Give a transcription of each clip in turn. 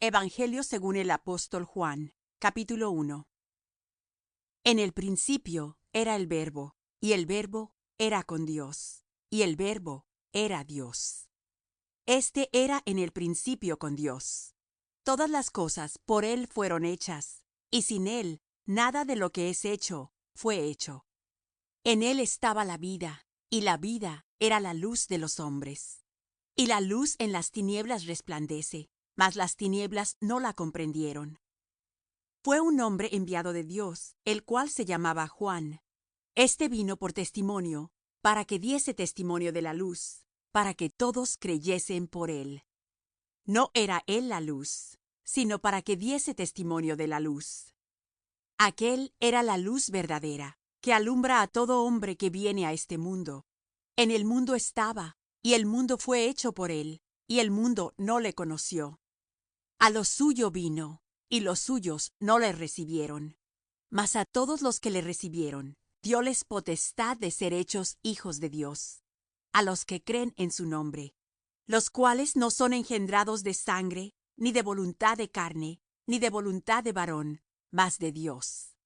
Evangelio según el apóstol Juan, capítulo 1. En el principio era el Verbo, y el Verbo era con Dios, y el Verbo era Dios. Este era en el principio con Dios. Todas las cosas por él fueron hechas, y sin él nada de lo que es hecho fue hecho. En él estaba la vida, y la vida era la luz de los hombres. Y la luz en las tinieblas resplandece, mas las tinieblas no la comprendieron. Fue un hombre enviado de Dios, el cual se llamaba Juan. Este vino por testimonio, para que diese testimonio de la luz, para que todos creyesen por él. No era él la luz, sino para que diese testimonio de la luz. Aquel era la luz verdadera, que alumbra a todo hombre que viene a este mundo. En el mundo estaba, y el mundo fue hecho por él, y el mundo no le conoció. A lo suyo vino, y los suyos no le recibieron. Mas a todos los que le recibieron, dióles potestad de ser hechos hijos de Dios, a los que creen en su nombre, los cuales no son engendrados de sangre, ni de voluntad de carne, ni de voluntad de varón, mas de Dios.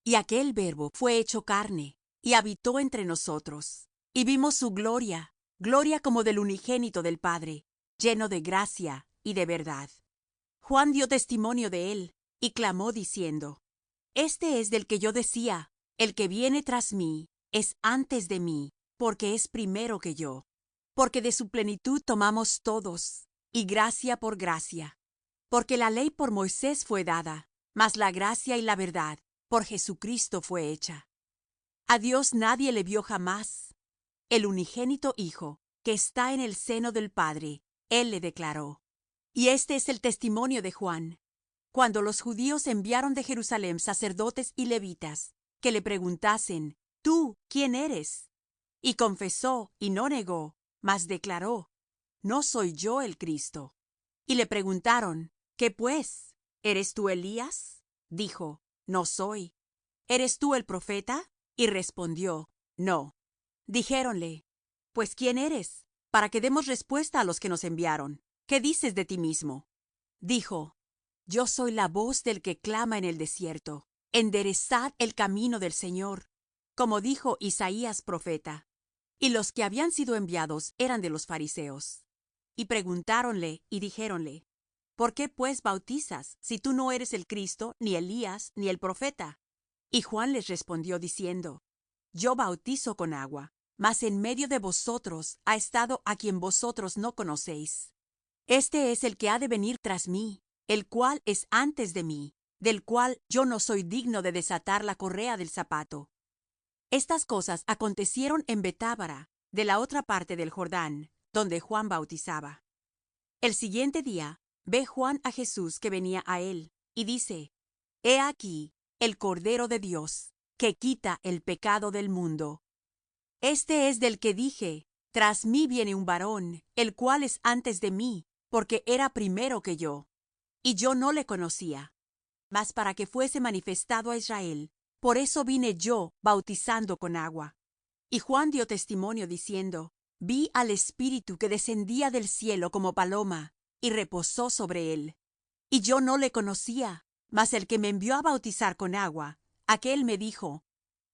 Y aquel Verbo fue hecho carne, y habitó entre nosotros, y vimos su gloria, gloria como del unigénito del Padre, lleno de gracia y de verdad. Juan dio testimonio de él, y clamó diciendo: Este es del que yo decía, el que viene tras mí es antes de mí, porque es primero que yo. Porque de su plenitud tomamos todos, y gracia por gracia. Porque la ley por Moisés fue dada, mas la gracia y la verdad por Jesucristo fue hecha. A Dios nadie le vio jamás. El unigénito Hijo, que está en el seno del Padre, él le declaró. Y este es el testimonio de Juan. Cuando los judíos enviaron de Jerusalem sacerdotes y levitas, que le preguntasen: ¿Tú quién eres? Y confesó y no negó, mas declaró: No soy yo el Cristo. Y le preguntaron: ¿Qué pues? ¿Eres tú Elías? Dijo: No soy. ¿Eres tú el profeta? Y respondió: No. Dijéronle: Pues ¿quién eres? Para que demos respuesta a los que nos enviaron. ¿Qué dices de ti mismo? Dijo: Yo soy la voz del que clama en el desierto, enderezad el camino del Señor, como dijo Isaías profeta. Y los que habían sido enviados eran de los fariseos. Y preguntáronle y dijéronle: ¿Por qué pues bautizas, si tú no eres el Cristo, ni Elías, ni el profeta? Y Juan les respondió diciendo: Yo bautizo con agua, mas en medio de vosotros ha estado a quien vosotros no conocéis. Este es el que ha de venir tras mí, el cual es antes de mí, del cual yo no soy digno de desatar la correa del zapato. Estas cosas acontecieron en Betábara, de la otra parte del Jordán, donde Juan bautizaba. El siguiente día ve Juan a Jesús que venía a él, y dice: He aquí el Cordero de Dios, que quita el pecado del mundo. Este es del que dije: Tras mí viene un varón, el cual es antes de mí, porque era primero que yo. Y yo no le conocía. Mas para que fuese manifestado a Israel, por eso vine yo bautizando con agua. Y Juan dio testimonio diciendo: Vi al Espíritu que descendía del cielo como paloma, y reposó sobre él. Y yo no le conocía, mas el que me envió a bautizar con agua, aquel me dijo: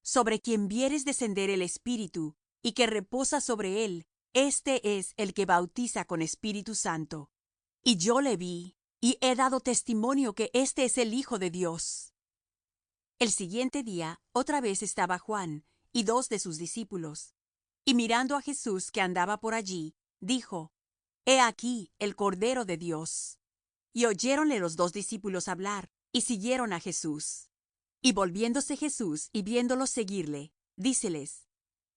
Sobre quien vieres descender el Espíritu, y que reposa sobre él, este es el que bautiza con Espíritu Santo. Y yo le vi, y he dado testimonio que este es el Hijo de Dios. El siguiente día otra vez estaba Juan y dos de sus discípulos, y mirando a Jesús que andaba por allí, dijo: He aquí el Cordero de Dios. Y oyéronle los dos discípulos hablar, y siguieron a Jesús. Y volviéndose Jesús y viéndolos seguirle, díceles: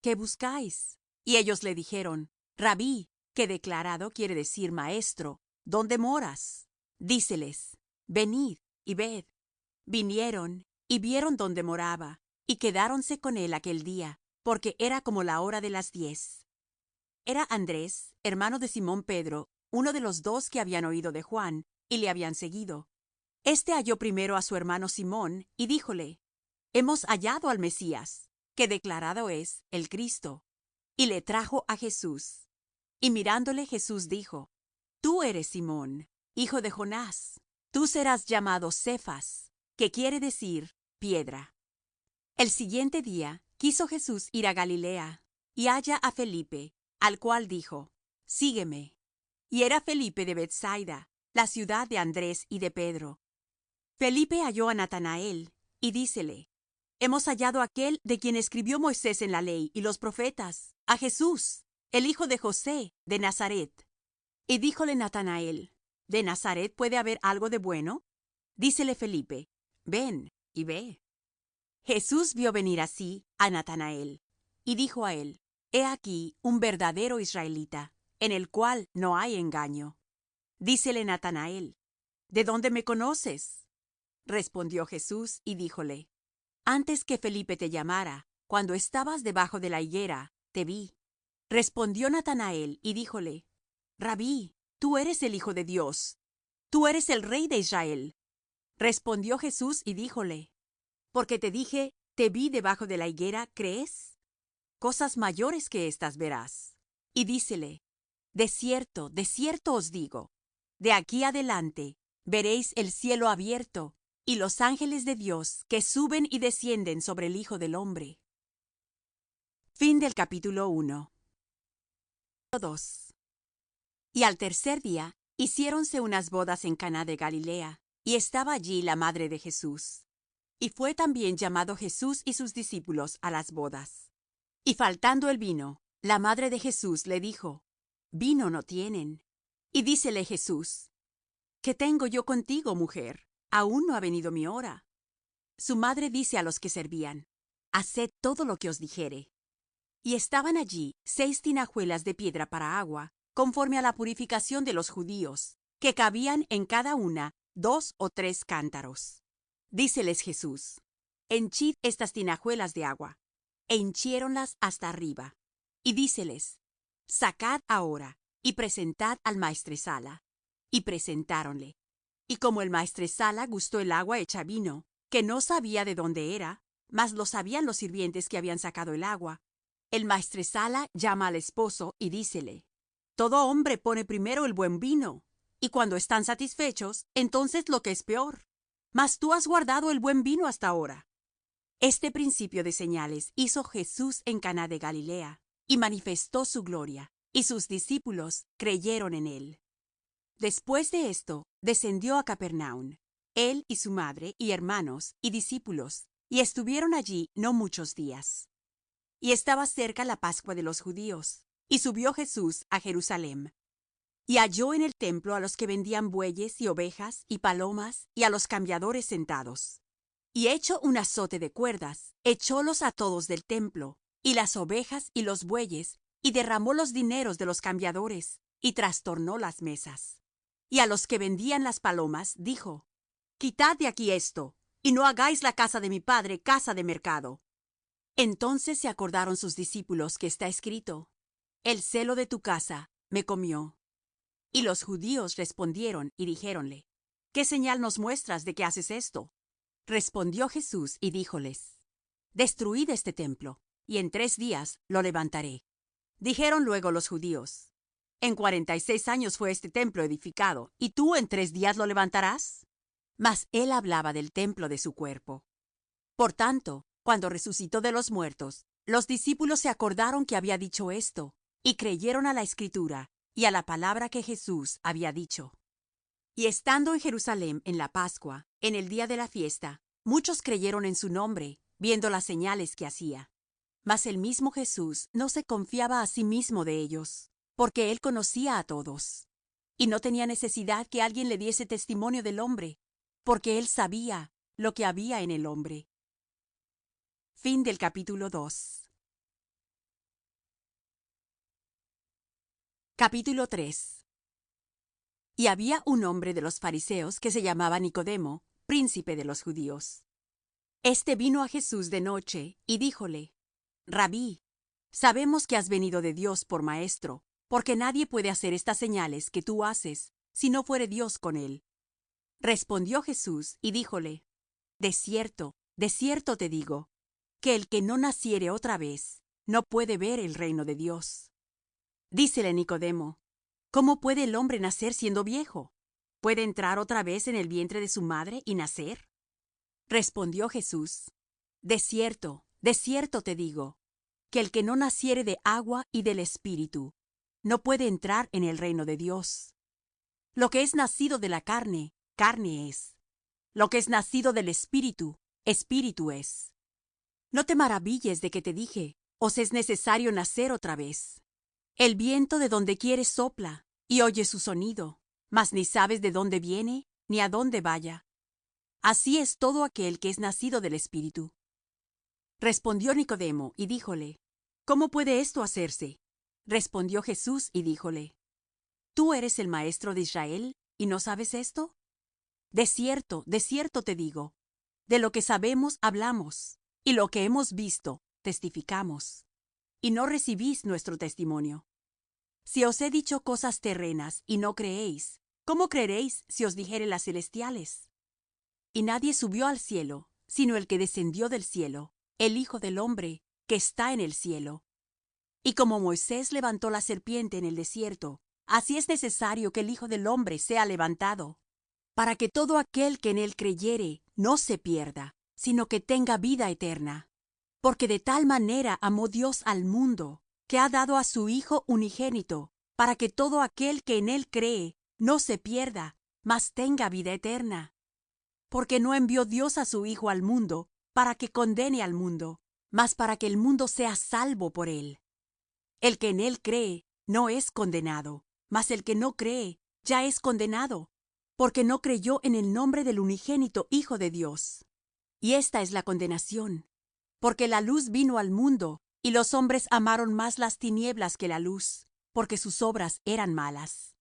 ¿Qué buscáis? Y ellos le dijeron: Rabí, que declarado quiere decir maestro, ¿dónde moras? Díceles: Venid y ved. Vinieron y vieron dónde moraba, y quedáronse con él aquel día, porque era como la hora de las 10. Era Andrés, hermano de Simón Pedro, uno de los dos que habían oído de Juan, y le habían seguido. Este halló primero a su hermano Simón, y díjole: Hemos hallado al Mesías, que declarado es el Cristo. Y le trajo a Jesús. Y mirándole Jesús dijo: Tú eres Simón, hijo de Jonás, tú serás llamado Cefas, que quiere decir piedra. El siguiente día quiso Jesús ir a Galilea, y halla a Felipe, al cual dijo: Sígueme. Y era Felipe de Bethsaida, la ciudad de Andrés y de Pedro. Felipe halló a Natanael, y dícele: Hemos hallado a aquel de quien escribió Moisés en la ley y los profetas, a Jesús, el hijo de José, de Nazaret. Y díjole Natanael: ¿De Nazaret puede haber algo de bueno? Dícele Felipe: Ven y ve. Jesús vio venir así a Natanael, y dijo a él: He aquí un verdadero israelita, en el cual no hay engaño. Dícele Natanael: ¿De dónde me conoces? Respondió Jesús y díjole: Antes que Felipe te llamara, cuando estabas debajo de la higuera, te vi. Respondió Natanael y díjole: Rabí, tú eres el Hijo de Dios, tú eres el Rey de Israel. Respondió Jesús y díjole: Porque te dije, te vi debajo de la higuera, ¿crees? Cosas mayores que estas verás. Y dícele: De cierto os digo, de aquí adelante veréis el cielo abierto y los ángeles de Dios que suben y descienden sobre el Hijo del Hombre. Fin del capítulo 1. 2. Y al tercer día hiciéronse unas bodas en Caná de Galilea, y estaba allí la madre de Jesús. Y fue también llamado Jesús y sus discípulos a las bodas. Y faltando el vino, la madre de Jesús le dijo: Vino no tienen. Y dícele Jesús: ¿Qué tengo yo contigo, mujer? Aún no ha venido mi hora. Su madre dice a los que servían: Haced todo lo que os dijere. Y estaban allí 6 tinajuelas de piedra para agua, conforme a la purificación de los judíos, que cabían en cada una 2 o 3 cántaros. Díceles Jesús: Henchid estas tinajuelas de agua. E hinchiéronlas hasta arriba. Y díceles: Sacad ahora, y presentad al maestresala. Y presentáronle. Y como el maestresala gustó el agua hecha vino, que no sabía de dónde era, mas lo sabían los sirvientes que habían sacado el agua, el maestresala llama al esposo y dícele: Todo hombre pone primero el buen vino, y cuando están satisfechos, entonces lo que es peor. Mas tú has guardado el buen vino hasta ahora. Este principio de señales hizo Jesús en Caná de Galilea, y manifestó su gloria, y sus discípulos creyeron en él. Después de esto, descendió a Capernaum, él y su madre, y hermanos, y discípulos, y estuvieron allí no muchos días. Y estaba cerca la Pascua de los judíos, y subió Jesús a Jerusalem. Y halló en el templo a los que vendían bueyes y ovejas y palomas, y a los cambiadores sentados. Y hecho un azote de cuerdas, echólos a todos del templo, y las ovejas y los bueyes, y derramó los dineros de los cambiadores, y trastornó las mesas. Y a los que vendían las palomas dijo: Quitad de aquí esto, y no hagáis la casa de mi padre casa de mercado. Entonces se acordaron sus discípulos que está escrito: El celo de tu casa me comió. Y los judíos respondieron y dijéronle: ¿Qué señal nos muestras de que haces esto? Respondió Jesús y díjoles: Destruid este templo, y en 3 días lo levantaré. Dijeron luego los judíos: En 46 años fue este templo edificado, ¿y tú en 3 días lo levantarás? Mas él hablaba del templo de su cuerpo. Por tanto, cuando resucitó de los muertos, los discípulos se acordaron que había dicho esto, y creyeron a la Escritura y a la palabra que Jesús había dicho. Y estando en Jerusalem en la Pascua, en el día de la fiesta, muchos creyeron en su nombre, viendo las señales que hacía. Mas el mismo Jesús no se confiaba a sí mismo de ellos, porque él conocía a todos, y no tenía necesidad que alguien le diese testimonio del hombre, porque él sabía lo que había en el hombre. Fin del capítulo 2. Capítulo 3. Y había un hombre de los fariseos que se llamaba Nicodemo, príncipe de los judíos. Este vino a Jesús de noche y díjole: Rabí, sabemos que has venido de Dios por maestro, porque nadie puede hacer estas señales que tú haces, si no fuere Dios con él. Respondió Jesús y díjole: de cierto te digo, que el que no naciere otra vez, no puede ver el reino de Dios. Dícele Nicodemo: ¿Cómo puede el hombre nacer siendo viejo? ¿puede entrar otra vez en el vientre de su madre y nacer? Respondió Jesús: de cierto te digo, que el que no naciere de agua y del Espíritu, no puede entrar en el reino de Dios. Lo que es nacido de la carne, carne es; lo que es nacido del Espíritu, espíritu es. No te maravilles de que te dije: os es necesario nacer otra vez. El viento de donde quiere sopla, y oyes su sonido, mas ni sabes de dónde viene, ni a dónde vaya. Así es todo aquel que es nacido del Espíritu. Respondió Nicodemo y díjole: ¿cómo puede esto hacerse? Respondió Jesús y díjole: ¿tú eres el maestro de Israel, y no sabes esto? De cierto te digo, de lo que sabemos hablamos, y lo que hemos visto testificamos, y no recibís nuestro testimonio. Si os he dicho cosas terrenas y no creéis, ¿cómo creeréis si os dijere las celestiales? Y nadie subió al cielo, sino el que descendió del cielo, el Hijo del hombre, que está en el cielo. Y como Moisés levantó la serpiente en el desierto, así es necesario que el Hijo del hombre sea levantado, para que todo aquel que en él creyere no se pierda, sino que tenga vida eterna. Porque de tal manera amó Dios al mundo, que ha dado a su Hijo unigénito, para que todo aquel que en él cree no se pierda, mas tenga vida eterna. Porque no envió Dios a su Hijo al mundo para que condene al mundo, mas para que el mundo sea salvo por él. El que en él cree no es condenado, mas el que no cree ya es condenado, porque no creyó en el nombre del unigénito Hijo de Dios. Y esta es la condenación: porque la luz vino al mundo, y los hombres amaron más las tinieblas que la luz, porque sus obras eran malas.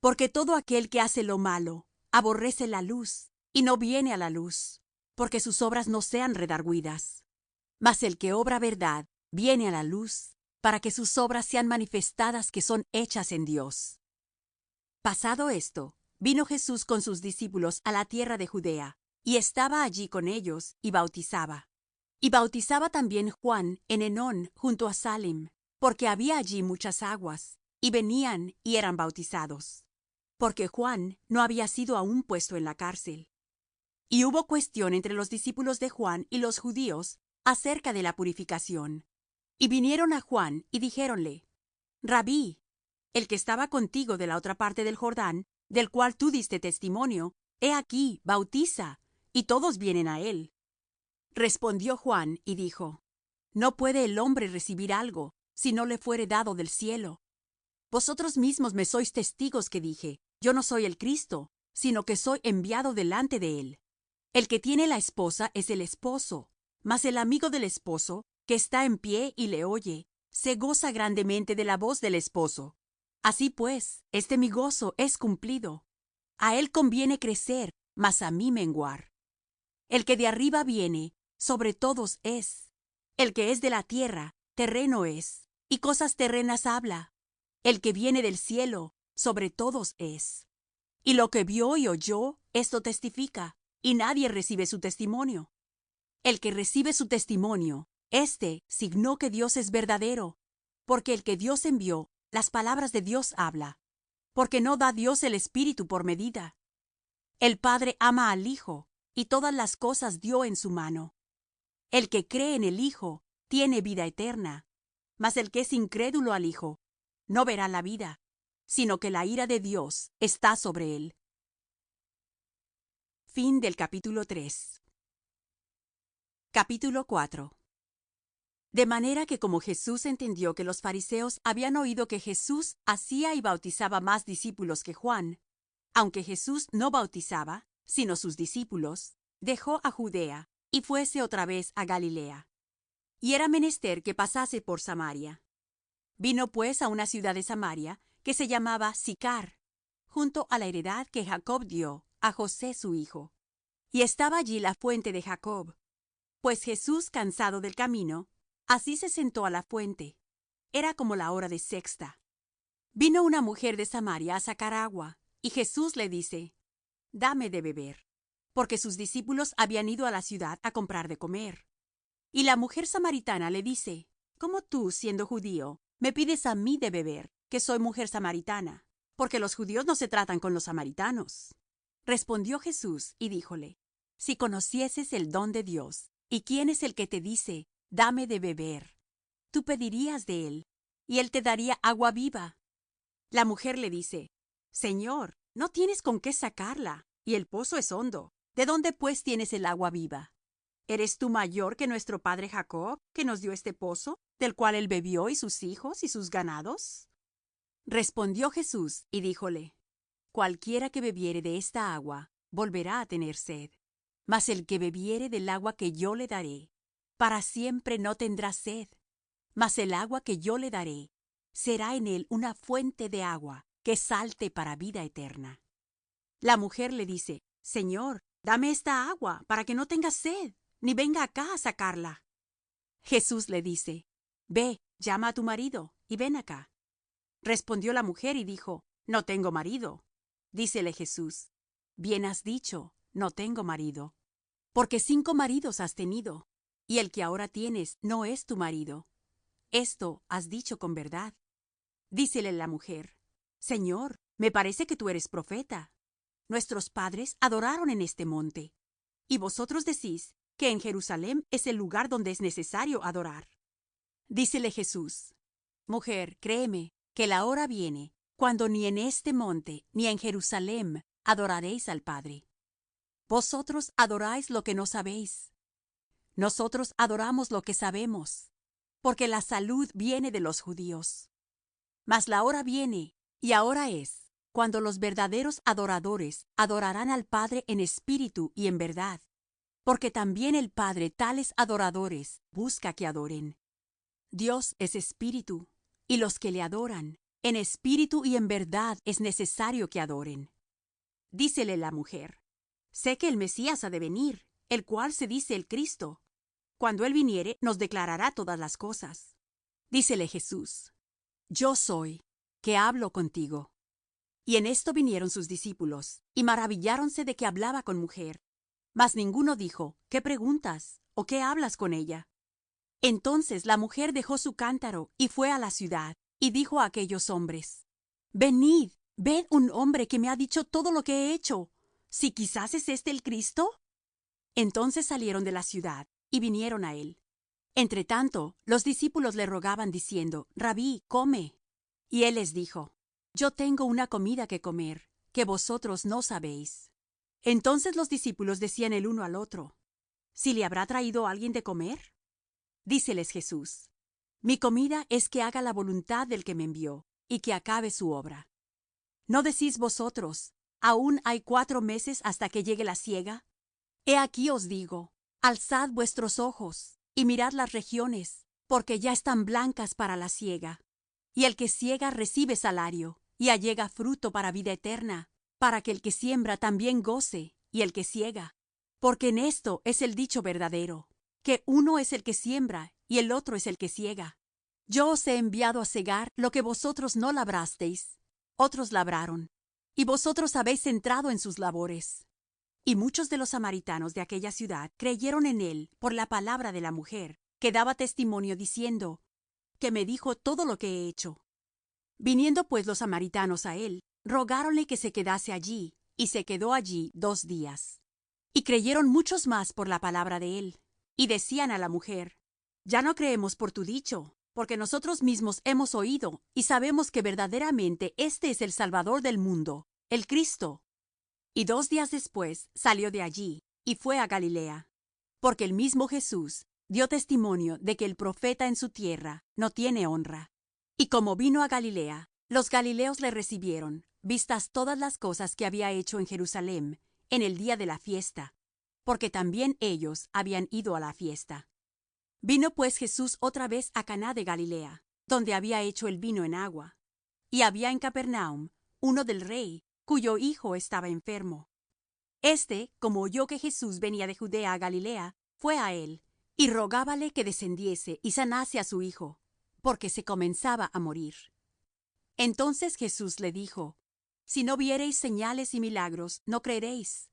Porque todo aquel que hace lo malo aborrece la luz, y no viene a la luz, porque sus obras no sean redargüidas. Mas el que obra verdad viene a la luz, para que sus obras sean manifestadas que son hechas en Dios. Pasado esto, vino Jesús con sus discípulos a la tierra de Judea, y estaba allí con ellos, y bautizaba. Y bautizaba también Juan en Enón junto a Salim, porque había allí muchas aguas, y venían y eran bautizados, porque Juan no había sido aún puesto en la cárcel. Y hubo cuestión entre los discípulos de Juan y los judíos acerca de la purificación. Y vinieron a Juan y dijéronle: Rabí, el que estaba contigo de la otra parte del Jordán, del cual tú diste testimonio, he aquí, bautiza, y todos vienen a él. Respondió Juan y dijo: no puede el hombre recibir algo, si no le fuere dado del cielo. Vosotros mismos me sois testigos que dije: yo no soy el Cristo, sino que soy enviado delante de él. El que tiene la esposa es el esposo, mas el amigo del esposo, que está en pie y le oye, se goza grandemente de la voz del esposo. Así pues, este mi gozo es cumplido. A él conviene crecer, mas a mí menguar. El que de arriba viene, sobre todos es. El que es de la tierra, terreno es, y cosas terrenas habla. El que viene del cielo, sobre todos es. Y lo que vio y oyó, esto testifica, y nadie recibe su testimonio. El que recibe su testimonio, éste signó que Dios es verdadero, porque el que Dios envió, las palabras de Dios habla, porque no da Dios el Espíritu por medida. El Padre ama al Hijo, y todas las cosas dio en su mano. El que cree en el Hijo tiene vida eterna, mas el que es incrédulo al Hijo no verá la vida, sino que la ira de Dios está sobre él. Fin del capítulo 3. Capítulo 4. De manera que como Jesús entendió que los fariseos habían oído que Jesús hacía y bautizaba más discípulos que Juan, aunque Jesús no bautizaba, sino sus discípulos, dejó a Judea y fuese otra vez a Galilea. Y era menester que pasase por Samaria. Vino pues a una ciudad de Samaria que se llamaba Sicar, junto a la heredad que Jacob dio a José su hijo. Y estaba allí la fuente de Jacob. Pues Jesús, cansado del camino, así se sentó a la fuente. Era como la hora de sexta. Vino una mujer de Samaria a sacar agua, y Jesús le dice: dame de beber, porque sus discípulos habían ido a la ciudad a comprar de comer. Y la mujer samaritana le dice: ¿cómo tú, siendo judío, me pides a mí de beber, que soy mujer samaritana? Porque los judíos no se tratan con los samaritanos. Respondió Jesús y díjole: Si conocieses el don de Dios, y quién es el que te dice: Dame de beber, tú pedirías de él, y él te daría agua viva. La mujer le dice: Señor, no tienes con qué sacarla, y el pozo es hondo. ¿De dónde pues tienes el agua viva? ¿Eres tú mayor que nuestro padre Jacob, que nos dio este pozo, del cual él bebió, y sus hijos y sus ganados? Respondió Jesús y díjole: Cualquiera que bebiere de esta agua volverá a tener sed. Mas el que bebiere del agua que yo le daré, para siempre no tendrá sed. Mas el agua que yo le daré será en él una fuente de agua que salte para vida eterna. La mujer le dice: Señor, dame esta agua para que no tenga sed, ni venga acá a sacarla. Jesús le dice: Ve, llama a tu marido y ven acá. Respondió la mujer y dijo: No tengo marido. Dícele Jesús: Bien has dicho, no tengo marido. Porque 5 maridos has tenido, y el que ahora tienes no es tu marido. Esto has dicho con verdad. Dícele la mujer: Señor, me parece que tú eres profeta. Nuestros padres adoraron en este monte, y vosotros decís que en Jerusalén es el lugar donde es necesario adorar. Dícele Jesús: Mujer, créeme, que la hora viene, cuando ni en este monte ni en Jerusalén adoraréis al Padre. Vosotros adoráis lo que no sabéis. Nosotros adoramos lo que sabemos, porque la salud viene de los judíos. Mas la hora viene, y ahora es, cuando los verdaderos adoradores adorarán al Padre en espíritu y en verdad, porque también el Padre tales adoradores busca que adoren. Dios es espíritu, y los que le adoran, en espíritu y en verdad es necesario que adoren. Dícele la mujer: Sé que el Mesías ha de venir, el cual se dice el Cristo. Cuando él viniere, nos declarará todas las cosas. Dícele Jesús: Yo soy, que hablo contigo. Y en esto vinieron sus discípulos, y maravilláronse de que hablaba con mujer. Mas ninguno dijo: ¿Qué preguntas? ¿O qué hablas con ella? Entonces la mujer dejó su cántaro y fue a la ciudad, y dijo a aquellos hombres: Venid, ved un hombre que me ha dicho todo lo que he hecho. Si quizás es este el Cristo. Entonces salieron de la ciudad, y vinieron a él. Entre tanto, los discípulos le rogaban diciendo: Rabí, come. Y él les dijo: Yo tengo una comida que comer, que vosotros no sabéis. Entonces los discípulos decían el uno al otro: ¿Si le habrá traído alguien de comer? Díceles Jesús: Mi comida es que haga la voluntad del que me envió, y que acabe su obra. ¿No decís vosotros: Aún hay 4 meses hasta que llegue la siega? He aquí os digo: alzad vuestros ojos, y mirad las regiones, porque ya están blancas para la siega. Y el que siega recibe salario, y allega fruto para vida eterna, para que el que siembra también goce, y el que siega. Porque en esto es el dicho verdadero, que uno es el que siembra, y el otro es el que siega. Yo os he enviado a segar lo que vosotros no labrasteis. Otros labraron, y vosotros habéis entrado en sus labores. Y muchos de los samaritanos de aquella ciudad creyeron en él por la palabra de la mujer, que daba testimonio diciendo: que me dijo todo lo que he hecho. Viniendo pues los samaritanos a él, rogáronle que se quedase allí, y se quedó allí 2 días. Y creyeron muchos más por la palabra de él, y decían a la mujer: Ya no creemos por tu dicho, porque nosotros mismos hemos oído, y sabemos que verdaderamente este es el Salvador del mundo, el Cristo. Y 2 días después salió de allí, y fue a Galilea, porque el mismo Jesús dio testimonio de que el profeta en su tierra no tiene honra. Y como vino a Galilea, los galileos le recibieron, vistas todas las cosas que había hecho en Jerusalem en el día de la fiesta, porque también ellos habían ido a la fiesta. Vino pues Jesús otra vez a Caná de Galilea, donde había hecho el vino en agua. Y había en Capernaum uno del rey, cuyo hijo estaba enfermo. Este, como oyó que Jesús venía de Judea a Galilea, fue a él, y rogábale que descendiese y sanase a su hijo, porque se comenzaba a morir. Entonces Jesús le dijo: Si no viereis señales y milagros, no creeréis.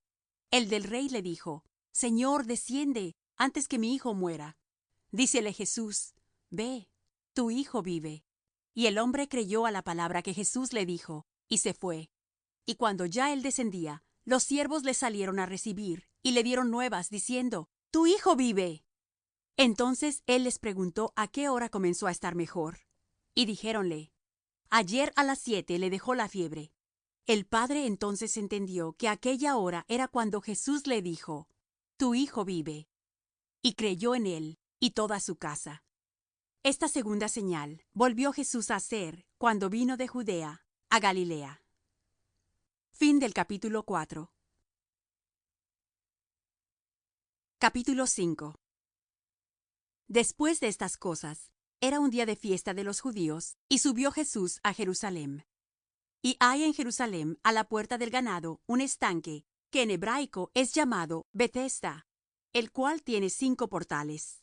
El del rey le dijo: Señor, desciende, antes que mi hijo muera. Dícele Jesús: Ve, tu hijo vive. Y el hombre creyó a la palabra que Jesús le dijo, y se fue. Y cuando ya él descendía, los siervos le salieron a recibir y le dieron nuevas, diciendo: Tu hijo vive. Entonces él les preguntó a qué hora comenzó a estar mejor. Y dijéronle: Ayer a las 7 le dejó la fiebre. El padre entonces entendió que aquella hora era cuando Jesús le dijo: Tu hijo vive. Y creyó en él, y toda su casa. Esta segunda señal volvió Jesús a hacer cuando vino de Judea a Galilea. Fin del capítulo 4. Capítulo 5. Después de estas cosas, era un día de fiesta de los judíos, y subió Jesús a Jerusalem. Y hay en Jerusalem, a la puerta del ganado, un estanque, que en hebraico es llamado Bethesda, el cual tiene 5 portales.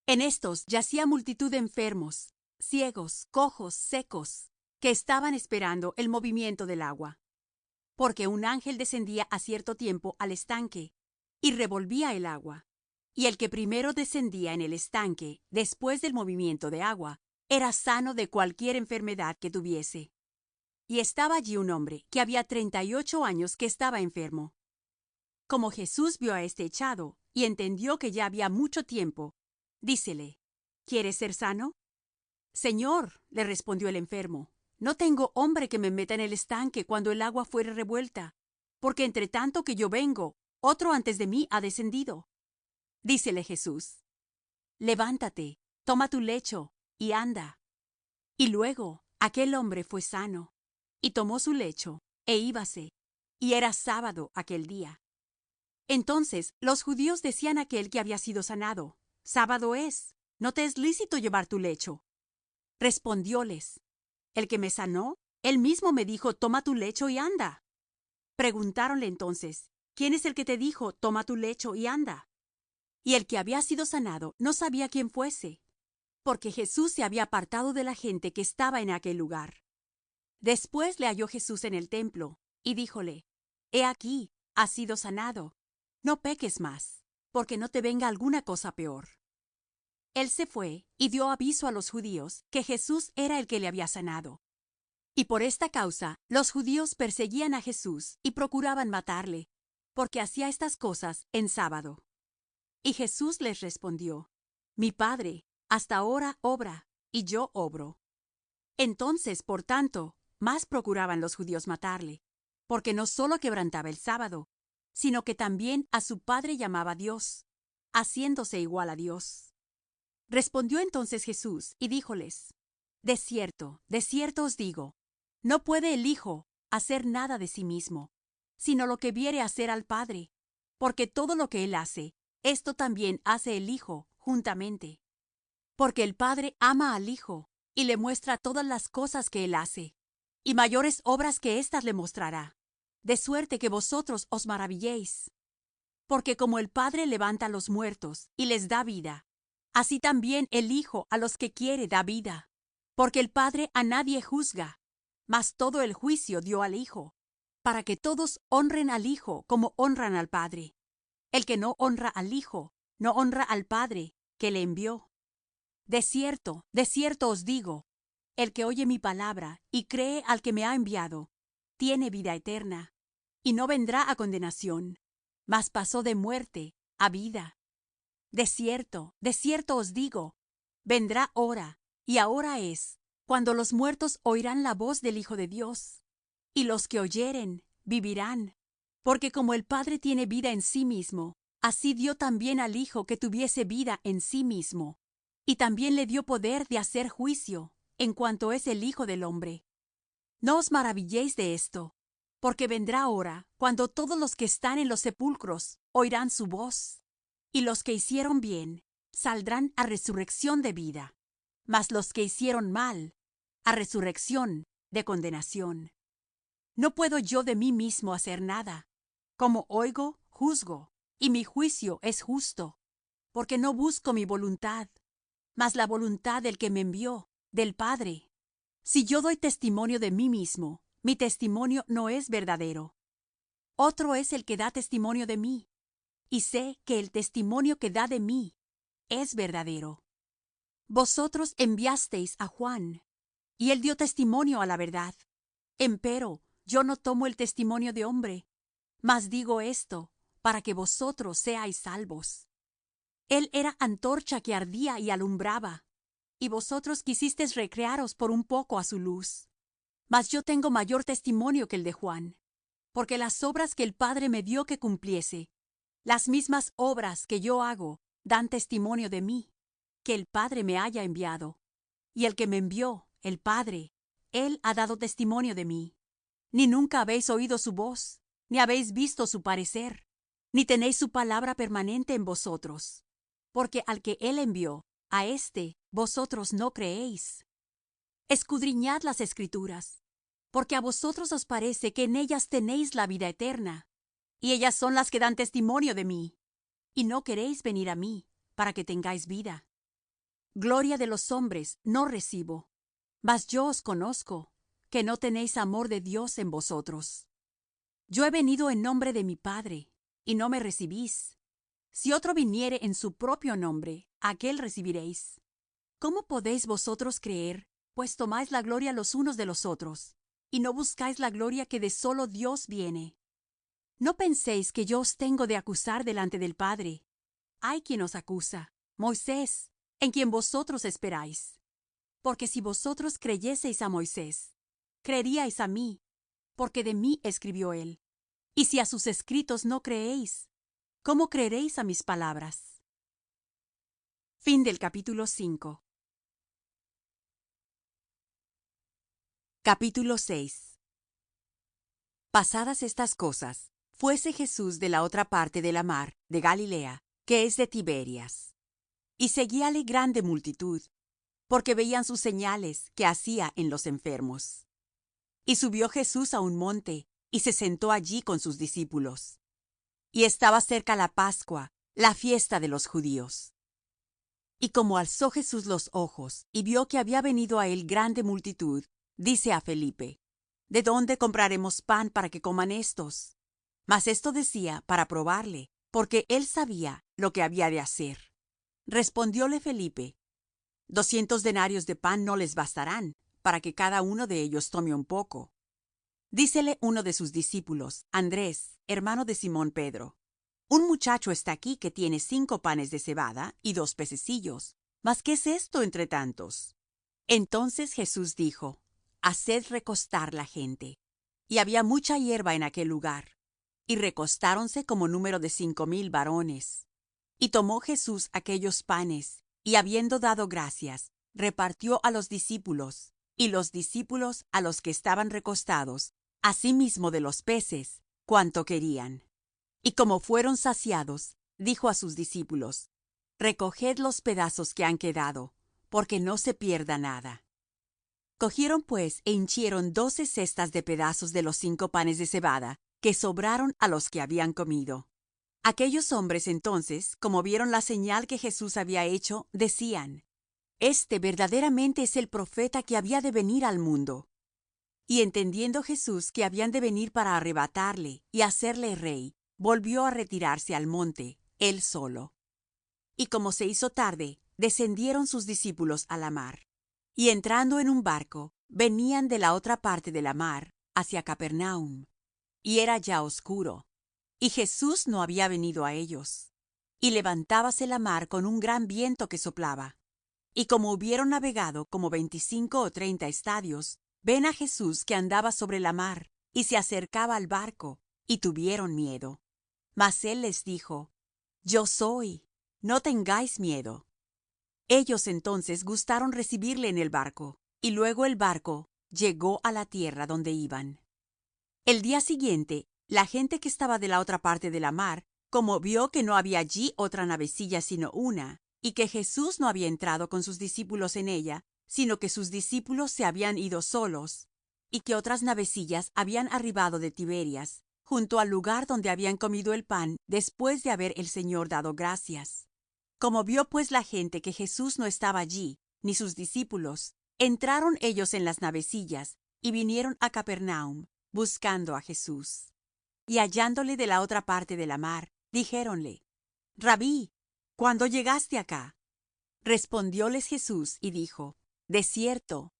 En estos yacía multitud de enfermos, ciegos, cojos, secos, que estaban esperando el movimiento del agua. Porque un ángel descendía a cierto tiempo al estanque, y revolvía el agua. Y el que primero descendía en el estanque, después del movimiento de agua, era sano de cualquier enfermedad que tuviese. Y estaba allí un hombre que había 38 años que estaba enfermo. Como Jesús vio a este echado, y entendió que ya había mucho tiempo, dícele: ¿Quieres ser sano? Señor, le respondió el enfermo, no tengo hombre que me meta en el estanque cuando el agua fuere revuelta, porque entre tanto que yo vengo, otro antes de mí ha descendido. Dícele Jesús: Levántate, toma tu lecho, y anda. Y luego aquel hombre fue sano, y tomó su lecho, e íbase, y era sábado aquel día. Entonces los judíos decían a aquel que había sido sanado: Sábado es, no te es lícito llevar tu lecho. Respondióles: El que me sanó, él mismo me dijo: Toma tu lecho y anda. Preguntáronle entonces: ¿Quién es el que te dijo: Toma tu lecho y anda? Y el que había sido sanado no sabía quién fuese, porque Jesús se había apartado de la gente que estaba en aquel lugar. Después le halló Jesús en el templo, y díjole: He aquí, has sido sanado, no peques más, porque no te venga alguna cosa peor. Él se fue y dio aviso a los judíos que Jesús era el que le había sanado. Y por esta causa los judíos perseguían a Jesús y procuraban matarle, porque hacía estas cosas en sábado. Y Jesús les respondió: Mi Padre hasta ahora obra, y yo obro. Entonces, por tanto, más procuraban los judíos matarle, porque no sólo quebrantaba el sábado, sino que también a su Padre llamaba Dios, haciéndose igual a Dios. Respondió entonces Jesús y díjoles: de cierto os digo, no puede el Hijo hacer nada de sí mismo, sino lo que viere hacer al Padre, porque todo lo que él hace, esto también hace el Hijo juntamente. Porque el Padre ama al Hijo, y le muestra todas las cosas que él hace, y mayores obras que éstas le mostrará, de suerte que vosotros os maravilléis. Porque como el Padre levanta a los muertos y les da vida, así también el Hijo a los que quiere da vida. Porque el Padre a nadie juzga, mas todo el juicio dio al Hijo, para que todos honren al Hijo como honran al Padre. El que no honra al Hijo, no honra al Padre que le envió. De cierto os digo, el que oye mi palabra y cree al que me ha enviado, tiene vida eterna, y no vendrá a condenación, mas pasó de muerte a vida. De cierto os digo, vendrá hora, y ahora es, cuando los muertos oirán la voz del Hijo de Dios, y los que oyeren vivirán. Porque como el Padre tiene vida en sí mismo, así dio también al Hijo que tuviese vida en sí mismo, y también le dio poder de hacer juicio, en cuanto es el Hijo del hombre. No os maravilléis de esto, porque vendrá hora cuando todos los que están en los sepulcros oirán su voz, y los que hicieron bien saldrán a resurrección de vida, mas los que hicieron mal, a resurrección de condenación. No puedo yo de mí mismo hacer nada. Como oigo, juzgo, y mi juicio es justo, porque no busco mi voluntad, mas la voluntad del que me envió, del Padre. Si yo doy testimonio de mí mismo, mi testimonio no es verdadero. Otro es el que da testimonio de mí, y sé que el testimonio que da de mí es verdadero. Vosotros enviasteis a Juan, y él dio testimonio a la verdad. Empero yo no tomo el testimonio de hombre, Mas digo esto, para que vosotros seáis salvos. Él era antorcha que ardía y alumbraba, y vosotros quisisteis recrearos por un poco a su luz. Mas yo tengo mayor testimonio que el de Juan, porque las obras que el Padre me dio que cumpliese, las mismas obras que yo hago, dan testimonio de mí, que el Padre me haya enviado. Y el que me envió, el Padre, él ha dado testimonio de mí. Ni nunca habéis oído su voz, ni habéis visto su parecer, ni tenéis su palabra permanente en vosotros. Porque al que él envió, a éste vosotros no creéis. Escudriñad las Escrituras, porque a vosotros os parece que en ellas tenéis la vida eterna, y ellas son las que dan testimonio de mí. Y no queréis venir a mí, para que tengáis vida. Gloria de los hombres no recibo, mas yo os conozco, que no tenéis amor de Dios en vosotros. Yo he venido en nombre de mi Padre, y no me recibís. Si otro viniere en su propio nombre, a aquél recibiréis. ¿Cómo podéis vosotros creer, pues tomáis la gloria los unos de los otros, y no buscáis la gloria que de solo Dios viene? No penséis que yo os tengo de acusar delante del Padre. Hay quien os acusa, Moisés, en quien vosotros esperáis. Porque si vosotros creyeseis a Moisés, creeríais a mí, porque de mí escribió él. Y si a sus escritos no creéis, ¿cómo creeréis a mis palabras? Fin del capítulo 5. Capítulo 6. Pasadas estas cosas, fuese Jesús de la otra parte de la mar, de Galilea, que es de Tiberias. Y seguíale grande multitud, porque veían sus señales que hacía en los enfermos. Y subió Jesús a un monte, y se sentó allí con sus discípulos. Y estaba cerca la Pascua, la fiesta de los judíos. Y como alzó Jesús los ojos, y vio que había venido a él grande multitud, dice a Felipe: ¿De dónde compraremos pan para que coman éstos? Mas esto decía para probarle, porque él sabía lo que había de hacer. Respondióle Felipe: 200 denarios de pan no les bastarán, para que cada uno de ellos tome un poco. Dícele uno de sus discípulos, Andrés, hermano de Simón Pedro: Un muchacho está aquí que tiene 5 panes de cebada y 2 pececillos. ¿Mas qué es esto entre tantos? Entonces Jesús dijo: Haced recostar la gente. Y había mucha hierba en aquel lugar. Y recostáronse como número de 5,000 varones. Y tomó Jesús aquellos panes, y habiendo dado gracias, repartió a los discípulos, y los discípulos a los que estaban recostados, asimismo de los peces, cuanto querían. Y como fueron saciados, dijo a sus discípulos: Recoged los pedazos que han quedado, porque no se pierda nada. Cogieron pues e hinchieron 12 cestas de pedazos de los 5 panes de cebada, que sobraron a los que habían comido. Aquellos hombres entonces, como vieron la señal que Jesús había hecho, decían: Este verdaderamente es el profeta que había de venir al mundo. Y entendiendo Jesús que habían de venir para arrebatarle y hacerle rey, volvió a retirarse al monte, él solo. Y como se hizo tarde, descendieron sus discípulos a la mar. Y entrando en un barco, venían de la otra parte de la mar, hacia Capernaum. Y era ya oscuro, y Jesús no había venido a ellos. Y levantábase la mar con un gran viento que soplaba. Y como hubieron navegado como 25 o 30 estadios, ven a Jesús que andaba sobre la mar, y se acercaba al barco, y tuvieron miedo. Mas él les dijo: Yo soy, no tengáis miedo. Ellos entonces gustaron recibirle en el barco, y luego el barco llegó a la tierra donde iban. El día siguiente, la gente que estaba de la otra parte de la mar, como vio que no había allí otra navecilla sino una, y que Jesús no había entrado con sus discípulos en ella, sino que sus discípulos se habían ido solos, y que otras navecillas habían arribado de Tiberias, junto al lugar donde habían comido el pan después de haber el Señor dado gracias. Como vio pues la gente que Jesús no estaba allí, ni sus discípulos, entraron ellos en las navecillas, y vinieron a Capernaum, buscando a Jesús. Y hallándole de la otra parte de la mar, dijéronle: Rabí, ¿cuándo llegaste acá? Respondióles Jesús y dijo: de cierto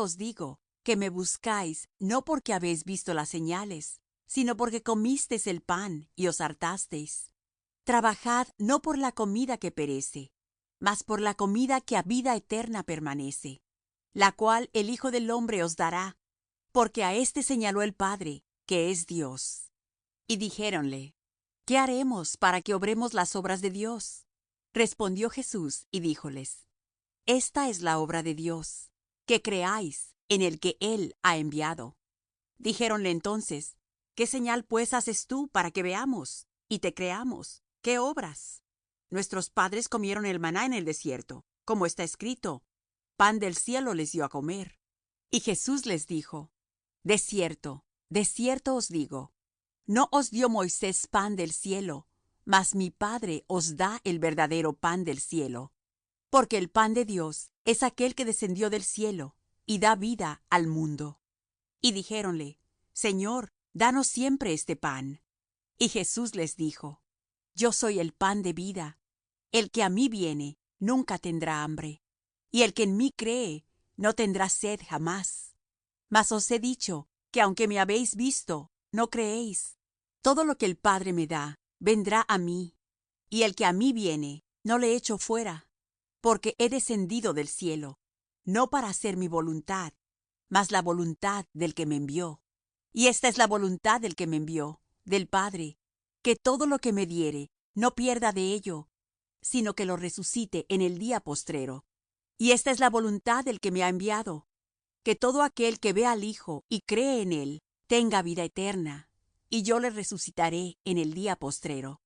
os digo, que me buscáis no porque habéis visto las señales, sino porque comisteis el pan y os hartasteis. Trabajad no por la comida que perece, mas por la comida que a vida eterna permanece, la cual el Hijo del hombre os dará, porque a éste señaló el Padre, que es Dios. Y dijéronle: ¿Qué haremos para que obremos las obras de Dios? Respondió Jesús y díjoles: Esta es la obra de Dios, que creáis en el que Él ha enviado. Dijéronle entonces: ¿Qué señal pues haces tú para que veamos y te creamos? ¿Qué obras? Nuestros padres comieron el maná en el desierto, como está escrito: Pan del cielo les dio a comer. Y Jesús les dijo: de cierto os digo, no os dio Moisés pan del cielo, mas mi Padre os da el verdadero pan del cielo. Porque el pan de Dios es aquel que descendió del cielo y da vida al mundo. Y dijéronle: Señor, danos siempre este pan. Y Jesús les dijo: Yo soy el pan de vida. El que a mí viene nunca tendrá hambre, y el que en mí cree no tendrá sed jamás. Mas os he dicho que aunque me habéis visto, no creéis. Todo lo que el Padre me da, vendrá a mí, y el que a mí viene, no le echo fuera, porque he descendido del cielo, no para hacer mi voluntad, mas la voluntad del que me envió. Y esta es la voluntad del que me envió, del Padre, que todo lo que me diere, no pierda de ello, sino que lo resucite en el día postrero. Y esta es la voluntad del que me ha enviado, que todo aquel que ve al Hijo y cree en él, tenga vida eterna, y yo le resucitaré en el día postrero.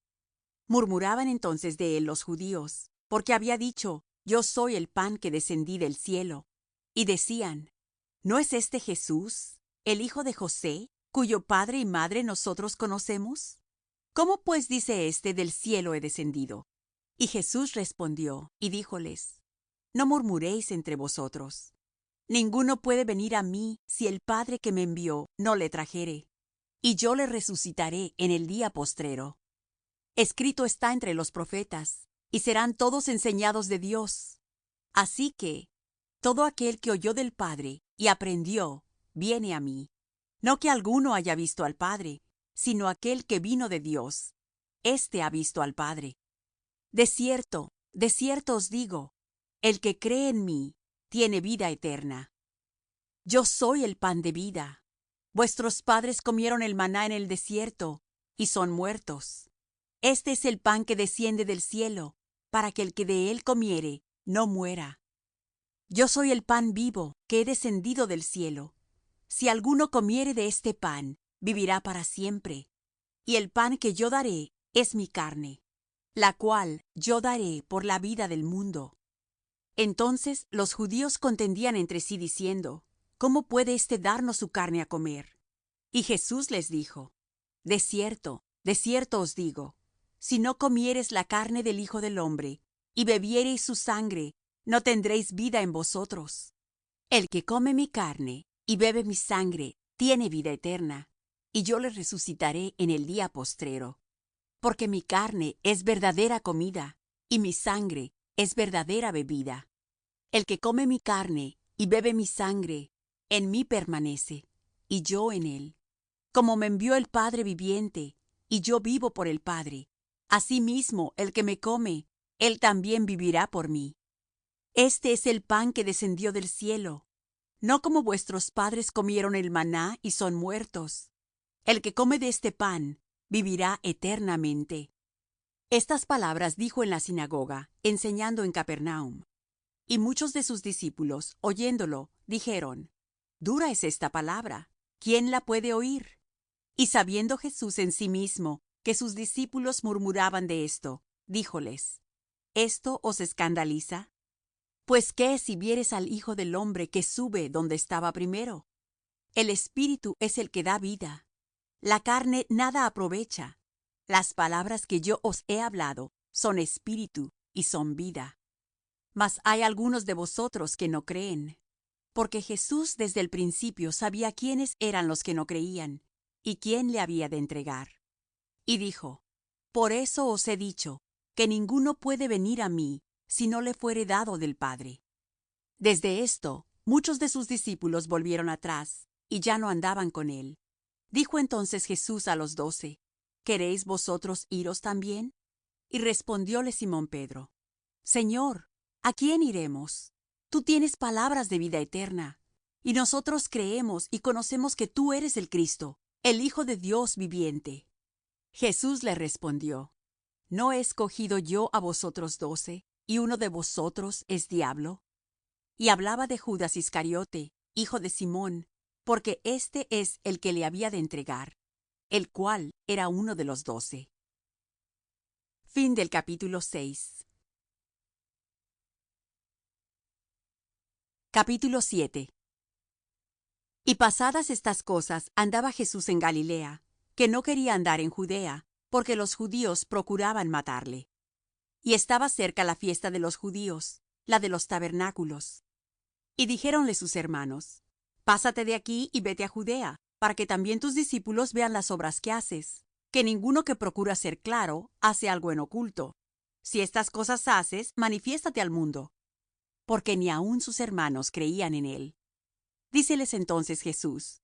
Murmuraban entonces de él los judíos, porque había dicho: Yo soy el pan que descendí del cielo. Y decían: ¿No es este Jesús, el hijo de José, cuyo padre y madre nosotros conocemos? ¿Cómo pues dice éste: del cielo he descendido? Y Jesús respondió y díjoles: No murmuréis entre vosotros. Ninguno puede venir a mí si el Padre que me envió no le trajere, y yo le resucitaré en el día postrero. Escrito está entre los profetas, y serán todos enseñados de Dios. Así que todo aquel que oyó del Padre y aprendió, viene a mí. No que alguno haya visto al Padre, sino aquel que vino de Dios. Éste ha visto al Padre. De cierto os digo, el que cree en mí tiene vida eterna. Yo soy el pan de vida. Vuestros padres comieron el maná en el desierto, y son muertos. Este es el pan que desciende del cielo, para que el que de él comiere no muera. Yo soy el pan vivo, que he descendido del cielo. Si alguno comiere de este pan, vivirá para siempre. Y el pan que yo daré es mi carne, la cual yo daré por la vida del mundo. Entonces los judíos contendían entre sí diciendo: ¿Cómo puede éste darnos su carne a comer? Y Jesús les dijo: de cierto os digo, si no comiereis la carne del Hijo del hombre, y bebiereis su sangre, no tendréis vida en vosotros. El que come mi carne y bebe mi sangre tiene vida eterna, y yo le resucitaré en el día postrero. Porque mi carne es verdadera comida, y mi sangre es verdadera bebida. El que come mi carne y bebe mi sangre, en mí permanece, y yo en él. Como me envió el Padre viviente, y yo vivo por el Padre, asimismo el que me come, él también vivirá por mí. Este es el pan que descendió del cielo, no como vuestros padres comieron el maná y son muertos. El que come de este pan vivirá eternamente. Estas palabras dijo en la sinagoga, enseñando en Capernaum. Y muchos de sus discípulos, oyéndolo, dijeron: Dura es esta palabra, ¿quién la puede oír? Y sabiendo Jesús en sí mismo que sus discípulos murmuraban de esto, díjoles: ¿Esto os escandaliza? Pues qué si viereis al Hijo del hombre que sube donde estaba primero. El Espíritu es el que da vida. La carne nada aprovecha. Las palabras que yo os he hablado son espíritu y son vida. Mas hay algunos de vosotros que no creen. Porque Jesús desde el principio sabía quiénes eran los que no creían, y quién le había de entregar. Y dijo: Por eso os he dicho, que ninguno puede venir a mí, si no le fuere dado del Padre. Desde esto, muchos de sus discípulos volvieron atrás, y ya no andaban con él. Dijo entonces Jesús a los 12: ¿Queréis vosotros iros también? Y respondióle Simón Pedro: Señor, ¿a quién iremos? Tú tienes palabras de vida eterna, y nosotros creemos y conocemos que tú eres el Cristo, el Hijo de Dios viviente. Jesús le respondió: ¿No he escogido yo a vosotros 12, y uno de vosotros es diablo? Y hablaba de Judas Iscariote, hijo de Simón, porque éste es el que le había de entregar, el cual era uno de los 12. Fin del capítulo 6. Capítulo 7. Y pasadas estas cosas andaba Jesús en Galilea, que no quería andar en Judea, porque los judíos procuraban matarle. Y estaba cerca la fiesta de los judíos, la de los tabernáculos. Y dijéronle sus hermanos: Pásate de aquí y vete a Judea, para que también tus discípulos vean las obras que haces, que ninguno que procura ser claro hace algo en oculto. Si estas cosas haces, manifiéstate al mundo. Porque ni aun sus hermanos creían en él. Díceles entonces Jesús: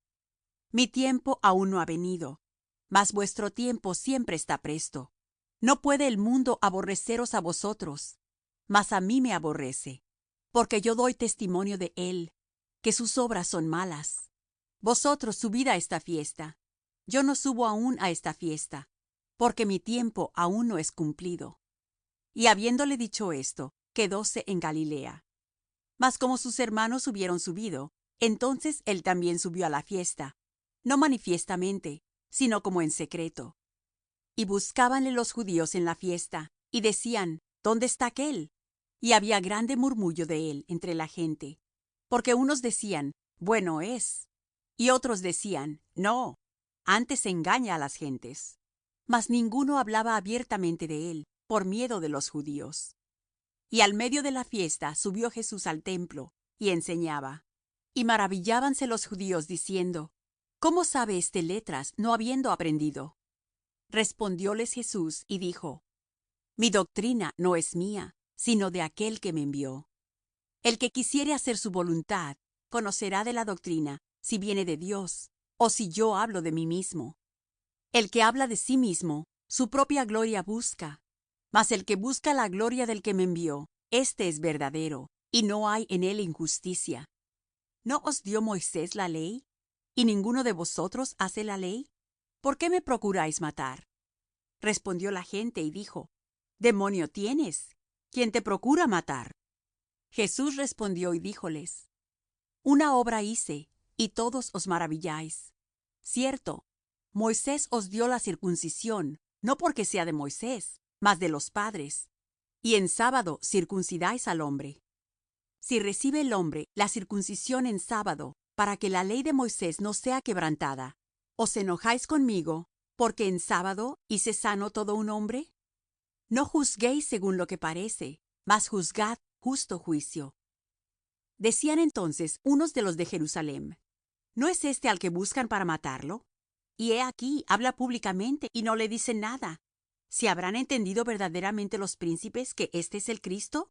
Mi tiempo aún no ha venido, mas vuestro tiempo siempre está presto. No puede el mundo aborreceros a vosotros, mas a mí me aborrece, porque yo doy testimonio de él, que sus obras son malas. Vosotros subid a esta fiesta. Yo no subo aún a esta fiesta, porque mi tiempo aún no es cumplido. Y habiéndole dicho esto, quedóse en Galilea. Mas como sus hermanos hubieron subido, entonces él también subió a la fiesta, no manifiestamente, sino como en secreto. Y buscábanle los judíos en la fiesta, y decían: ¿Dónde está aquél? Y había grande murmullo de él entre la gente, porque unos decían: Bueno es, y otros decían: No, antes engaña a las gentes. Mas ninguno hablaba abiertamente de él, por miedo de los judíos. Y al medio de la fiesta subió Jesús al templo, y enseñaba. Y maravillábanse los judíos, diciendo: ¿Cómo sabe éste letras, no habiendo aprendido? Respondióles Jesús y dijo: Mi doctrina no es mía, sino de aquel que me envió. El que quisiere hacer su voluntad, conocerá de la doctrina, si viene de Dios, o si yo hablo de mí mismo. El que habla de sí mismo, su propia gloria busca. Mas el que busca la gloria del que me envió, éste es verdadero, y no hay en él injusticia. ¿No os dio Moisés la ley? ¿Y ninguno de vosotros hace la ley? ¿Por qué me procuráis matar? Respondió la gente y dijo: Demonio tienes, ¿quién te procura matar? Jesús respondió y díjoles: Una obra hice, y todos os maravilláis. Cierto, Moisés os dio la circuncisión, no porque sea de Moisés, mas de los padres. Y en sábado circuncidáis al hombre. Si recibe el hombre la circuncisión en sábado, para que la ley de Moisés no sea quebrantada, ¿os enojáis conmigo, porque en sábado hice sano todo un hombre? No juzguéis según lo que parece, mas juzgad justo juicio. Decían entonces unos de los de Jerusalem: ¿No es éste al que buscan para matarlo? Y he aquí, habla públicamente y no le dicen nada. ¿Si habrán entendido verdaderamente los príncipes que éste es el Cristo?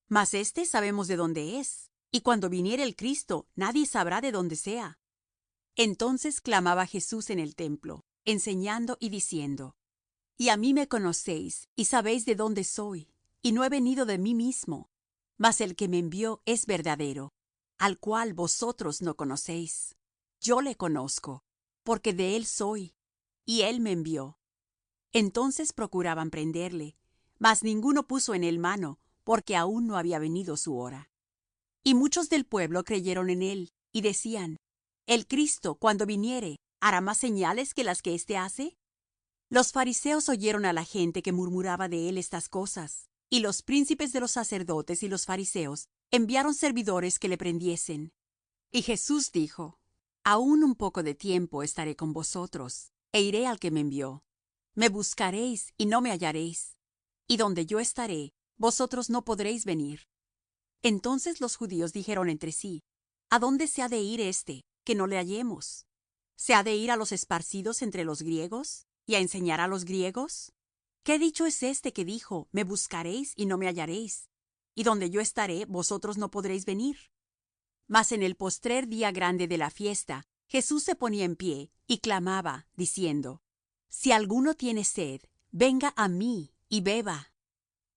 Mas éste sabemos de dónde es, y cuando viniere el Cristo, nadie sabrá de dónde sea. Entonces clamaba Jesús en el templo, enseñando y diciendo: Y a mí me conocéis, y sabéis de dónde soy, y no he venido de mí mismo, mas el que me envió es verdadero, al cual vosotros no conocéis. Yo le conozco, porque de él soy, y él me envió. Entonces procuraban prenderle, mas ninguno puso en él mano, porque aún no había venido su hora. Y muchos del pueblo creyeron en él, y decían: El Cristo, cuando viniere, ¿hará más señales que las que éste hace? Los fariseos oyeron a la gente que murmuraba de él estas cosas, y los príncipes de los sacerdotes y los fariseos enviaron servidores que le prendiesen. Y Jesús dijo: Aún un poco de tiempo estaré con vosotros, e iré al que me envió. Me buscaréis y no me hallaréis, y donde yo estaré, vosotros no podréis venir. Entonces los judíos dijeron entre sí: ¿A dónde se ha de ir éste, que no le hallemos? ¿Se ha de ir a los esparcidos entre los griegos, y a enseñar a los griegos? ¿Qué dicho es este que dijo: Me buscaréis y no me hallaréis, y donde yo estaré, vosotros no podréis venir? Mas en el postrer día grande de la fiesta, Jesús se ponía en pie y clamaba, diciendo: Si alguno tiene sed, venga a mí y beba.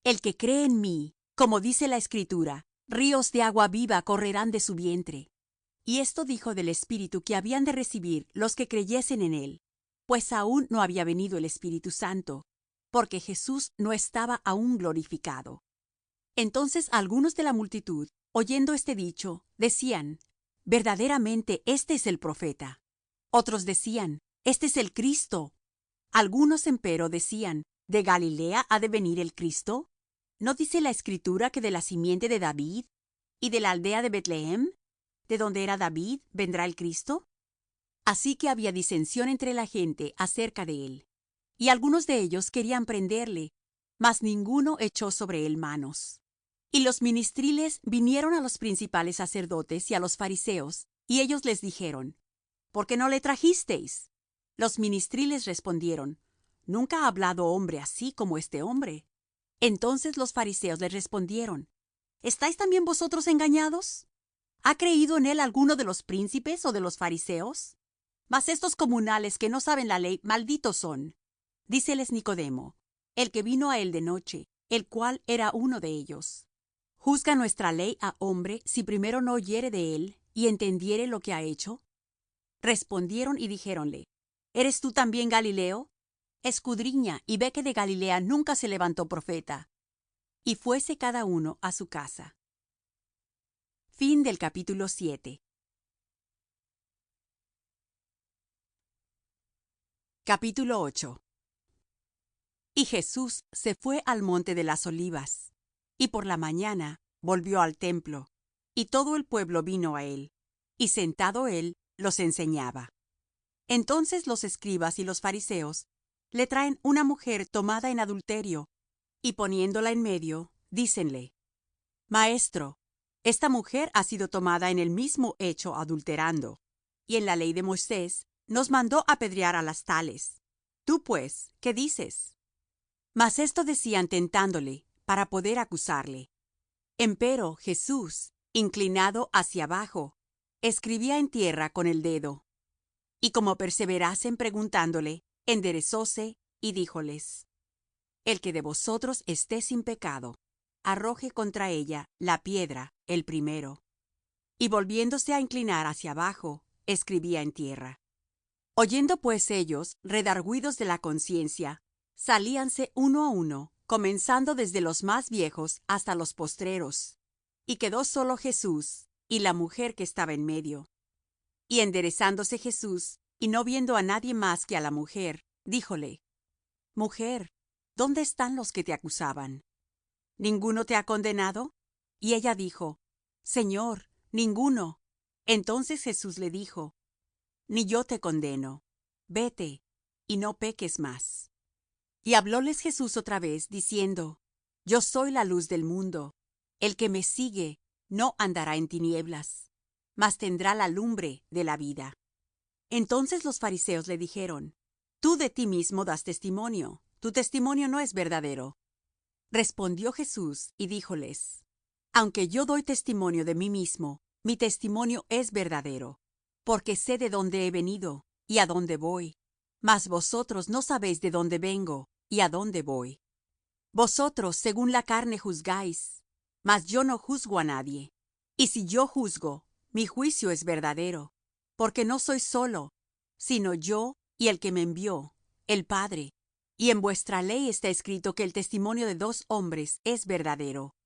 El que cree en mí, como dice la Escritura, ríos de agua viva correrán de su vientre. Y esto dijo del Espíritu que habían de recibir los que creyesen en él, pues aún no había venido el Espíritu Santo, porque Jesús no estaba aún glorificado. Entonces algunos de la multitud, oyendo este dicho, decían: Verdaderamente este es el profeta. Otros decían: Este es el Cristo. Algunos empero decían: ¿De Galilea ha de venir el Cristo? ¿No dice la Escritura que de la simiente de David y de la aldea de Betlehem, de donde era David, vendrá el Cristo? Así que había disensión entre la gente acerca de él. Y algunos de ellos querían prenderle, mas ninguno echó sobre él manos. Y los ministriles vinieron a los principales sacerdotes y a los fariseos, y ellos les dijeron: ¿Por qué no le trajisteis? Los ministriles respondieron: Nunca ha hablado hombre así como este hombre. Entonces los fariseos les respondieron: ¿Estáis también vosotros engañados? ¿Ha creído en él alguno de los príncipes o de los fariseos? Mas estos comunales que no saben la ley, malditos son. Díceles Nicodemo, el que vino a él de noche, el cual era uno de ellos: ¿Juzga nuestra ley a hombre si primero no oyere de él y entendiere lo que ha hecho? Respondieron y dijéronle: ¿Eres tú también Galileo? Escudriña y ve que de Galilea nunca se levantó profeta. Y fuese cada uno a su casa. Fin del capítulo 7. Capítulo 8. Y Jesús se fue al monte de las Olivas, y por la mañana volvió al templo, y todo el pueblo vino a él, y sentado él los enseñaba. Entonces los escribas y los fariseos le traen una mujer tomada en adulterio, y poniéndola en medio, dícenle: Maestro, esta mujer ha sido tomada en el mismo hecho adulterando, y en la ley de Moisés nos mandó apedrear a las tales. Tú pues, ¿qué dices? Mas esto decían tentándole, para poder acusarle. Empero Jesús, inclinado hacia abajo, escribía en tierra con el dedo. Y como perseverasen preguntándole, enderezóse y díjoles: El que de vosotros esté sin pecado, arroje contra ella la piedra el primero. Y volviéndose a inclinar hacia abajo, escribía en tierra. Oyendo pues ellos, redargüidos de la conciencia, salíanse uno a uno, comenzando desde los más viejos hasta los postreros. Y quedó solo Jesús y la mujer que estaba en medio. Y enderezándose Jesús, y no viendo a nadie más que a la mujer, díjole: Mujer, ¿dónde están los que te acusaban? ¿Ninguno te ha condenado? Y ella dijo: Señor, ninguno. Entonces Jesús le dijo: Ni yo te condeno. Vete, y no peques más. Y hablóles Jesús otra vez, diciendo: Yo soy la luz del mundo. El que me sigue no andará en tinieblas, mas tendrá la lumbre de la vida. Entonces los fariseos le dijeron: Tú de ti mismo das testimonio, tu testimonio no es verdadero. Respondió Jesús y díjoles: Aunque yo doy testimonio de mí mismo, mi testimonio es verdadero, porque sé de dónde he venido y a dónde voy. Mas vosotros no sabéis de dónde vengo y a dónde voy. Vosotros según la carne juzgáis, mas yo no juzgo a nadie. Y si yo juzgo, mi juicio es verdadero, porque no soy solo, sino yo y el que me envió, el Padre. Y en vuestra ley está escrito que el testimonio de 2 hombres es verdadero.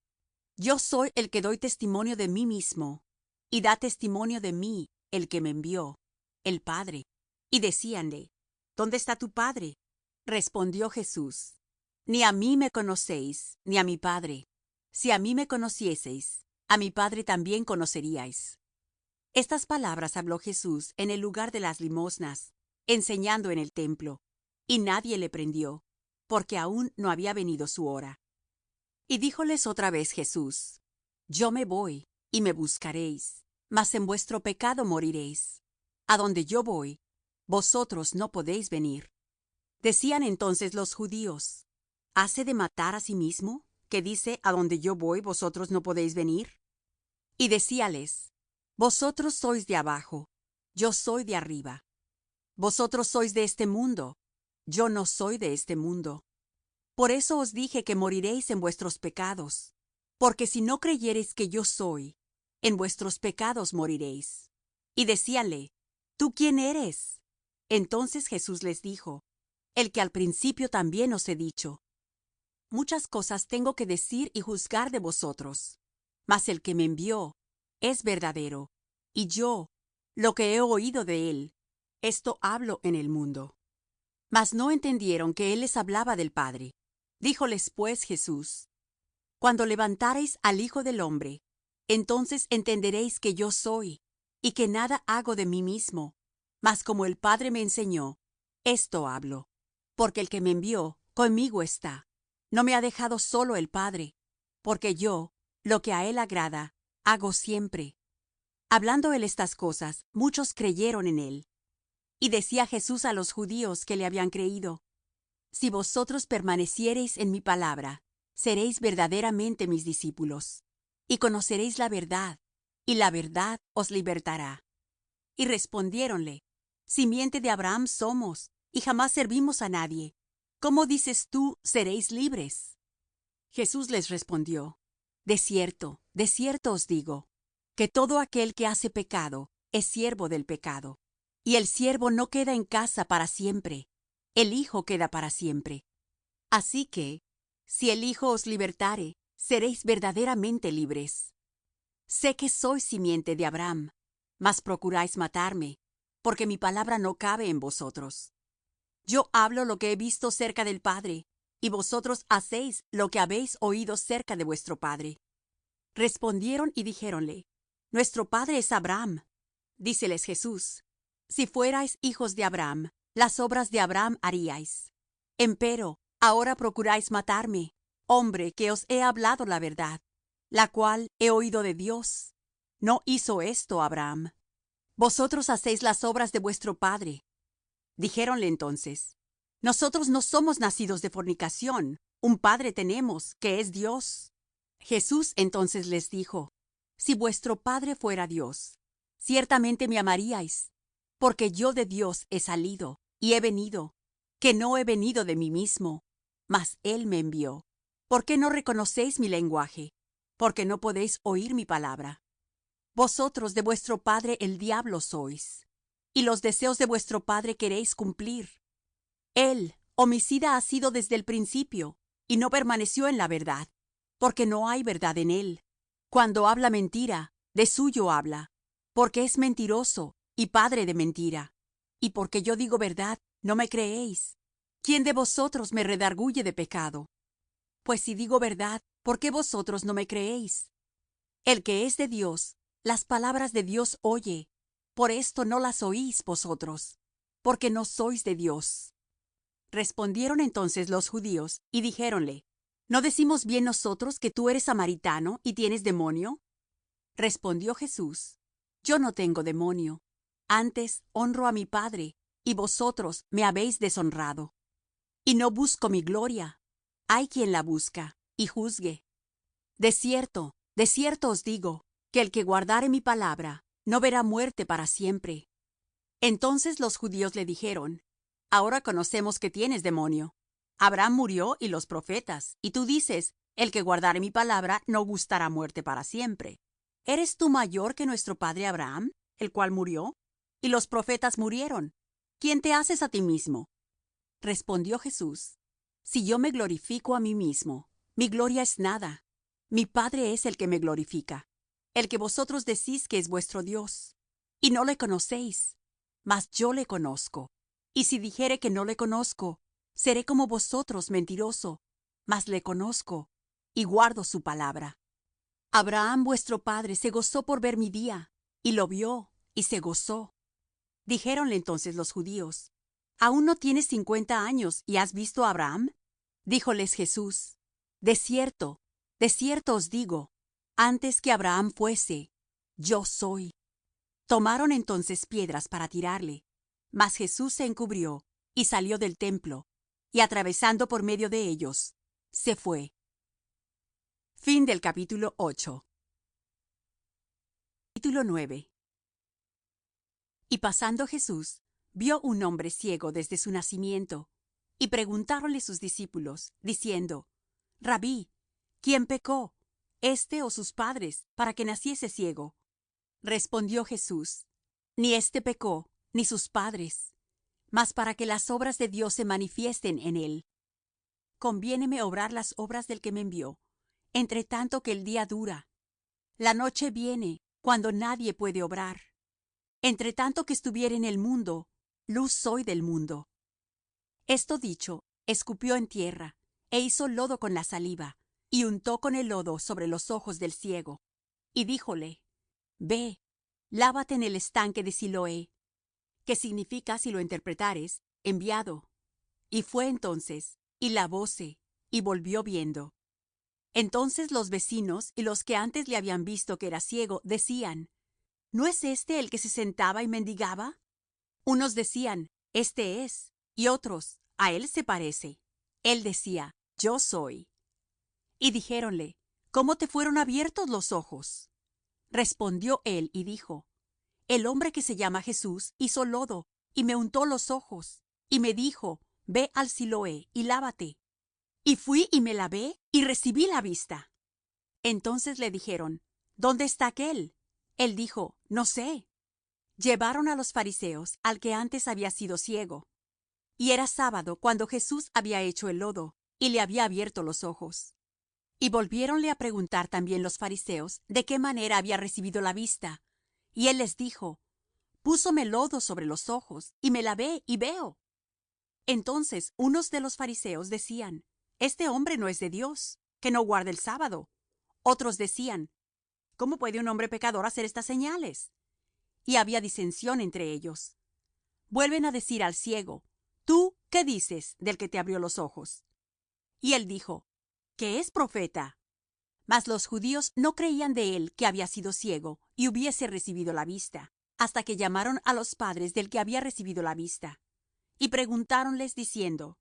Yo soy el que doy testimonio de mí mismo, y da testimonio de mí el que me envió, el Padre. Y decíanle: ¿Dónde está tu Padre? Respondió Jesús: Ni a mí me conocéis, ni a mi Padre. Si a mí me conocieseis, a mi Padre también conoceríais. Estas palabras habló Jesús en el lugar de las limosnas, enseñando en el templo, y nadie le prendió, porque aún no había venido su hora. Y díjoles otra vez Jesús: Yo me voy, y me buscaréis, mas en vuestro pecado moriréis. A donde yo voy, vosotros no podéis venir. Decían entonces los judíos: ¿Hase de matar a sí mismo, que dice: A donde yo voy, vosotros no podéis venir? Y decíales: Vosotros sois de abajo, yo soy de arriba. Vosotros sois de este mundo, yo no soy de este mundo. Por eso os dije que moriréis en vuestros pecados, porque si no creyereis que yo soy, en vuestros pecados moriréis. Y decíanle: ¿Tú quién eres? Entonces Jesús les dijo: El que al principio también os he dicho. Muchas cosas tengo que decir y juzgar de vosotros, mas el que me envió es verdadero, y yo, lo que he oído de él, esto hablo en el mundo. Mas no entendieron que él les hablaba del Padre. Díjoles pues Jesús: Cuando levantareis al Hijo del hombre, entonces entenderéis que yo soy, y que nada hago de mí mismo, mas como el Padre me enseñó, esto hablo. Porque el que me envió conmigo está. No me ha dejado solo el Padre, porque yo, lo que a él agrada, hago siempre. Hablando él estas cosas, muchos creyeron en él. Y decía Jesús a los judíos que le habían creído: Si vosotros permaneciereis en mi palabra, seréis verdaderamente mis discípulos, y conoceréis la verdad, y la verdad os libertará. Y respondiéronle: Simiente de Abraham somos, y jamás servimos a nadie. ¿Cómo dices tú, seréis libres? Jesús les respondió: de cierto os digo, que todo aquel que hace pecado es siervo del pecado. Y el siervo no queda en casa para siempre, el Hijo queda para siempre. Así que, si el Hijo os libertare, seréis verdaderamente libres. Sé que sois simiente de Abraham, mas procuráis matarme, porque mi palabra no cabe en vosotros. Yo hablo lo que he visto cerca del Padre, y vosotros hacéis lo que habéis oído cerca de vuestro padre. Respondieron y dijéronle: Nuestro padre es Abraham. Díceles Jesús: Si fuerais hijos de Abraham, las obras de Abraham haríais. Empero ahora procuráis matarme, hombre que os he hablado la verdad, la cual he oído de Dios. No hizo esto Abraham. Vosotros hacéis las obras de vuestro padre. Dijéronle entonces: Nosotros no somos nacidos de fornicación, un padre tenemos, que es Dios. Jesús entonces les dijo: Si vuestro padre fuera Dios, ciertamente me amaríais, porque yo de Dios he salido y he venido, que no he venido de mí mismo, mas él me envió. ¿Por qué no reconocéis mi lenguaje? Porque no podéis oír mi palabra. Vosotros de vuestro padre el diablo sois, y los deseos de vuestro padre queréis cumplir. Él, homicida ha sido desde el principio, y no permaneció en la verdad, porque no hay verdad en él. Cuando habla mentira, de suyo habla, porque es mentiroso y padre de mentira. Y porque yo digo verdad, no me creéis. ¿Quién de vosotros me redarguye de pecado? Pues si digo verdad, ¿por qué vosotros no me creéis? El que es de Dios, las palabras de Dios oye. Por esto no las oís vosotros, porque no sois de Dios. Respondieron entonces los judíos y dijéronle: ¿No decimos bien nosotros que tú eres samaritano y tienes demonio? Respondió Jesús: Yo no tengo demonio, antes honro a mi Padre, y vosotros me habéis deshonrado. Y no busco mi gloria, hay quien la busca, y juzgue. De cierto os digo, que el que guardare mi palabra, no verá muerte para siempre. Entonces los judíos le dijeron: Ahora conocemos que tienes demonio. Abraham murió y los profetas, y tú dices: El que guardare mi palabra no gustará muerte para siempre. ¿Eres tú mayor que nuestro padre Abraham, el cual murió? Y los profetas murieron. ¿Quién te haces a ti mismo? Respondió Jesús: Si yo me glorifico a mí mismo, mi gloria es nada. Mi Padre es el que me glorifica, el que vosotros decís que es vuestro Dios. Y no le conocéis, mas yo le conozco. Y si dijere que no le conozco, seré como vosotros mentiroso, mas le conozco, y guardo su palabra. Abraham vuestro padre se gozó por ver mi día, y lo vio, y se gozó. Dijéronle entonces los judíos: ¿Aún no tienes 50 años, y has visto a Abraham? Díjoles Jesús: de cierto os digo, antes que Abraham fuese, yo soy. Tomaron entonces piedras para tirarle, mas Jesús se encubrió y salió del templo, y atravesando por medio de ellos, se fue. Fin del capítulo 8. Capítulo 9. Y pasando Jesús, vio un hombre ciego desde su nacimiento, y preguntáronle sus discípulos, diciendo: Rabí, ¿quién pecó, éste ó sus padres, para que naciese ciego? Respondió Jesús: Ni éste pecó, ni sus padres, mas para que las obras de Dios se manifiesten en él. Conviéneme obrar las obras del que me envió, entre tanto que el día dura. La noche viene, cuando nadie puede obrar. Entre tanto que estuviere en el mundo, luz soy del mundo. Esto dicho, escupió en tierra, e hizo lodo con la saliva, y untó con el lodo sobre los ojos del ciego. Y díjole: Ve, lávate en el estanque de Siloé, que significa, si lo interpretares, enviado. Y fue entonces, y lavóse, y volvió viendo. Entonces los vecinos y los que antes le habían visto que era ciego, decían: ¿No es éste el que se sentaba y mendigaba? Unos decían: Este es, y otros: A él se parece. Él decía: Yo soy. Y dijéronle: ¿Cómo te fueron abiertos los ojos? Respondió él y dijo: El hombre que se llama Jesús hizo lodo, y me untó los ojos, y me dijo: Ve al Siloé y lávate. Y fui y me lavé, y recibí la vista. Entonces le dijeron: ¿Dónde está aquél? Él dijo: No sé. Llevaron a los fariseos al que antes había sido ciego. Y era sábado cuando Jesús había hecho el lodo, y le había abierto los ojos. Y volviéronle a preguntar también los fariseos de qué manera había recibido la vista. Y él les dijo: Púsome lodo sobre los ojos, y me lavé, y veo. Entonces unos de los fariseos decían: Este hombre no es de Dios, que no guarda el sábado. Otros decían: ¿Cómo puede un hombre pecador hacer estas señales? Y había disensión entre ellos. Vuelven a decir al ciego: ¿Tú qué dices del que te abrió los ojos? Y él dijo: que es profeta. Mas los judíos no creían de él que había sido ciego y hubiese recibido la vista, hasta que llamaron a los padres del que había recibido la vista. Y preguntáronles diciendo: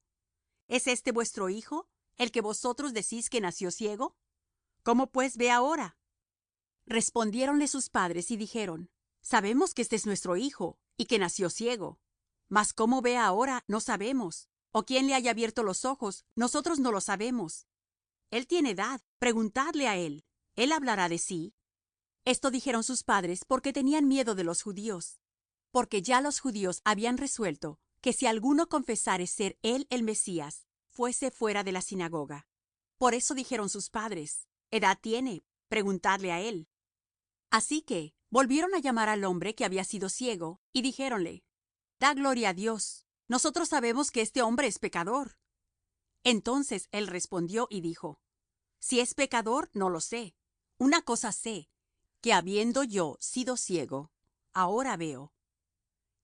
¿Es este vuestro hijo, el que vosotros decís que nació ciego? ¿Cómo pues ve ahora? Respondiéronle sus padres y dijeron: Sabemos que este es nuestro hijo, y que nació ciego. Mas cómo ve ahora, no sabemos, o quién le haya abierto los ojos, nosotros no lo sabemos. Él tiene edad, preguntadle a él, él hablará de sí. Esto dijeron sus padres porque tenían miedo de los judíos, porque ya los judíos habían resuelto que si alguno confesare ser él el Mesías, fuese fuera de la sinagoga. Por eso dijeron sus padres: Edad tiene, preguntadle a él. Así que volvieron a llamar al hombre que había sido ciego, y dijéronle: Da gloria a Dios, nosotros sabemos que este hombre es pecador. Entonces él respondió y dijo: Si es pecador, no lo sé. Una cosa sé, que habiendo yo sido ciego, ahora veo.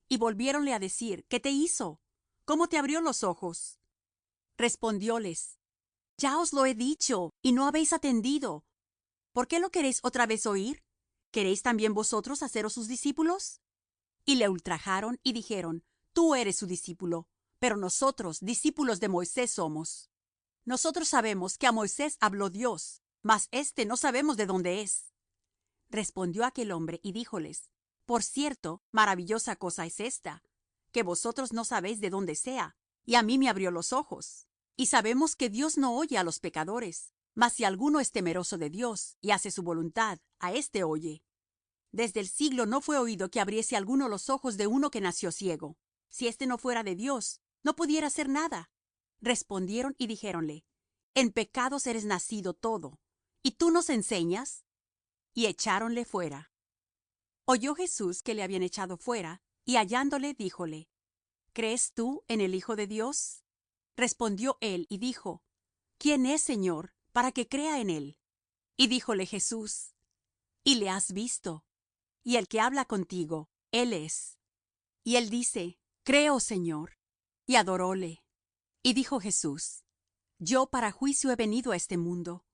Y volviéronle a decir: ¿Qué te hizo? ¿Cómo te abrió los ojos? Respondióles: Ya os lo he dicho, y no habéis atendido. ¿Por qué lo queréis otra vez oír? ¿Queréis también vosotros haceros sus discípulos? Y le ultrajaron y dijeron: Tú eres su discípulo, pero nosotros discípulos de Moisés somos. Nosotros sabemos que a Moisés habló Dios, mas éste no sabemos de dónde es. Respondió aquel hombre y díjoles: Por cierto, maravillosa cosa es esta, que vosotros no sabéis de dónde sea, y a mí me abrió los ojos. Y sabemos que Dios no oye a los pecadores, mas si alguno es temeroso de Dios y hace su voluntad, a éste oye. Desde el siglo no fue oído que abriese alguno los ojos de uno que nació ciego. Si éste no fuera de Dios, no pudiera hacer nada. Respondieron y dijéronle: En pecados eres nacido todo, ¿y tú nos enseñas? Y echáronle fuera. Oyó Jesús que le habían echado fuera, y hallándole, díjole: ¿Crees tú en el Hijo de Dios? Respondió él y dijo: ¿Quién es, Señor, para que crea en él? Y díjole Jesús: Y le has visto, y el que habla contigo, él es. Y él dice: Creo, Señor. Y adoróle. Y dijo Jesús: Yo para juicio he venido a este mundo,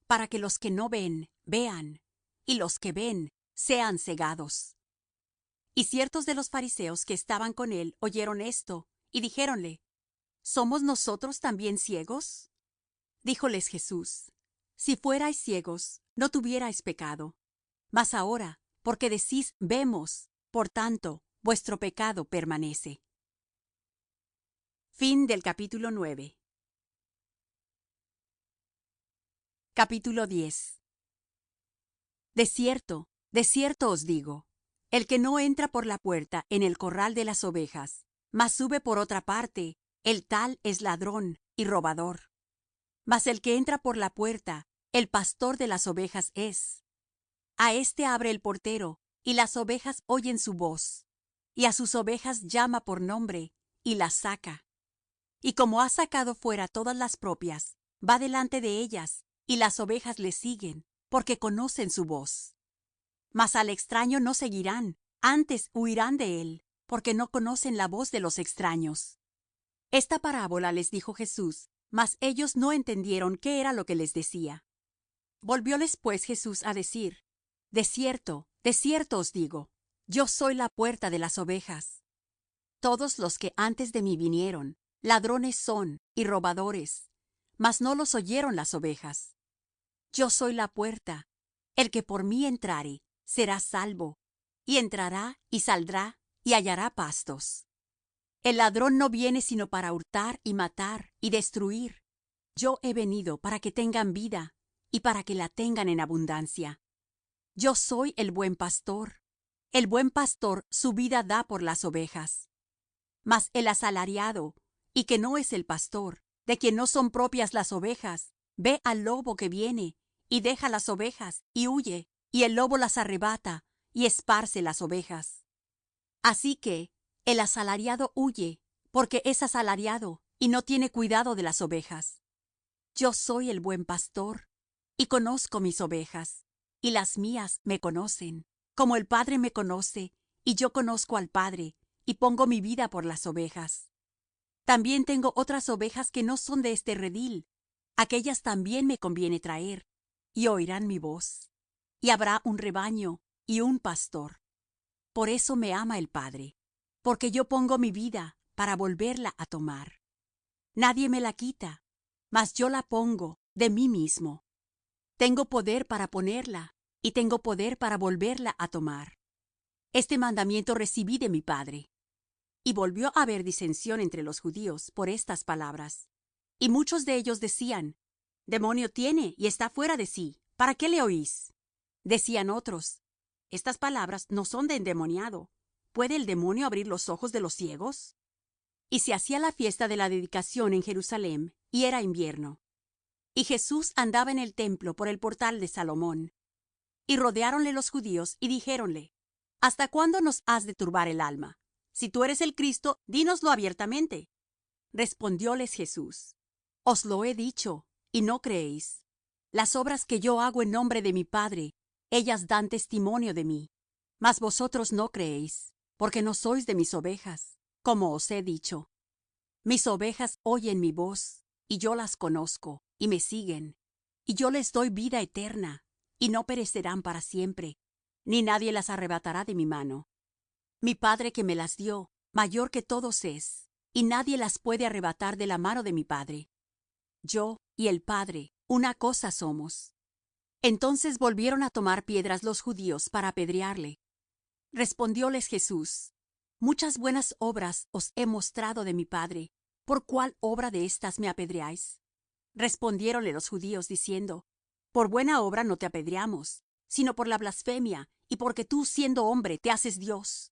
para que los que no ven, vean, y los que ven, sean cegados. Y ciertos de los fariseos que estaban con él oyeron esto, y dijéronle: ¿Somos nosotros también ciegos? Díjoles Jesús: Si fuerais ciegos, no tuvierais pecado. Mas ahora, porque decís: Vemos, por tanto, vuestro pecado permanece. Fin del capítulo 9. Capítulo 10. De cierto os digo, el que no entra por la puerta en el corral de las ovejas, mas sube por otra parte, el tal es ladrón y robador. Mas el que entra por la puerta, el pastor de las ovejas es. A éste abre el portero, y las ovejas oyen su voz, y a sus ovejas llama por nombre, y las saca. Y como ha sacado fuera todas las propias, va delante de ellas, y las ovejas le siguen, porque conocen su voz. Mas al extraño no seguirán, antes huirán de él, porque no conocen la voz de los extraños. Esta parábola les dijo Jesús, mas ellos no entendieron qué era lo que les decía. Volvióles pues Jesús a decir: de cierto os digo, yo soy la puerta de las ovejas. Todos los que antes de mí vinieron, ladrones son y robadores, mas no los oyeron las ovejas. Yo soy la puerta. El que por mí entrare, será salvo, y entrará y saldrá y hallará pastos. El ladrón no viene sino para hurtar y matar y destruir. Yo he venido para que tengan vida, y para que la tengan en abundancia. Yo soy el buen pastor. El buen pastor su vida da por las ovejas. Mas el asalariado, y que no es el pastor, de quien no son propias las ovejas, ve al lobo que viene, y deja las ovejas, y huye, y el lobo las arrebata, y esparce las ovejas. Así que el asalariado huye, porque es asalariado, y no tiene cuidado de las ovejas. Yo soy el buen pastor, y conozco mis ovejas, y las mías me conocen, como el Padre me conoce, y yo conozco al Padre, y pongo mi vida por las ovejas. También tengo otras ovejas que no son de este redil, aquellas también me conviene traer, y oirán mi voz. Y habrá un rebaño y un pastor. Por eso me ama el Padre, porque yo pongo mi vida para volverla a tomar. Nadie me la quita, mas yo la pongo de mí mismo. Tengo poder para ponerla, y tengo poder para volverla a tomar. Este mandamiento recibí de mi Padre. Y volvió a haber disensión entre los judíos por estas palabras. Y muchos de ellos decían: demonio tiene y está fuera de sí, ¿para qué le oís? Decían otros: estas palabras no son de endemoniado. ¿Puede el demonio abrir los ojos de los ciegos? Y se hacía la fiesta de la dedicación en Jerusalem, y era invierno. Y Jesús andaba en el templo por el portal de Salomón. Y rodeáronle los judíos, y dijéronle: ¿hasta cuándo nos has de turbar el alma? Si tú eres el Cristo, dínoslo abiertamente. Respondióles Jesús: os lo he dicho, y no creéis. Las obras que yo hago en nombre de mi Padre, ellas dan testimonio de mí. Mas vosotros no creéis, porque no sois de mis ovejas, como os he dicho. Mis ovejas oyen mi voz, y yo las conozco, y me siguen. Y yo les doy vida eterna, y no perecerán para siempre, ni nadie las arrebatará de mi mano. Mi Padre que me las dio, mayor que todos es, y nadie las puede arrebatar de la mano de mi Padre. Yo y el Padre, una cosa somos. Entonces volvieron a tomar piedras los judíos para apedrearle. Respondióles Jesús: muchas buenas obras os he mostrado de mi Padre. ¿Por cuál obra de estas me apedreáis? Respondiéronle los judíos diciendo: por buena obra no te apedreamos, sino por la blasfemia, y porque tú, siendo hombre, te haces Dios.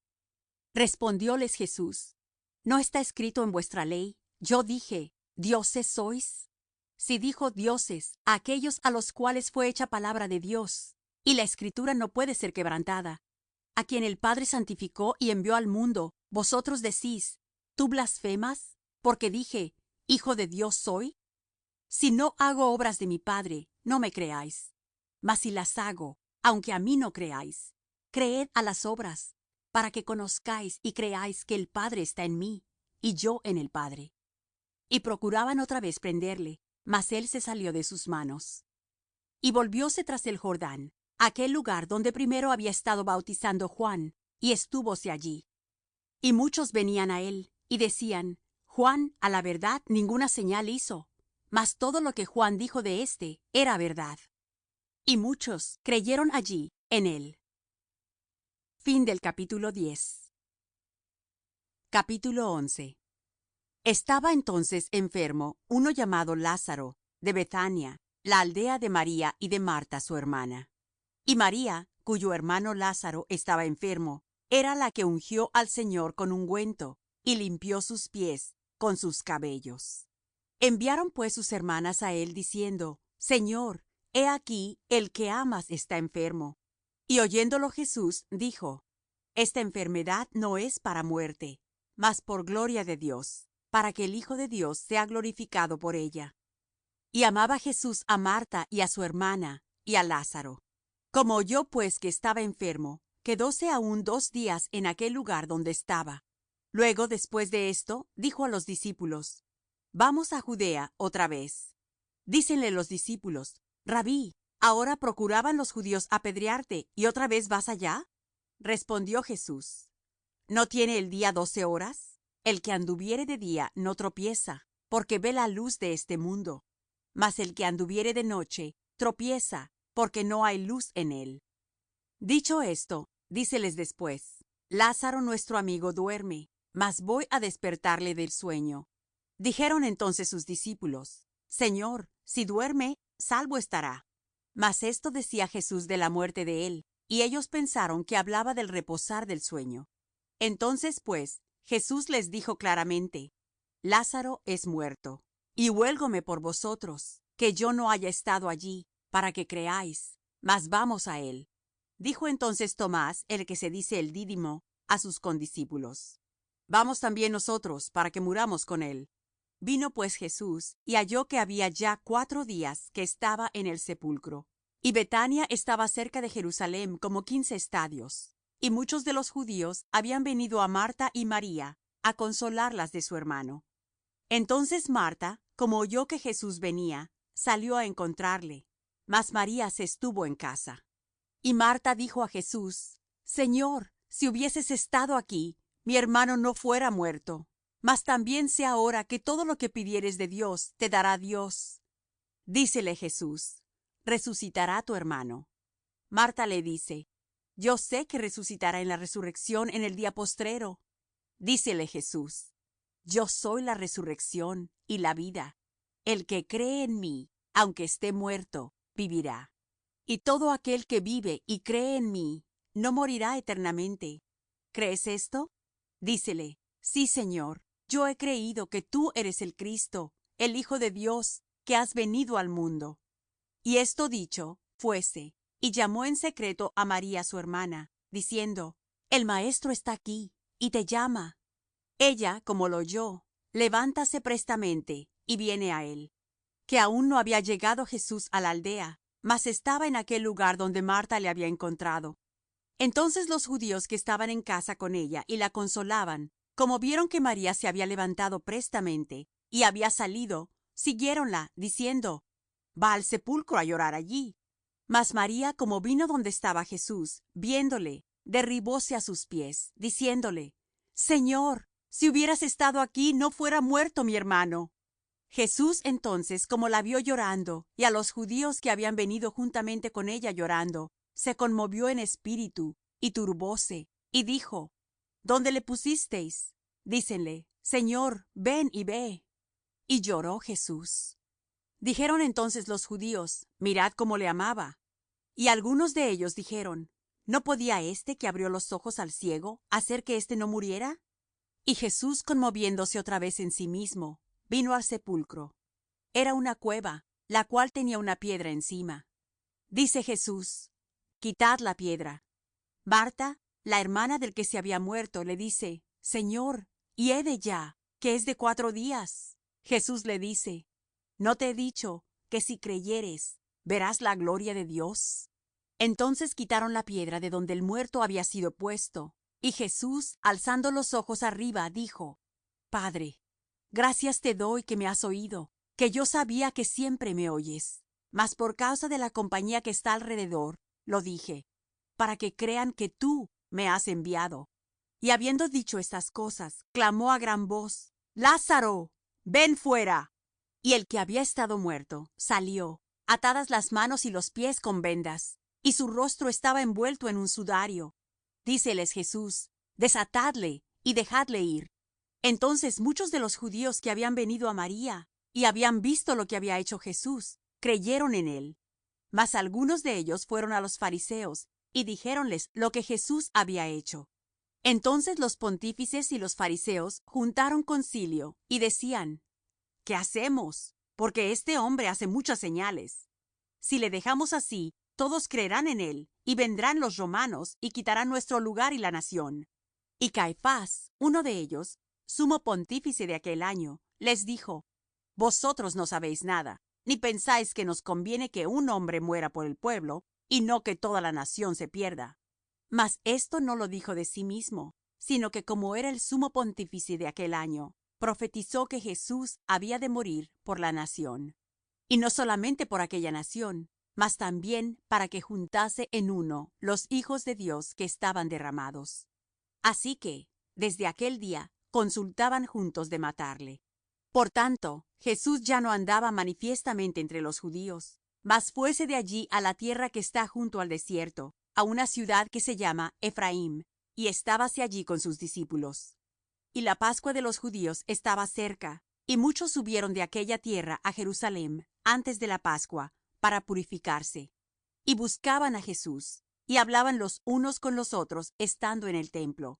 Respondióles Jesús: ¿no está escrito en vuestra ley: yo dije, dioses sois? Si dijo dioses a aquellos a los cuales fue hecha palabra de Dios, y la escritura no puede ser quebrantada, a quien el Padre santificó y envió al mundo, vosotros decís: ¿tú blasfemas, porque dije, hijo de Dios soy? Si no hago obras de mi Padre, no me creáis. Mas si las hago, aunque a mí no creáis, creed a las obras, para que conozcáis y creáis que el Padre está en mí, y yo en el Padre. Y procuraban otra vez prenderle, mas él se salió de sus manos. Y volvióse tras el Jordán, aquel lugar donde primero había estado bautizando Juan, y estúvose allí. Y muchos venían a él, y decían: Juan, a la verdad, ninguna señal hizo, mas todo lo que Juan dijo de éste era verdad. Y muchos creyeron allí en él. Fin del capítulo 10. Capítulo 11. Estaba entonces enfermo uno llamado Lázaro, de Bethania, la aldea de María y de Marta su hermana. Y María, cuyo hermano Lázaro estaba enfermo, era la que ungió al Señor con ungüento y limpió sus pies con sus cabellos. Enviaron pues sus hermanas a él diciendo: Señor, he aquí el que amas está enfermo. Y oyéndolo Jesús dijo: Esta enfermedad no es para muerte, mas por gloria de Dios, para que el Hijo de Dios sea glorificado por ella. Y amaba Jesús a Marta y a su hermana y a Lázaro. Como oyó pues que estaba enfermo, quedóse aún 2 días en aquel lugar donde estaba. Luego, después de esto, dijo a los discípulos: Vamos a Judea otra vez. Dícenle los discípulos: Rabí, ¿ahora procuraban los judíos apedrearte, y otra vez vas allá? Respondió Jesús: ¿No tiene el día 12 horas? El que anduviere de día no tropieza, porque ve la luz de este mundo. Mas el que anduviere de noche tropieza, porque no hay luz en él. Dicho esto, díceles después: Lázaro nuestro amigo duerme, mas voy a despertarle del sueño. Dijeron entonces sus discípulos: Señor, si duerme, salvo estará. Mas esto decía Jesús de la muerte de él, y ellos pensaron que hablaba del reposar del sueño. Entonces pues Jesús les dijo claramente: Lázaro es muerto, y huélgome por vosotros, que yo no haya estado allí, para que creáis. Mas vamos á él. Dijo entonces Tomás, el que se dice el Dídimo, a sus condiscípulos: Vamos también nosotros, para que muramos con él. Vino pues Jesús, y halló que había ya 4 días que estaba en el sepulcro. Y Betania estaba cerca de Jerusalem como 15 estadios. Y muchos de los judíos habían venido a Marta y María a consolarlas de su hermano. Entonces Marta, como oyó que Jesús venía, salió a encontrarle, mas María se estuvo en casa. Y Marta dijo a Jesús: Señor, si hubieses estado aquí, mi hermano no fuera muerto. Mas también sé ahora que todo lo que pidieres de Dios te dará Dios. Dícele Jesús: Resucitará tu hermano. Marta le dice: Yo sé que resucitará en la resurrección en el día postrero. Dícele Jesús: Yo soy la resurrección y la vida. El que cree en mí, aunque esté muerto, vivirá. Y todo aquel que vive y cree en mí, no morirá eternamente. ¿Crees esto? Dícele: Sí, Señor, yo he creído que tú eres el Cristo, el Hijo de Dios, que has venido al mundo. Y esto dicho, fuese, y llamó en secreto a María su hermana, diciendo: El Maestro está aquí, y te llama. Ella, como lo oyó, levántase prestamente, y viene a él. Que aún no había llegado Jesús a la aldea, mas estaba en aquel lugar donde Marta le había encontrado. Entonces los judíos que estaban en casa con ella y la consolaban, como vieron que María se había levantado prestamente y había salido, siguiéronla, diciendo: Va al sepulcro a llorar allí. Mas María, como vino donde estaba Jesús, viéndole, derribóse a sus pies, diciéndole: Señor, si hubieras estado aquí, no fuera muerto mi hermano. Jesús entonces, como la vio llorando, y a los judíos que habían venido juntamente con ella llorando, se conmovió en espíritu, y turbóse, y dijo: ¿Dónde le pusisteis? Dícenle: Señor, ven y ve. Y lloró Jesús. Dijeron entonces los judíos: Mirad cómo le amaba. Y algunos de ellos dijeron: ¿No podía éste que abrió los ojos al ciego hacer que éste no muriera? Y Jesús, conmoviéndose otra vez en sí mismo, vino al sepulcro. Era una cueva, la cual tenía una piedra encima. Dice Jesús: Quitad la piedra. Marta, la hermana del que se había muerto, le dice: Señor, hiede ya, que es de 4 días. Jesús le dice: ¿No te he dicho que si creyeres, verás la gloria de Dios? Entonces quitaron la piedra de donde el muerto había sido puesto. Y Jesús, alzando los ojos arriba, dijo: Padre, gracias te doy que me has oído, que yo sabía que siempre me oyes. Mas por causa de la compañía que está alrededor, lo dije, para que crean que tú me has enviado. Y habiendo dicho estas cosas, clamó a gran voz: Lázaro, ven fuera. Y el que había estado muerto salió, atadas las manos y los pies con vendas, y su rostro estaba envuelto en un sudario. Díceles Jesús: Desatadle y dejadle ir. Entonces muchos de los judíos que habían venido a María y habían visto lo que había hecho Jesús, creyeron en él. Mas algunos de ellos fueron a los fariseos y dijéronles lo que Jesús había hecho. Entonces los pontífices y los fariseos juntaron concilio y decían: ¿Qué hacemos? Porque este hombre hace muchas señales. Si le dejamos así, todos creerán en él, y vendrán los romanos y quitarán nuestro lugar y la nación. Y Caifás, uno de ellos, sumo pontífice de aquel año, les dijo: Vosotros no sabéis nada, ni pensáis que nos conviene que un hombre muera por el pueblo, y no que toda la nación se pierda. Mas esto no lo dijo de sí mismo, sino que como era el sumo pontífice de aquel año, profetizó que Jesús había de morir por la nación. Y no solamente por aquella nación, mas también para que juntase en uno los hijos de Dios que estaban derramados. Así que, desde aquel día, consultaban juntos de matarle. Por tanto, Jesús ya no andaba manifiestamente entre los judíos, mas fuese de allí a la tierra que está junto al desierto, a una ciudad que se llama Ephraim, y estábase allí con sus discípulos. Y la Pascua de los judíos estaba cerca, y muchos subieron de aquella tierra a Jerusalem antes de la Pascua, para purificarse. Y buscaban a Jesús, y hablaban los unos con los otros estando en el templo: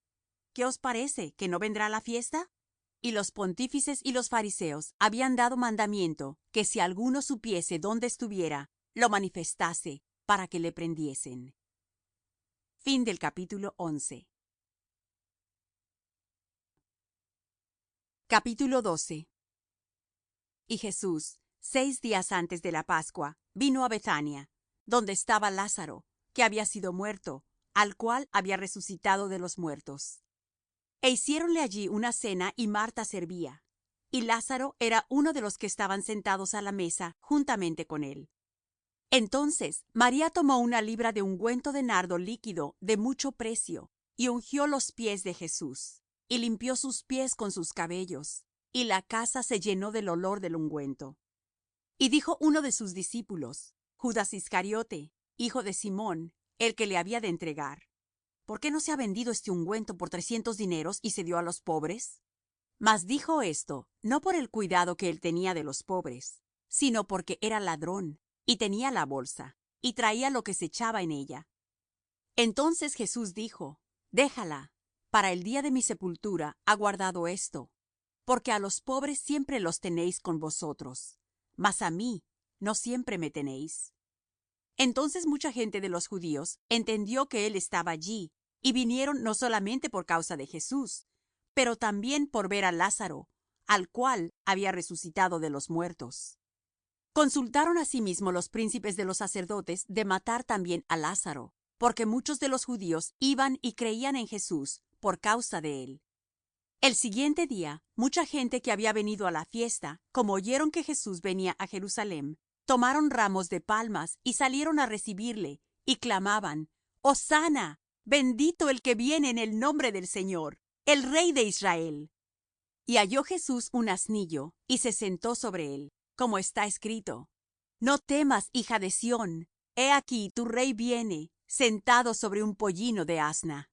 ¿Qué os parece, que no vendrá la fiesta? Y los pontífices y los fariseos habían dado mandamiento que si alguno supiese dónde estuviera, lo manifestase, para que le prendiesen. Fin del capítulo 11. Capítulo 12. Y Jesús, 6 días antes de la Pascua, vino a Bethania, donde estaba Lázaro, que había sido muerto, al cual había resucitado de los muertos. E hiciéronle allí una cena, y Marta servía, y Lázaro era uno de los que estaban sentados a la mesa juntamente con él. Entonces María tomó una libra de ungüento de nardo líquido de mucho precio, y ungió los pies de Jesús, y limpió sus pies con sus cabellos, y la casa se llenó del olor del ungüento. Y dijo uno de sus discípulos, Judas Iscariote, hijo de Simón, el que le había de entregar: ¿Por qué no se ha vendido este ungüento por 300 dineros y se dio a los pobres? Mas dijo esto no por el cuidado que él tenía de los pobres, sino porque era ladrón, y tenía la bolsa, y traía lo que se echaba en ella. Entonces Jesús dijo: Déjala, para el día de mi sepultura ha guardado esto, porque a los pobres siempre los tenéis con vosotros, mas a mí no siempre me tenéis. Entonces mucha gente de los judíos entendió que él estaba allí, y vinieron no solamente por causa de Jesús, pero también por ver a Lázaro, al cual había resucitado de los muertos. Consultaron asimismo los príncipes de los sacerdotes de matar también a Lázaro, porque muchos de los judíos iban y creían en Jesús por causa de él. El siguiente día, mucha gente que había venido a la fiesta, como oyeron que Jesús venía a Jerusalem, tomaron ramos de palmas y salieron a recibirle, y clamaban: Hosana, bendito el que viene en el nombre del Señor, el Rey de Israel. Y halló Jesús un asnillo, y se sentó sobre él, como está escrito: No temas, hija de Sión, he aquí tu rey viene, sentado sobre un pollino de asna.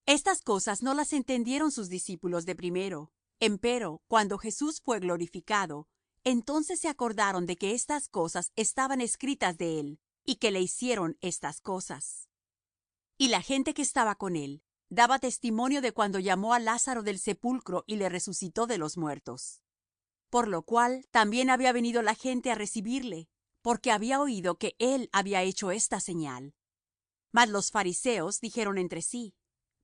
Estas cosas no las entendieron sus discípulos de primero. Empero, cuando Jesús fue glorificado, entonces se acordaron de que estas cosas estaban escritas de él, y que le hicieron estas cosas. Y la gente que estaba con él daba testimonio de cuando llamó a Lázaro del sepulcro y le resucitó de los muertos. Por lo cual también había venido la gente a recibirle, porque había oído que él había hecho esta señal. Mas los fariseos dijeron entre sí: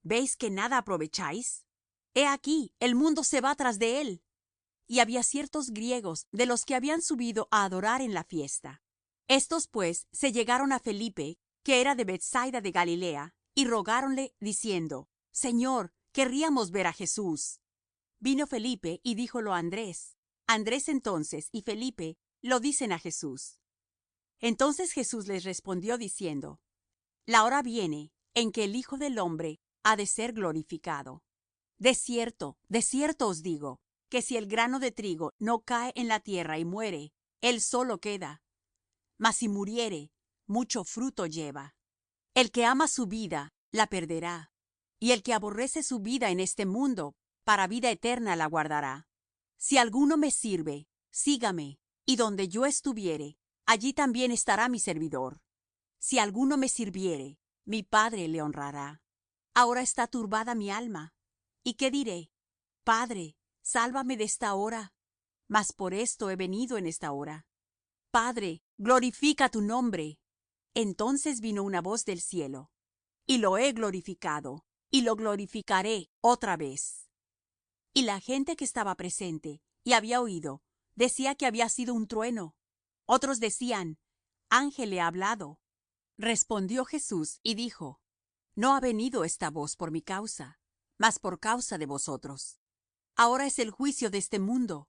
¿Veis que nada aprovecháis? He aquí, el mundo se va tras de él. Y había ciertos griegos de los que habían subido a adorar en la fiesta. Estos pues se llegaron a Felipe, que era de Bethsaida de Galilea, y rogáronle, diciendo: Señor, querríamos ver a Jesús. Vino Felipe y díjolo a Andrés. Andrés entonces y Felipe lo dicen a Jesús. Entonces Jesús les respondió diciendo: La hora viene en que el Hijo del hombre ha de ser glorificado. De cierto os digo, que si el grano de trigo no cae en la tierra y muere, él solo queda. Mas si muriere, mucho fruto lleva. El que ama su vida, la perderá. Y el que aborrece su vida en este mundo, para vida eterna la guardará. Si alguno me sirve, sígame, y donde yo estuviere, allí también estará mi servidor. Si alguno me sirviere, mi Padre le honrará. Ahora está turbada mi alma. ¿Y qué diré? Padre, sálvame de esta hora. Mas por esto he venido en esta hora. Padre, glorifica tu nombre. Entonces vino una voz del cielo: y lo he glorificado, y lo glorificaré otra vez. Y la gente que estaba presente y había oído, decía que había sido un trueno. Otros decían: ángel le ha hablado. Respondió Jesús y dijo: no ha venido esta voz por mi causa, mas por causa de vosotros. Ahora es el juicio de este mundo.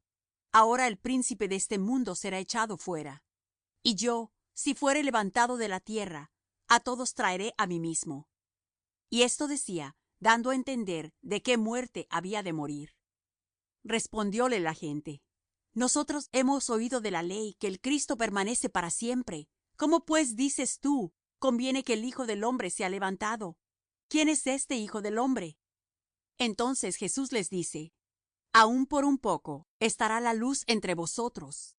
Ahora el príncipe de este mundo será echado fuera. Y yo, si fuere levantado de la tierra, a todos traeré a mí mismo. Y esto decía, dando a entender de qué muerte había de morir. Respondióle la gente: nosotros hemos oído de la ley que el Cristo permanece para siempre. ¿Cómo pues dices tú: conviene que el Hijo del hombre sea levantado? ¿Quién es este Hijo del hombre? Entonces Jesús les dice: aún por un poco estará la luz entre vosotros.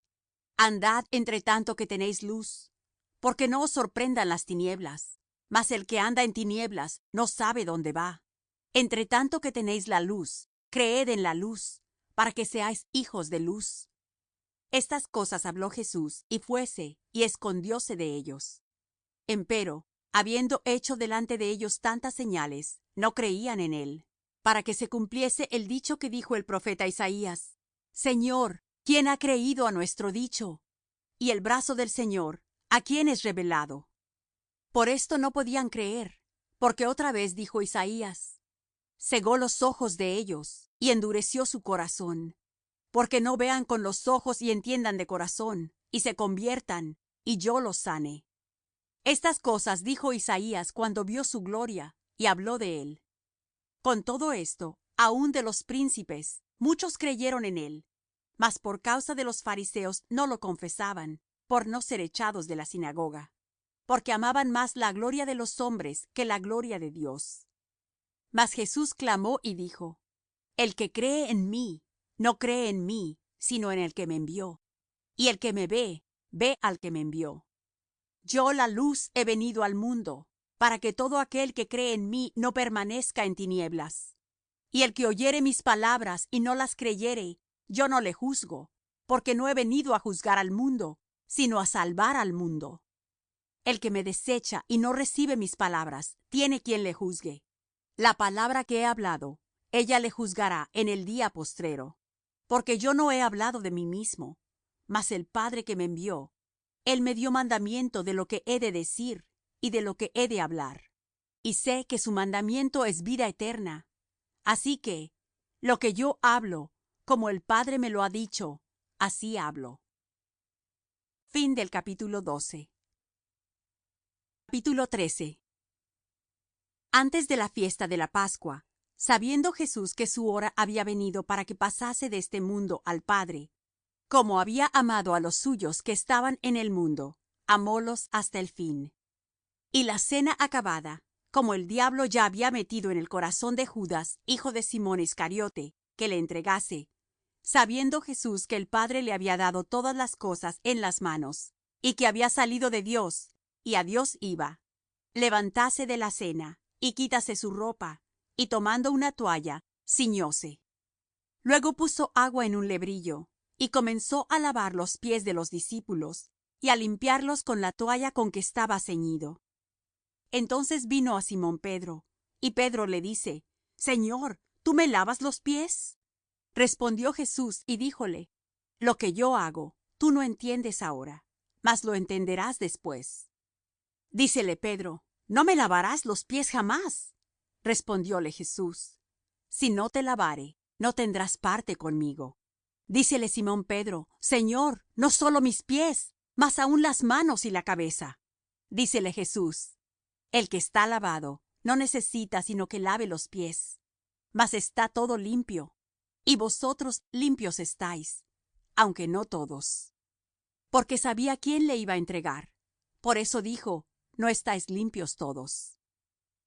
Andad entre tanto que tenéis luz, porque no os sorprendan las tinieblas. Mas el que anda en tinieblas no sabe dónde va. Entre tanto que tenéis la luz, creed en la luz, para que seáis hijos de luz. Estas cosas habló Jesús, y fuése, y escondióse de ellos. Empero, habiendo hecho delante de ellos tantas señales, no creían en él, para que se cumpliese el dicho que dijo el profeta Isaías: Señor, ¿quién ha creído a nuestro dicho? Y el brazo del Señor, ¿a quién es revelado? Por esto no podían creer, porque otra vez dijo Isaías: cegó los ojos de ellos, y endureció su corazón, porque no vean con los ojos y entiendan de corazón, y se conviertan, y yo los sane. Estas cosas dijo Isaías cuando vio su gloria, y habló de él. Con todo esto, aun de los príncipes, muchos creyeron en él, mas por causa de los fariseos no lo confesaban, por no ser echados de la sinagoga, porque amaban más la gloria de los hombres que la gloria de Dios. Mas Jesús clamó y dijo: el que cree en mí, no cree en mí, sino en el que me envió. Y el que me ve, ve al que me envió. Yo, la luz, he venido al mundo, para que todo aquel que cree en mí no permanezca en tinieblas. Y el que oyere mis palabras y no las creyere, yo no le juzgo, porque no he venido a juzgar al mundo, sino a salvar al mundo. El que me desecha y no recibe mis palabras, tiene quien le juzgue. La palabra que he hablado, ella le juzgará en el día postrero. Porque yo no he hablado de mí mismo, mas el Padre que me envió, él me dio mandamiento de lo que he de decir y de lo que he de hablar. Y sé que su mandamiento es vida eterna. Así que, lo que yo hablo, como el Padre me lo ha dicho, así hablo. Fin del capítulo 12. Capítulo 13. Antes de la fiesta de la Pascua, sabiendo Jesús que su hora había venido para que pasase de este mundo al Padre, como había amado a los suyos que estaban en el mundo, amólos hasta el fin. Y la cena acabada, como el diablo ya había metido en el corazón de Judas, hijo de Simón Iscariote, que le entregase, sabiendo Jesús que el Padre le había dado todas las cosas en las manos, y que había salido de Dios, y a Dios iba, levantáse de la cena, y quítase su ropa, y tomando una toalla, ciñóse. Luego puso agua en un lebrillo, y comenzó a lavar los pies de los discípulos, y a limpiarlos con la toalla con que estaba ceñido. Entonces vino a Simón Pedro, y Pedro le dice: Señor, ¿tú me lavas los pies? Respondió Jesús y díjole: lo que yo hago, tú no entiendes ahora, mas lo entenderás después. Dícele Pedro: ¿no me lavarás los pies jamás? Respondióle Jesús: si no te lavare, no tendrás parte conmigo. Dícele Simón Pedro: Señor, no solo mis pies, mas aun las manos y la cabeza. Dícele Jesús: el que está lavado no necesita sino que lave los pies, mas está todo limpio, y vosotros limpios estáis, aunque no todos. Porque sabía quién le iba a entregar. Por eso dijo: no estáis limpios todos.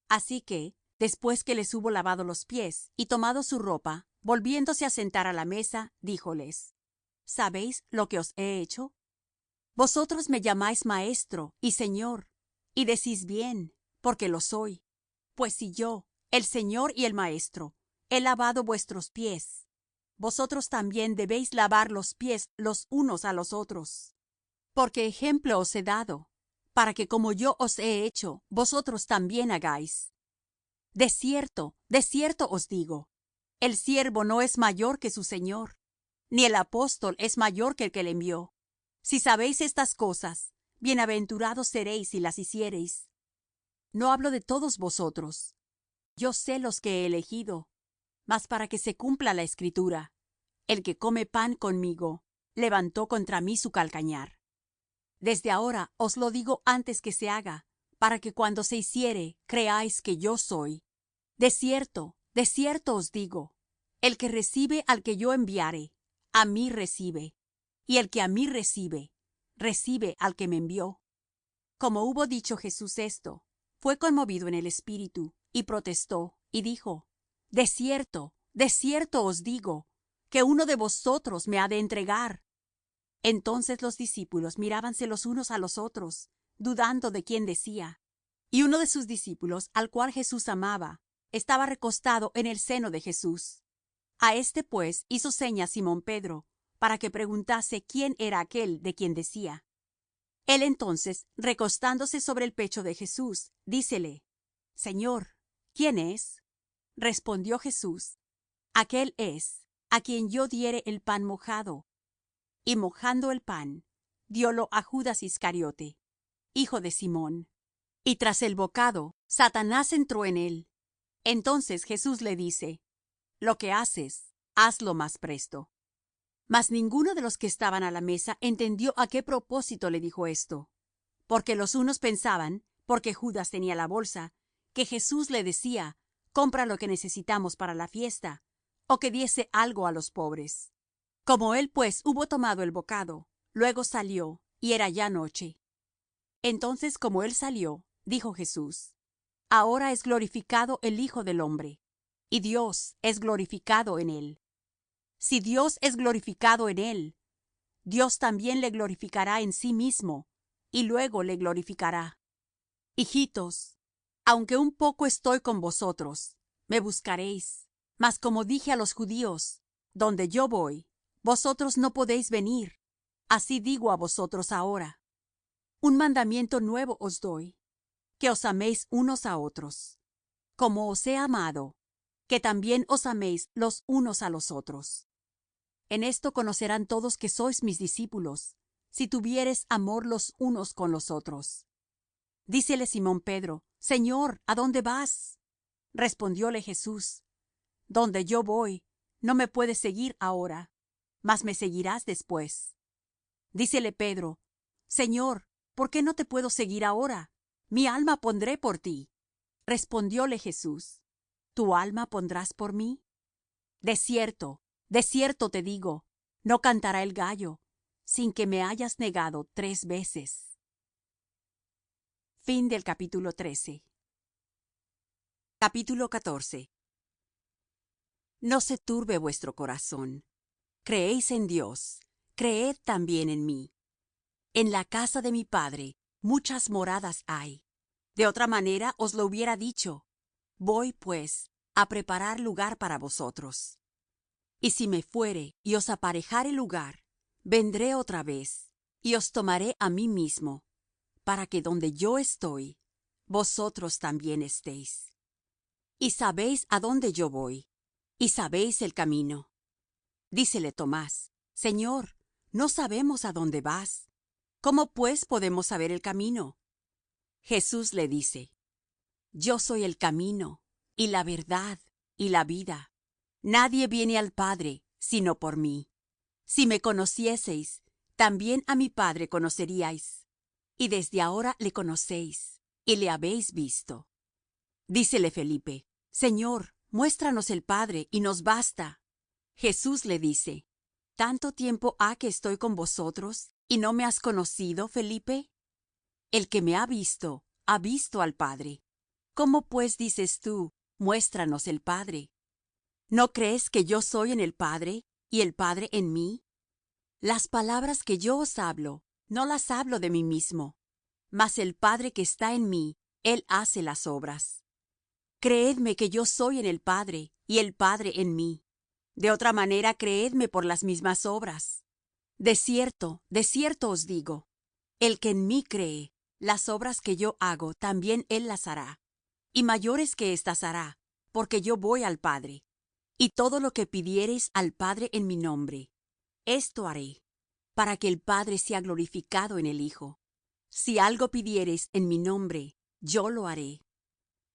Así que, después que les hubo lavado los pies y tomado su ropa, volviéndose a sentar a la mesa, díjoles: ¿Sabéis lo que os he hecho? Vosotros me llamáis Maestro y Señor, y decís bien, porque lo soy. Pues si yo, el Señor y el Maestro, he lavado vuestros pies, vosotros también debéis lavar los pies los unos a los otros. Porque ejemplo os he dado, para que como yo os he hecho, vosotros también hagáis. De cierto os digo, el siervo no es mayor que su señor, ni el apóstol es mayor que el que le envió. Si sabéis estas cosas, bienaventurados seréis si las hiciereis. No hablo de todos vosotros. Yo sé los que he elegido, mas para que se cumpla la Escritura: el que come pan conmigo, levantó contra mí su calcañar. Desde ahora os lo digo antes que se haga, para que cuando se hiciere, creáis que yo soy. De cierto os digo, el que recibe al que yo enviare, a mí recibe; y el que a mí recibe, recibe al que me envió. Como hubo dicho Jesús esto, fue conmovido en el espíritu, y protestó, y dijo: de cierto os digo, que uno de vosotros me ha de entregar. Entonces los discípulos mirábanse los unos a los otros, dudando de quién decía. Y uno de sus discípulos, al cual Jesús amaba, estaba recostado en el seno de Jesús. A éste pues hizo señas Simón Pedro, para que preguntase quién era aquel de quien decía. Él entonces, recostándose sobre el pecho de Jesús, dícele: Señor, ¿quién es? Respondió Jesús: aquel es, a quien yo diere el pan mojado. Y mojando el pan, diólo a Judas Iscariote, hijo de Simón. Y tras el bocado, Satanás entró en él. Entonces Jesús le dice: lo que haces, hazlo más presto. Mas ninguno de los que estaban á la mesa entendió a qué propósito le dijo esto. Porque los unos pensaban, porque Judas tenía la bolsa, que Jesús le decía: compra lo que necesitamos para la fiesta, o que diese algo á los pobres. Como él pues hubo tomado el bocado, luego salió, y era ya noche. Entonces como él salió, dijo Jesús: ahora es glorificado el Hijo del hombre, y Dios es glorificado en él. Si Dios es glorificado en él, Dios también le glorificará en sí mismo, y luego le glorificará. Hijitos, aunque un poco estoy con vosotros, me buscaréis. Mas como dije a los judíos: donde yo voy, vosotros no podéis venir, así digo a vosotros ahora. Un mandamiento nuevo os doy, que os améis unos a otros. Como os he amado, que también os améis los unos a los otros. En esto conocerán todos que sois mis discípulos, si tuviereis amor los unos con los otros. Dícele Simón Pedro: Señor, ¿a dónde vas? Respondióle Jesús: donde yo voy, no me puedes seguir ahora, mas me seguirás después. Dícele Pedro: Señor, ¿por qué no te puedo seguir ahora? Mi alma pondré por ti. Respondióle Jesús: ¿tu alma pondrás por mí? De cierto te digo, no cantará el gallo, sin que me hayas negado 3 veces. Fin del capítulo 13. Capítulo 14. No se turbe vuestro corazón. Creéis en Dios, creed también en mí. En la casa de mi Padre muchas moradas hay. De otra manera os lo hubiera dicho. Voy, pues, a preparar lugar para vosotros. Y si me fuere y os aparejare lugar, vendré otra vez, y os tomaré a mí mismo, para que donde yo estoy, vosotros también estéis. Y sabéis a dónde yo voy, y sabéis el camino. Dícele Tomás: Señor, no sabemos a dónde vas. ¿Cómo pues podemos saber el camino? Jesús le dice: yo soy el camino, y la verdad, y la vida. Nadie viene al Padre sino por mí. Si me conocieseis, también a mi Padre conoceríais. Y desde ahora le conocéis, y le habéis visto. Dícele Felipe: Señor, muéstranos el Padre, y nos basta. Jesús le dice: ¿tanto tiempo ha que estoy con vosotros, y no me has conocido, Felipe? El que me ha visto al Padre. ¿Cómo pues dices tú: muéstranos el Padre? ¿No crees que yo soy en el Padre, y el Padre en mí? Las palabras que yo os hablo, no las hablo de mí mismo, mas el Padre que está en mí, Él hace las obras. Creedme que yo soy en el Padre, y el Padre en mí. De otra manera creedme por las mismas obras. De cierto os digo, el que en mí cree, las obras que yo hago también él las hará, y mayores que éstas hará, porque yo voy al Padre. Y todo lo que pidiereis al Padre en mi nombre, esto haré, para que el Padre sea glorificado en el Hijo. Si algo pidiereis en mi nombre, yo lo haré.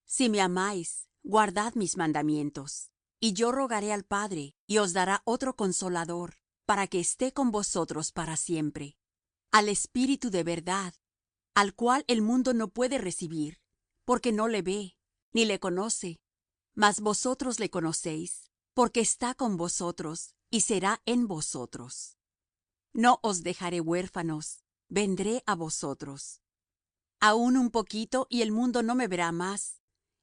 Si me amáis, guardad mis mandamientos. Y yo rogaré al Padre, y os dará otro Consolador, para que esté con vosotros para siempre. Al Espíritu de verdad, al cual el mundo no puede recibir, porque no le ve, ni le conoce. Mas vosotros le conocéis, porque está con vosotros, y será en vosotros. No os dejaré huérfanos, vendré a vosotros. Aún un poquito, y el mundo no me verá más.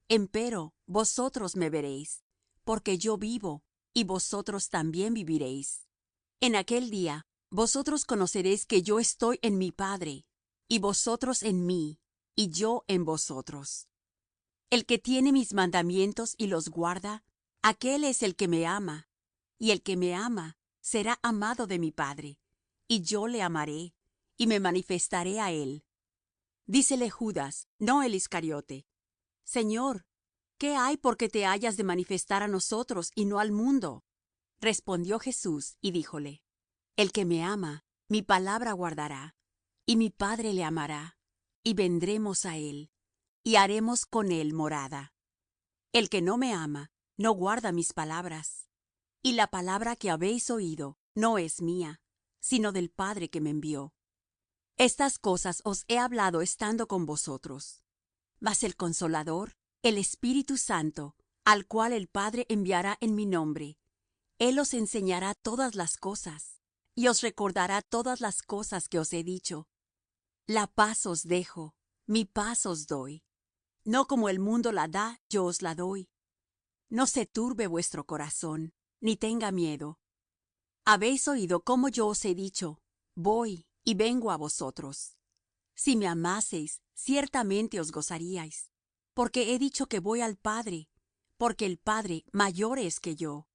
Empero vosotros me veréis, porque yo vivo, y vosotros también viviréis. En aquel día vosotros conoceréis que yo estoy en mi Padre, y vosotros en mí, y yo en vosotros. El que tiene mis mandamientos y los guarda, aquel es el que me ama, y el que me ama será amado de mi Padre, y yo le amaré, y me manifestaré a él. Dícele Judas, no el Iscariote: Señor, ¿qué hay por qué te hayas de manifestar a nosotros y no al mundo? Respondió Jesús y díjole: El que me ama, mi palabra guardará, y mi Padre le amará, y vendremos a él, y haremos con él morada. El que no me ama, no guarda mis palabras. Y la palabra que habéis oído no es mía, sino del Padre que me envió. Estas cosas os he hablado estando con vosotros. Mas el Consolador, el Espíritu Santo, al cual el Padre enviará en mi nombre, Él os enseñará todas las cosas, y os recordará todas las cosas que os he dicho. La paz os dejo, mi paz os doy. No como el mundo la da, yo os la doy. No se turbe vuestro corazón, ni tenga miedo. Habéis oído cómo yo os he dicho: Voy y vengo a vosotros. Si me amaseis, ciertamente os gozaríais, porque he dicho que voy al Padre, porque el Padre mayor es que yo.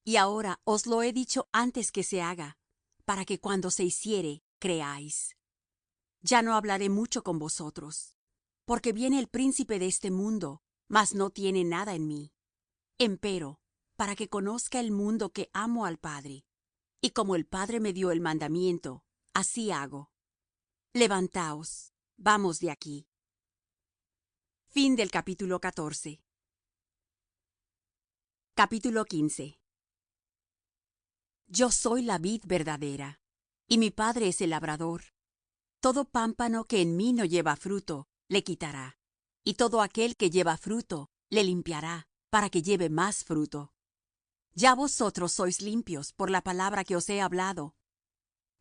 Y ahora os lo he dicho antes que se haga, para que cuando se hiciere, creáis. Ya no hablaré mucho con vosotros, porque viene el príncipe de este mundo, mas no tiene nada en mí. Empero, para que conozca el mundo que amo al Padre, y como el Padre me dio el mandamiento, así hago. Levantaos, vamos de aquí. Fin del capítulo 14. Capítulo 15. Yo soy la vid verdadera, y mi Padre es el labrador. Todo pámpano que en mí no lleva fruto, le quitará, y todo aquel que lleva fruto, le limpiará, para que lleve más fruto. Ya vosotros sois limpios por la palabra que os he hablado.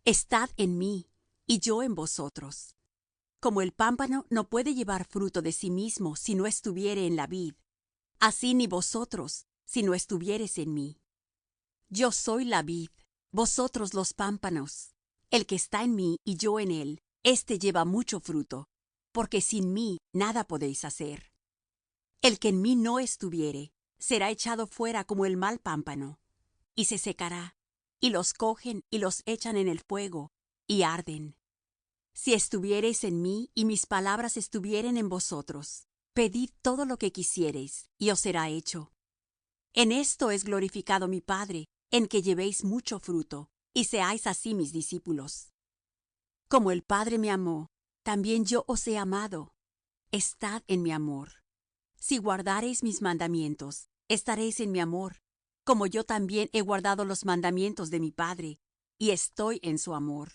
Estad en mí, y yo en vosotros. Como el pámpano no puede llevar fruto de sí mismo si no estuviere en la vid, así ni vosotros si no estuviereis en mí. Yo soy la vid, vosotros los pámpanos. El que está en mí y yo en él, éste lleva mucho fruto, porque sin mí nada podéis hacer. El que en mí no estuviere, será echado fuera como el mal pámpano, y se secará, y los cogen y los echan en el fuego, y arden. Si estuviereis en mí y mis palabras estuvieren en vosotros, pedid todo lo que quisiereis, y os será hecho. En esto es glorificado mi Padre, en que llevéis mucho fruto, y seáis así mis discípulos. Como el Padre me amó, también yo os he amado. Estad en mi amor. Si guardareis mis mandamientos, estaréis en mi amor, como yo también he guardado los mandamientos de mi Padre, y estoy en su amor.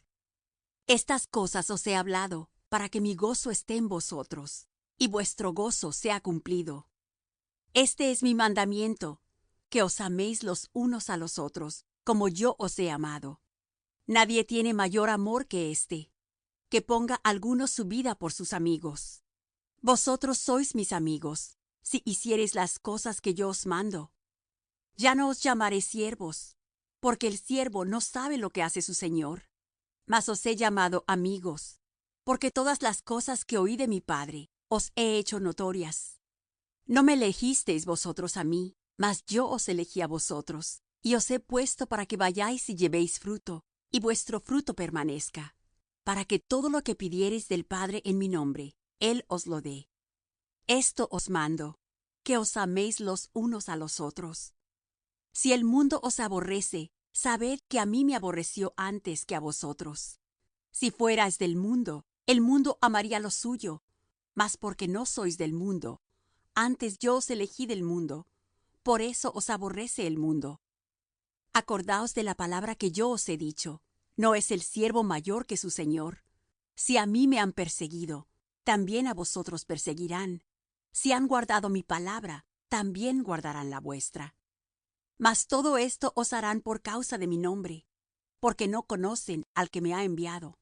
Estas cosas os he hablado, para que mi gozo esté en vosotros, y vuestro gozo sea cumplido. Este es mi mandamiento, que os améis los unos a los otros, como yo os he amado. Nadie tiene mayor amor que éste, que ponga alguno su vida por sus amigos. Vosotros sois mis amigos, si hiciereis las cosas que yo os mando. Ya no os llamaré siervos, porque el siervo no sabe lo que hace su señor, mas os he llamado amigos, porque todas las cosas que oí de mi Padre os he hecho notorias. No me elegisteis vosotros a mí, mas yo os elegí a vosotros, y os he puesto para que vayáis y llevéis fruto, y vuestro fruto permanezca, para que todo lo que pidiereis del Padre en mi nombre, Él os lo dé. Esto os mando, que os améis los unos a los otros. Si el mundo os aborrece, sabed que a mí me aborreció antes que a vosotros. Si fuerais del mundo, el mundo amaría lo suyo, mas porque no sois del mundo, antes yo os elegí del mundo, por eso os aborrece el mundo. Acordaos de la palabra que yo os he dicho: no es el siervo mayor que su señor. Si a mí me han perseguido, también a vosotros perseguirán. Si han guardado mi palabra, también guardarán la vuestra. Mas todo esto os harán por causa de mi nombre, porque no conocen al que me ha enviado.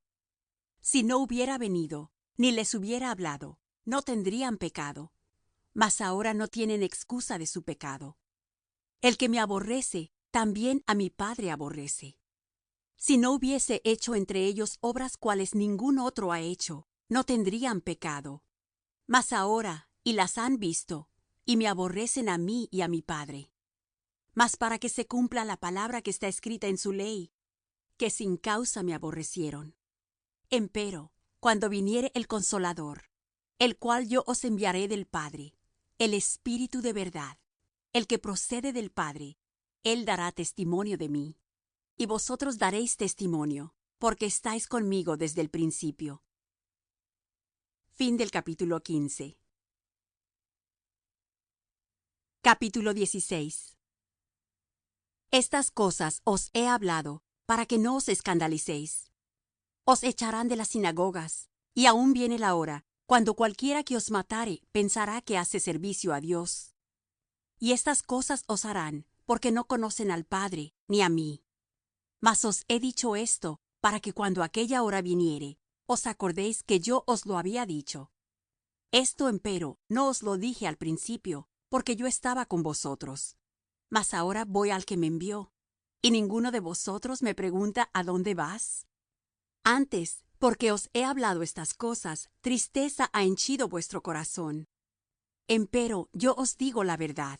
Si no hubiera venido, ni les hubiera hablado, no tendrían pecado, mas ahora no tienen excusa de su pecado. El que me aborrece, también a mi Padre aborrece. Si no hubiese hecho entre ellos obras cuales ningún otro ha hecho, no tendrían pecado. Mas ahora, y las han visto, y me aborrecen a mí y a mi Padre. Mas para que se cumpla la palabra que está escrita en su ley, que sin causa me aborrecieron. Empero, cuando viniere el Consolador, el cual yo os enviaré del Padre, el Espíritu de verdad, el que procede del Padre, Él dará testimonio de mí. Y vosotros daréis testimonio, porque estáis conmigo desde el principio. Fin del capítulo 15. Capítulo 16. Estas cosas os he hablado, para que no os escandalicéis. Os echarán de las sinagogas, y aún viene la hora, cuando cualquiera que os matare pensará que hace servicio a Dios. Y estas cosas os harán, porque no conocen al Padre, ni a mí. Mas os he dicho esto, para que cuando aquella hora viniere, os acordéis que yo os lo había dicho. Esto empero no os lo dije al principio, porque yo estaba con vosotros. Mas ahora voy al que me envió, y ninguno de vosotros me pregunta ¿a dónde vas? Antes, porque os he hablado estas cosas, tristeza ha henchido vuestro corazón. Empero yo os digo la verdad,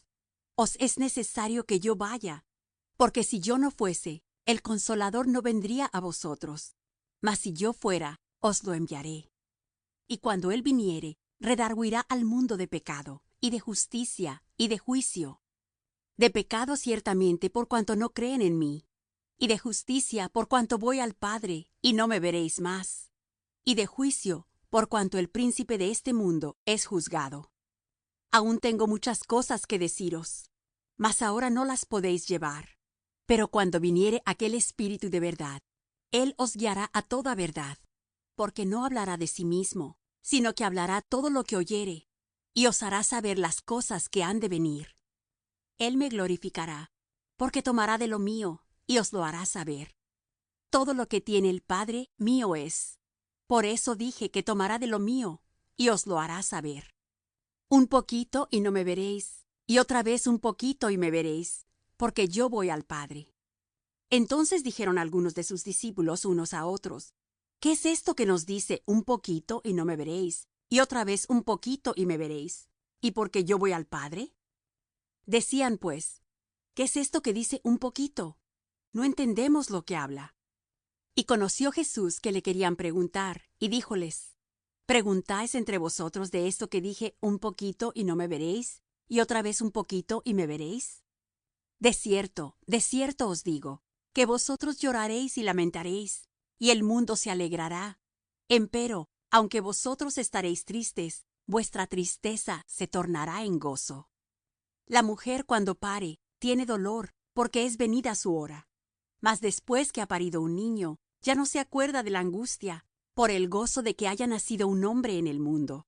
os es necesario que yo vaya, porque si yo no fuese, el Consolador no vendría a vosotros, mas si yo fuera, os lo enviaré. Y cuando Él viniere, redarguirá al mundo de pecado, y de justicia, y de juicio. De pecado ciertamente por cuanto no creen en mí, y de justicia por cuanto voy al Padre, y no me veréis más, y de juicio por cuanto el príncipe de este mundo es juzgado. Aún tengo muchas cosas que deciros, mas ahora no las podéis llevar. Pero cuando viniere aquel Espíritu de verdad, Él os guiará a toda verdad, porque no hablará de sí mismo, sino que hablará todo lo que oyere, y os hará saber las cosas que han de venir. Él me glorificará, porque tomará de lo mío, y os lo hará saber. Todo lo que tiene el Padre, mío es. Por eso dije que tomará de lo mío, y os lo hará saber. Un poquito y no me veréis, y otra vez un poquito y me veréis, porque yo voy al Padre. Entonces dijeron algunos de sus discípulos unos a otros: ¿Qué es esto que nos dice un poquito y no me veréis, y otra vez un poquito y me veréis, y porque yo voy al Padre? Decían pues: ¿Qué es esto que dice un poquito? No entendemos lo que habla. Y conoció Jesús que le querían preguntar, y díjoles: ¿Preguntáis entre vosotros de esto que dije un poquito y no me veréis, y otra vez un poquito y me veréis? De cierto os digo, que vosotros lloraréis y lamentaréis, y el mundo se alegrará. Empero, aunque vosotros estaréis tristes, vuestra tristeza se tornará en gozo. La mujer cuando pare, tiene dolor, porque es venida su hora. Mas después que ha parido un niño, ya no se acuerda de la angustia, por el gozo de que haya nacido un hombre en el mundo.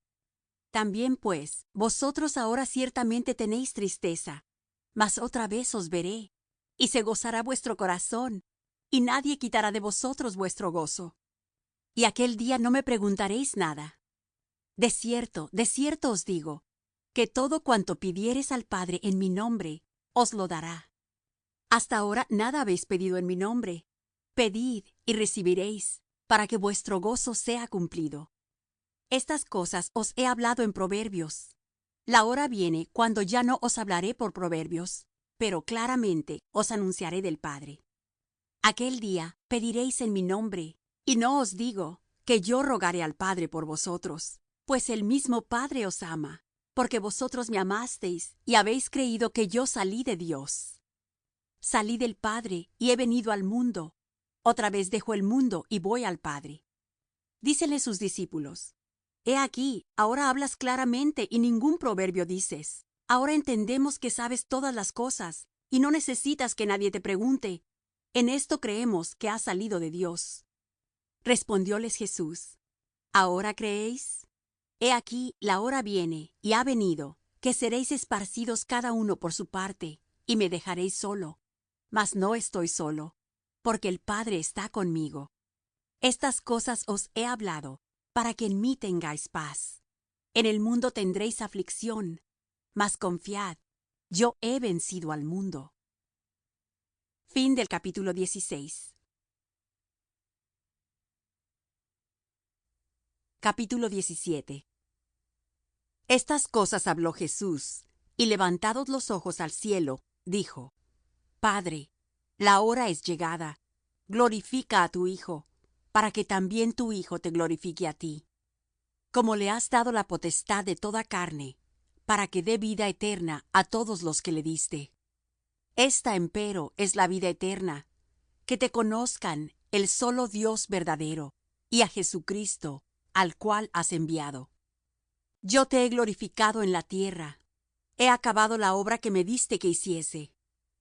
También pues, vosotros ahora ciertamente tenéis tristeza, mas otra vez os veré, y se gozará vuestro corazón, y nadie quitará de vosotros vuestro gozo. Y aquel día no me preguntaréis nada. De cierto os digo, que todo cuanto pidiereis al Padre en mi nombre, os lo dará. Hasta ahora nada habéis pedido en mi nombre. Pedid y recibiréis, para que vuestro gozo sea cumplido. Estas cosas os he hablado en proverbios. La hora viene cuando ya no os hablaré por proverbios, pero claramente os anunciaré del Padre. Aquel día pediréis en mi nombre, y no os digo que yo rogaré al Padre por vosotros, pues el mismo Padre os ama, porque vosotros me amasteis y habéis creído que yo salí de Dios. Salí del Padre y he venido al mundo. Otra vez dejo el mundo y voy al Padre. Dícenle sus discípulos: He aquí, ahora hablas claramente y ningún proverbio dices. Ahora entendemos que sabes todas las cosas y no necesitas que nadie te pregunte. En esto creemos que has salido de Dios. Respondióles Jesús: ¿Ahora creéis? He aquí, la hora viene, y ha venido, que seréis esparcidos cada uno por su parte, y me dejaréis solo. Mas no estoy solo, porque el Padre está conmigo. Estas cosas os he hablado, para que en mí tengáis paz. En el mundo tendréis aflicción, mas confiad, yo he vencido al mundo. Fin del capítulo 16. Capítulo 17. Estas cosas habló Jesús, y levantados los ojos al cielo, dijo: Padre, la hora es llegada. Glorifica a tu Hijo, para que también tu Hijo te glorifique a ti. Como le has dado la potestad de toda carne, para que dé vida eterna a todos los que le diste. Esta, empero, es la vida eterna, que te conozcan el solo Dios verdadero, y a Jesucristo, al cual has enviado. Yo te he glorificado en la tierra. He acabado la obra que me diste que hiciese.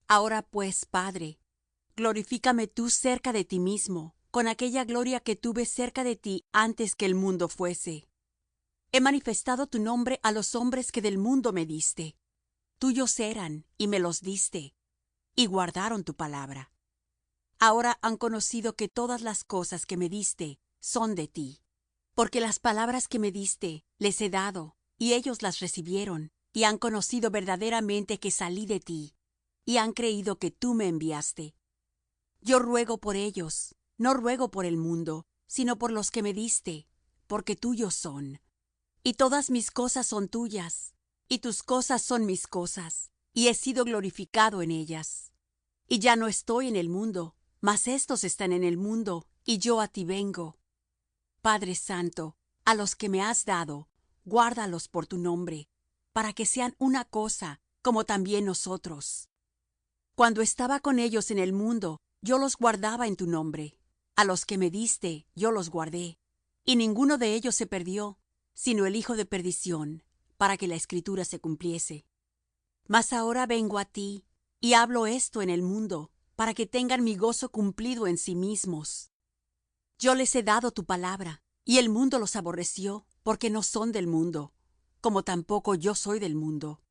Ahora pues, Padre, glorifícame tú cerca de ti mismo, con aquella gloria que tuve cerca de ti antes que el mundo fuese. He manifestado tu nombre a los hombres que del mundo me diste. Tuyos eran, y me los diste, y guardaron tu palabra. Ahora han conocido que todas las cosas que me diste son de ti. Porque las palabras que me diste les he dado, y ellos las recibieron, y han conocido verdaderamente que salí de ti, y han creído que tú me enviaste. Yo ruego por ellos, no ruego por el mundo, sino por los que me diste, porque tuyos son. Y todas mis cosas son tuyas, y tus cosas son mis cosas, y he sido glorificado en ellas. Y ya no estoy en el mundo, mas éstos están en el mundo, y yo a ti vengo. Padre Santo, a los que me has dado, guárdalos por tu nombre, para que sean una cosa, como también nosotros. Cuando estaba con ellos en el mundo, yo los guardaba en tu nombre. A los que me diste, yo los guardé. Y ninguno de ellos se perdió, sino el hijo de perdición, para que la Escritura se cumpliese. Mas ahora vengo a ti, y hablo esto en el mundo, para que tengan mi gozo cumplido en sí mismos. Yo les he dado tu palabra, y el mundo los aborreció, porque no son del mundo, como tampoco yo soy del mundo.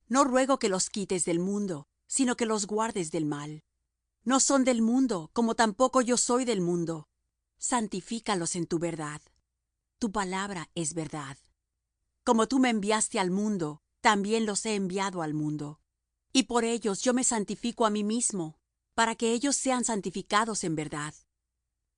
No ruego que los quites del mundo, sino que los guardes del mal. No son del mundo, como tampoco yo soy del mundo. Santifícalos en tu verdad. Tu palabra es verdad. Como tú me enviaste al mundo, también los he enviado al mundo. Y por ellos yo me santifico a mí mismo, para que ellos sean santificados en verdad.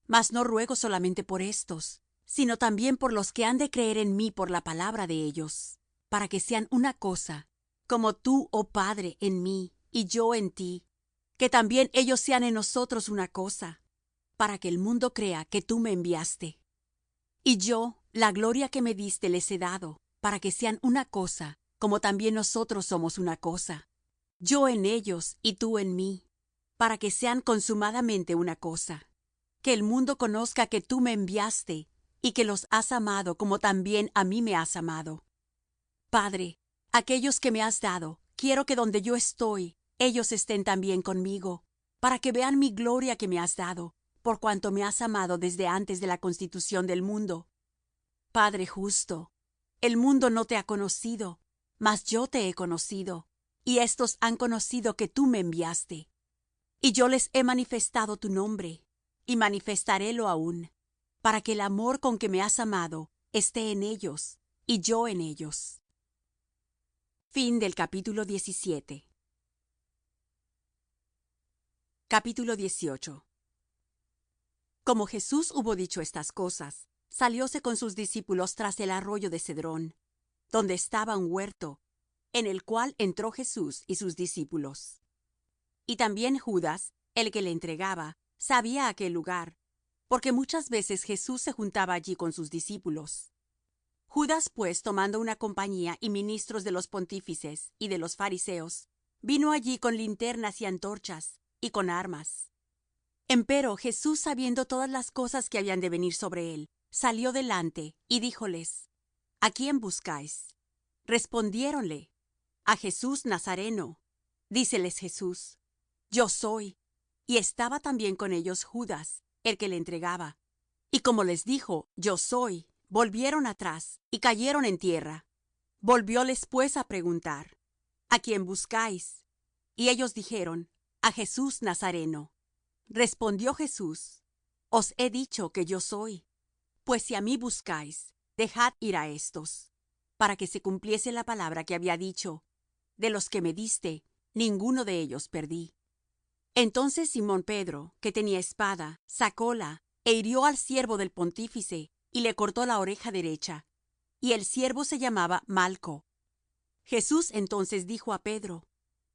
Mas no ruego solamente por éstos, sino también por los que han de creer en mí por la palabra de ellos, para que sean una cosa, como tú, oh Padre, en mí, y yo en ti, que también ellos sean en nosotros una cosa, para que el mundo crea que tú me enviaste. Y yo, la gloria que me diste les he dado, para que sean una cosa, como también nosotros somos una cosa. Yo en ellos y tú en mí, para que sean consumadamente una cosa. Que el mundo conozca que tú me enviaste, y que los has amado como también a mí me has amado. Padre, aquellos que me has dado, quiero que donde yo estoy, ellos estén también conmigo, para que vean mi gloria que me has dado, por cuanto me has amado desde antes de la constitución del mundo. Padre justo, el mundo no te ha conocido, mas yo te he conocido, y éstos han conocido que tú me enviaste. Y yo les he manifestado tu nombre, y manifestarélo aún, para que el amor con que me has amado esté en ellos, y yo en ellos. Fin del capítulo 17. Capítulo 18. Como Jesús hubo dicho estas cosas, salióse con sus discípulos tras el arroyo de Cedrón, donde estaba un huerto, en el cual entró Jesús y sus discípulos. Y también Judas, el que le entregaba, sabía aquel lugar, porque muchas veces Jesús se juntaba allí con sus discípulos. Judas, pues, tomando una compañía y ministros de los pontífices y de los fariseos, vino allí con linternas y antorchas, y con armas. Empero Jesús, sabiendo todas las cosas que habían de venir sobre él, salió delante, y díjoles: ¿A quién buscáis? Respondiéronle: A Jesús Nazareno. Díceles Jesús: Yo soy. Y estaba también con ellos Judas, el que le entregaba. Y como les dijo: Yo soy, volvieron atrás, y cayeron en tierra. Volvióles pues a preguntar: ¿A quién buscáis? Y ellos dijeron: A Jesús Nazareno. Respondió Jesús: Os he dicho que yo soy. Pues si a mí buscáis, dejad ir a éstos, para que se cumpliese la palabra que había dicho: De los que me diste, ninguno de ellos perdí. Entonces Simón Pedro, que tenía espada, sacóla, e hirió al siervo del pontífice, y le cortó la oreja derecha. Y el siervo se llamaba Malco. Jesús entonces dijo a Pedro: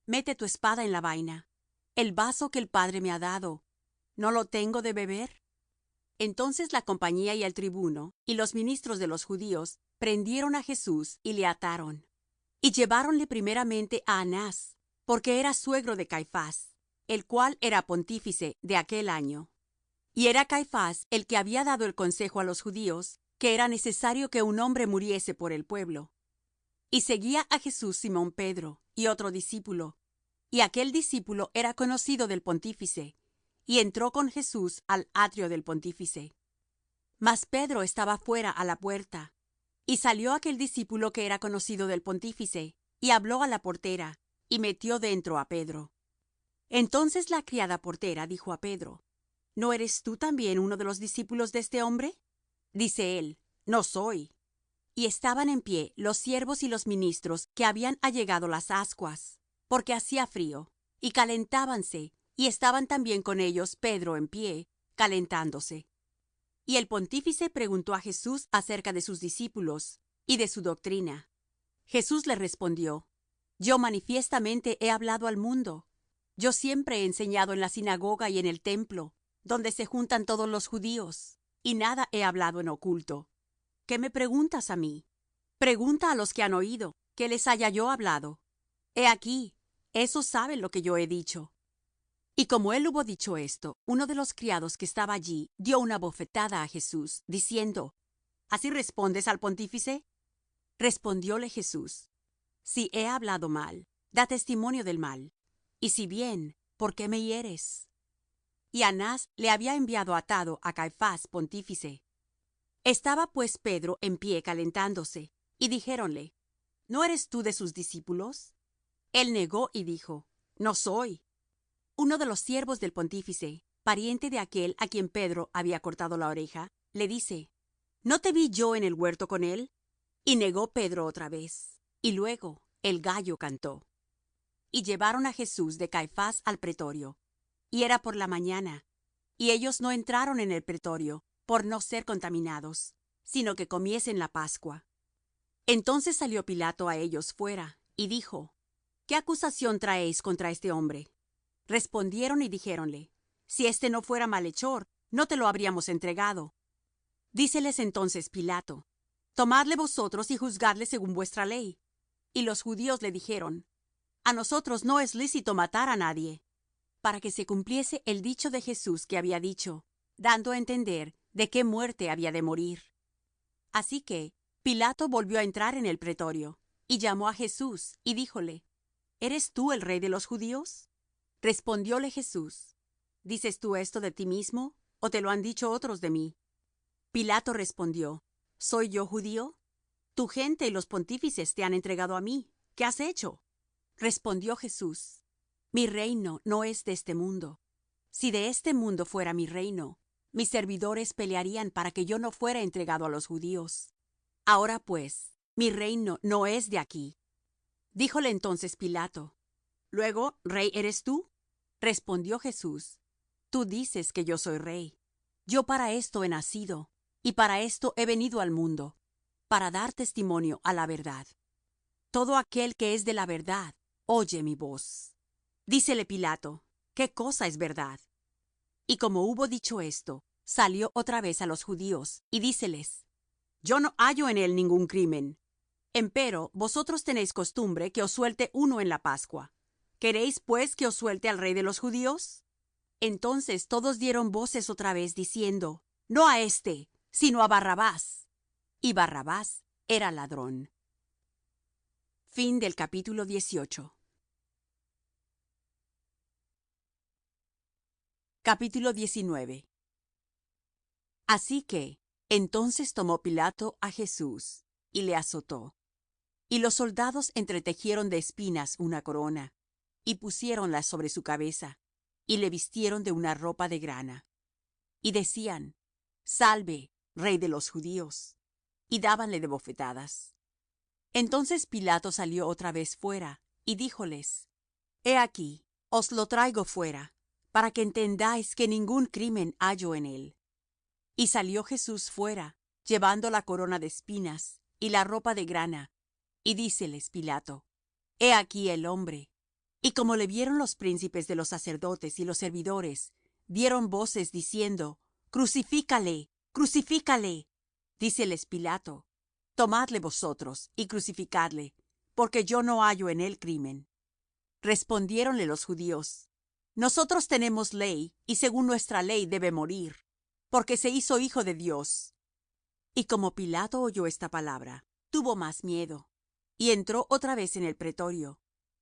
Mete tu espada en la vaina. El vaso que el Padre me ha dado, ¿no lo tengo de beber? Entonces la compañía y el tribuno, y los ministros de los judíos, prendieron a Jesús y le ataron. Y lleváronle primeramente a Anás, porque era suegro de Caifás, el cual era pontífice de aquel año. Y era Caifás el que había dado el consejo a los judíos, que era necesario que un hombre muriese por el pueblo. Y seguía a Jesús Simón Pedro, y otro discípulo. Y aquel discípulo era conocido del pontífice, y entró con Jesús al atrio del pontífice. Mas Pedro estaba fuera a la puerta. Y salió aquel discípulo que era conocido del pontífice, y habló a la portera, y metió dentro a Pedro. Entonces la criada portera dijo a Pedro: ¿No eres tú también uno de los discípulos de este hombre? Dice él: No soy. Y estaban en pie los siervos y los ministros que habían allegado las ascuas, porque hacía frío, y calentábanse, y estaban también con ellos Pedro en pie, calentándose. Y el pontífice preguntó a Jesús acerca de sus discípulos y de su doctrina. Jesús le respondió: Yo manifiestamente he hablado al mundo. Yo siempre he enseñado en la sinagoga y en el templo, donde se juntan todos los judíos, y nada he hablado en oculto. ¿Qué me preguntas a mí? Pregunta a los que han oído, que les haya yo hablado. He aquí, esos saben lo que yo he dicho. Y como él hubo dicho esto, uno de los criados que estaba allí dio una bofetada a Jesús, diciendo: ¿Así respondes al pontífice? Respondióle Jesús: Si he hablado mal, da testimonio del mal. Y si bien, ¿por qué me hieres? Y Anás le había enviado atado a Caifás pontífice. Estaba pues Pedro en pie calentándose, y dijéronle: ¿No eres tú de sus discípulos? Él negó y dijo: No soy. Uno de los siervos del pontífice, pariente de aquel a quien Pedro había cortado la oreja, le dice: ¿No te vi yo en el huerto con él? Y negó Pedro otra vez. Y luego el gallo cantó. Y llevaron a Jesús de Caifás al pretorio. Y era por la mañana. Y ellos no entraron en el pretorio, por no ser contaminados, sino que comiesen la Pascua. Entonces salió Pilato a ellos fuera, y dijo: ¿Qué acusación traéis contra este hombre? Respondieron y dijéronle: Si éste no fuera malhechor, no te lo habríamos entregado. Díceles entonces Pilato: Tomadle vosotros y juzgadle según vuestra ley. Y los judíos le dijeron: A nosotros no es lícito matar a nadie, para que se cumpliese el dicho de Jesús que había dicho, dando a entender de qué muerte había de morir. Así que Pilato volvió a entrar en el pretorio, y llamó a Jesús, y díjole: ¿Eres tú el rey de los judíos? Respondióle Jesús: ¿Dices tú esto de ti mismo, o te lo han dicho otros de mí? Pilato respondió: ¿Soy yo judío? Tu gente y los pontífices te han entregado a mí. ¿Qué has hecho? Respondió Jesús: Mi reino no es de este mundo. Si de este mundo fuera mi reino, mis servidores pelearían para que yo no fuera entregado a los judíos. Ahora pues, mi reino no es de aquí. Díjole entonces Pilato: ¿Luego, rey eres tú? Respondió Jesús: Tú dices que yo soy rey. Yo para esto he nacido, y para esto he venido al mundo, para dar testimonio a la verdad. Todo aquel que es de la verdad, oye mi voz. Dícele Pilato: ¿Qué cosa es verdad? Y como hubo dicho esto, salió otra vez a los judíos, y díceles: Yo no hallo en él ningún crimen. Empero vosotros tenéis costumbre que os suelte uno en la Pascua. ¿Queréis pues que os suelte al Rey de los Judíos? Entonces todos dieron voces otra vez, diciendo: No a éste, sino a Barrabás. Y Barrabás era ladrón. Fin del capítulo 18. Capítulo 19. Así que entonces tomó Pilato a Jesús y le azotó. Y los soldados entretejieron de espinas una corona, y pusiéronla sobre su cabeza, y le vistieron de una ropa de grana. Y decían: Salve, Rey de los Judíos. Y dábanle de bofetadas. Entonces Pilato salió otra vez fuera, y díjoles: He aquí, os lo traigo fuera, para que entendáis que ningún crimen hallo en él. Y salió Jesús fuera, llevando la corona de espinas y la ropa de grana. Y díceles Pilato: He aquí el hombre. Y como le vieron los príncipes de los sacerdotes y los servidores, dieron voces diciendo: Crucifícale, crucifícale. Díceles Pilato: Tomadle vosotros y crucificadle, porque yo no hallo en él crimen. Respondiéronle los judíos: Nosotros tenemos ley, y según nuestra ley debe morir, porque se hizo hijo de Dios. Y como Pilato oyó esta palabra, tuvo más miedo, y entró otra vez en el pretorio,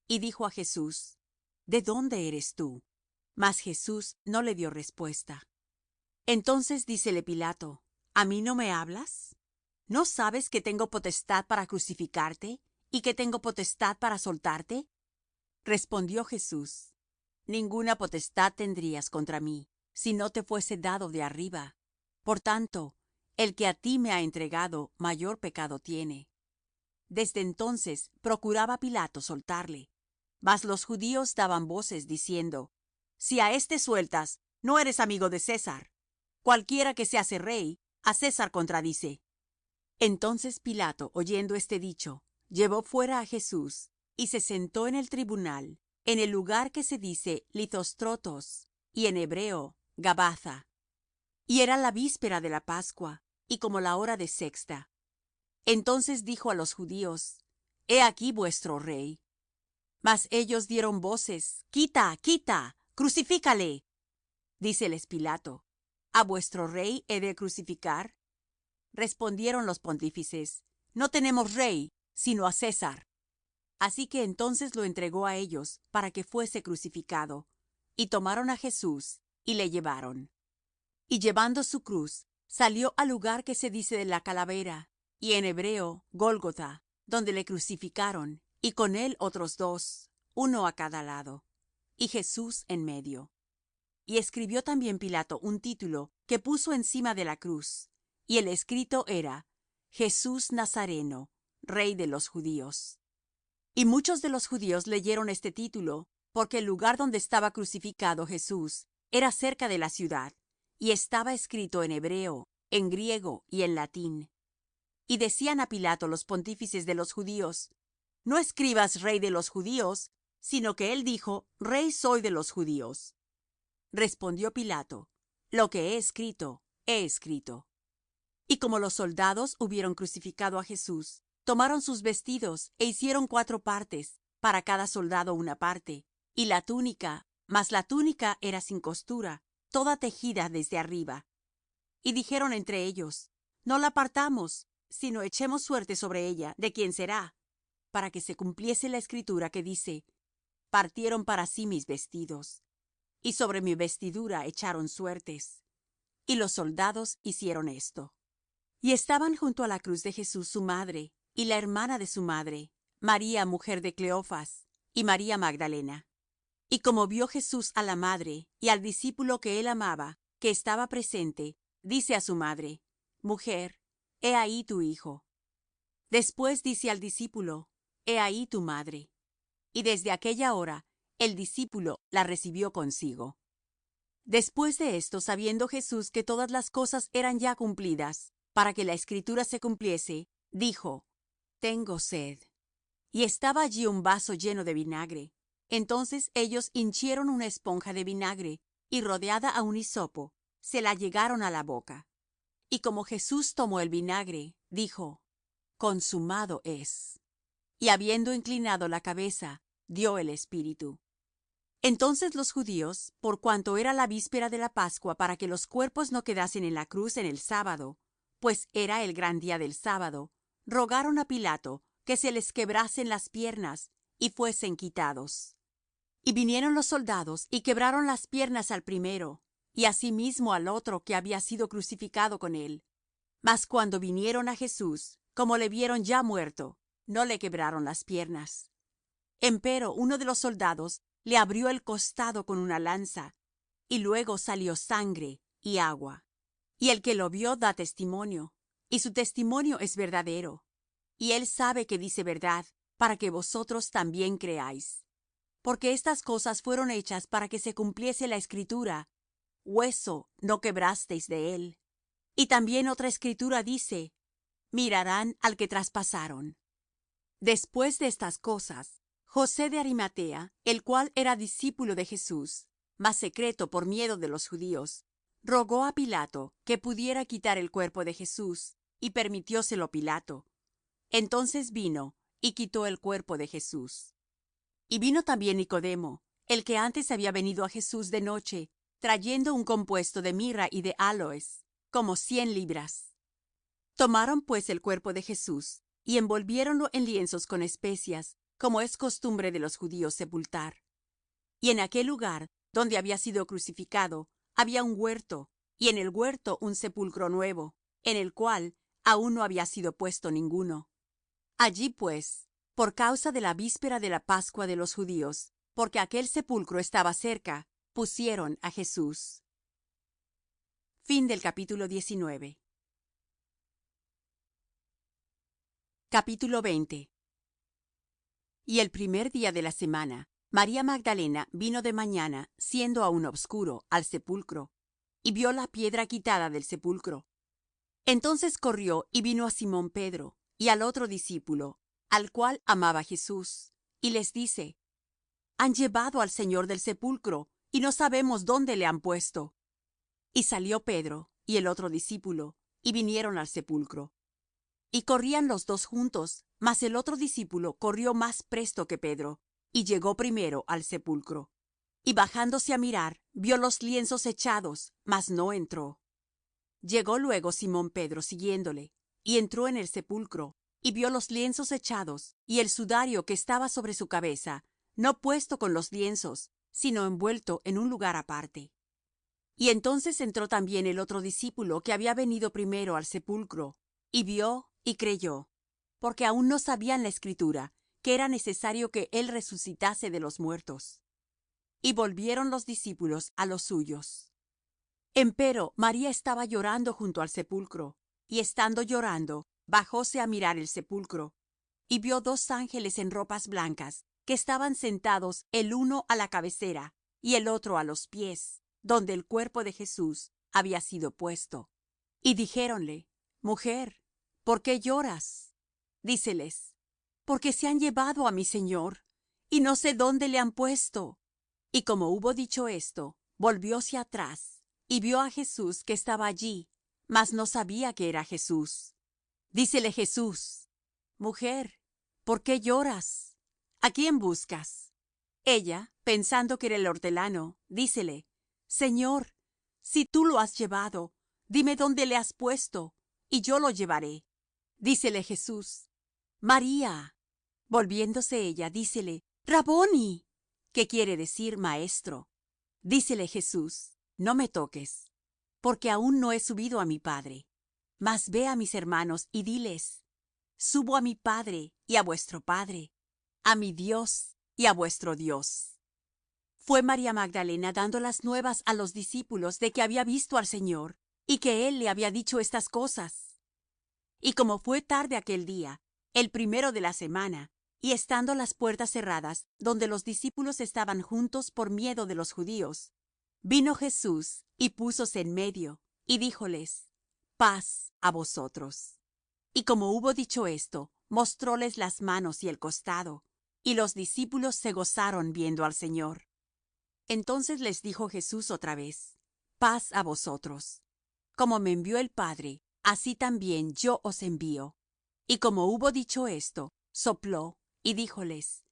y dijo a Jesús: ¿De dónde eres tú? Mas Jesús no le dio respuesta. Entonces dícele Pilato: ¿A mí no me hablas? ¿No sabes que tengo potestad para crucificarte, y que tengo potestad para soltarte? Respondió Jesús: Ninguna potestad tendrías contra mí, si no te fuese dado de arriba. Por tanto, el que a ti me ha entregado, mayor pecado tiene. Desde entonces procuraba Pilato soltarle. Mas los judíos daban voces diciendo: Si a éste sueltas, no eres amigo de César. Cualquiera que se hace rey, a César contradice. Entonces Pilato, oyendo este dicho, llevó fuera a Jesús, y se sentó en el tribunal, en el lugar que se dice Lithóstrotos, y en hebreo Gabatha. Y era la víspera de la Pascua, y como la hora de sexta. Entonces dijo a los judíos: He aquí vuestro rey. Mas ellos dieron voces: Quita, quita, crucifícale. Díceles Pilato: ¿A vuestro rey he de crucificar? Respondieron los pontífices: No tenemos rey, sino a César. Así que entonces lo entregó a ellos para que fuese crucificado. Y tomaron a Jesús, y le llevaron. Y llevando su cruz, salió al lugar que se dice de la calavera, y en hebreo Gólgotha, donde le crucificaron, y con él otros dos, uno a cada lado, y Jesús en medio. Y escribió también Pilato un título que puso encima de la cruz, y el escrito era: Jesús Nazareno, Rey de los Judíos. Y muchos de los judíos leyeron este título, porque el lugar donde estaba crucificado Jesús era cerca de la ciudad, y estaba escrito en hebreo, en griego y en latín. Y decían a Pilato los pontífices de los judíos: No escribas Rey de los Judíos, sino que él dijo: Rey soy de los judíos. Respondió Pilato: Lo que he escrito, he escrito. Y como los soldados hubieron crucificado a Jesús, tomaron sus vestidos e hicieron 4 partes, para cada soldado una parte, y la túnica, mas la túnica era sin costura, toda tejida desde arriba. Y dijeron entre ellos: No la partamos, sino echemos suerte sobre ella de quién será, para que se cumpliese la escritura que dice: Partieron para sí mis vestidos, y sobre mi vestidura echaron suertes. Y los soldados hicieron esto. Y estaban junto a la cruz de Jesús su madre, y la hermana de su madre, María mujer de Cleofas, y María Magdalena. Y como vio Jesús a la madre y al discípulo que él amaba, que estaba presente, dice a su madre: Mujer, he ahí tu hijo. Después dice al discípulo: He ahí tu madre. Y desde aquella hora el discípulo la recibió consigo. Después de esto, sabiendo Jesús que todas las cosas eran ya cumplidas, para que la Escritura se cumpliese, dijo: Tengo sed. Y estaba allí un vaso lleno de vinagre. Entonces ellos hinchieron una esponja de vinagre, y rodeada a un hisopo, se la llegaron a la boca. Y como Jesús tomó el vinagre, dijo: Consumado es. Y habiendo inclinado la cabeza, dio el espíritu. Entonces los judíos, por cuanto era la víspera de la Pascua, para que los cuerpos no quedasen en la cruz en el sábado, pues era el gran día del sábado, rogaron a Pilato que se les quebrasen las piernas y fuesen quitados. Y vinieron los soldados y quebraron las piernas al primero, y asimismo al otro que había sido crucificado con él. Mas cuando vinieron a Jesús, como le vieron ya muerto, no le quebraron las piernas. Empero uno de los soldados le abrió el costado con una lanza, y luego salió sangre y agua. Y el que lo vio da testimonio, y su testimonio es verdadero. Y él sabe que dice verdad, para que vosotros también creáis. Porque estas cosas fueron hechas para que se cumpliese la Escritura: hueso no quebrasteis de él. Y también otra Escritura dice: mirarán al que traspasaron. Después de estas cosas, José de Arimatea, el cual era discípulo de Jesús, mas secreto por miedo de los judíos, rogó a Pilato que pudiera quitar el cuerpo de Jesús, y permitióselo Pilato. Entonces vino y quitó el cuerpo de Jesús. Y vino también Nicodemo, el que antes había venido a Jesús de noche, trayendo un compuesto de mirra y de áloes, como 100 libras. Tomaron pues el cuerpo de Jesús, y envolviéronlo en lienzos con especias, como es costumbre de los judíos sepultar. Y en aquel lugar donde había sido crucificado había un huerto, y en el huerto un sepulcro nuevo, en el cual aún no había sido puesto ninguno. Allí pues, por causa de la víspera de la Pascua de los judíos, porque aquel sepulcro estaba cerca, pusieron a Jesús. Fin del capítulo 19. Capítulo 20. Y el primer día de la semana, María Magdalena vino de mañana, siendo aún obscuro, al sepulcro, y vio la piedra quitada del sepulcro. Entonces corrió y vino a Simón Pedro y al otro discípulo, al cual amaba Jesús, y les dice: Han llevado al Señor del sepulcro, y no sabemos dónde le han puesto. Y salió Pedro y el otro discípulo, y vinieron al sepulcro. Y corrían los dos juntos, mas el otro discípulo corrió más presto que Pedro, y llegó primero al sepulcro. Y bajándose a mirar, vio los lienzos echados, mas no entró. Llegó luego Simón Pedro siguiéndole, y entró en el sepulcro, y vio los lienzos echados, y el sudario que estaba sobre su cabeza, no puesto con los lienzos, sino envuelto en un lugar aparte. Y entonces entró también el otro discípulo que había venido primero al sepulcro, y vio y creyó, porque aún no sabían la Escritura, que era necesario que él resucitase de los muertos. Y volvieron los discípulos a los suyos. Empero María estaba llorando junto al sepulcro, y estando llorando, bajóse a mirar el sepulcro, y vio 2 ángeles en ropas blancas, que estaban sentados el uno a la cabecera y el otro a los pies, donde el cuerpo de Jesús había sido puesto. Y dijéronle: Mujer, ¿por qué lloras? Díceles: Porque se han llevado a mi Señor, y no sé dónde le han puesto. Y como hubo dicho esto, volvióse atrás, y vio a Jesús que estaba allí, mas no sabía que era Jesús. Dícele Jesús: Mujer, ¿por qué lloras? ¿A quién buscas? Ella, pensando que era el hortelano, dícele: Señor, si tú lo has llevado, dime dónde le has puesto, y yo lo llevaré. Dícele Jesús: María. Volviéndose ella, dícele: Raboni, que quiere decir maestro. Dícele Jesús: No me toques, porque aún no he subido a mi Padre. Mas ve a mis hermanos y diles: Subo a mi Padre y a vuestro Padre, a mi Dios y a vuestro Dios. Fue María Magdalena dando las nuevas a los discípulos de que había visto al Señor, y que él le había dicho estas cosas. Y como fue tarde aquel día, el primero de la semana, Y estando las puertas cerradas, donde los discípulos estaban juntos por miedo de los judíos, vino Jesús y púsose en medio, y díjoles: paz á vosotros. Y como hubo dicho esto, mostróles las manos y el costado, y los discípulos se gozaron viendo al Señor. Entonces les dijo Jesús otra vez: paz a vosotros. Como me envió el Padre, así también yo os envío. Y como hubo dicho esto, sopló, y díjoles: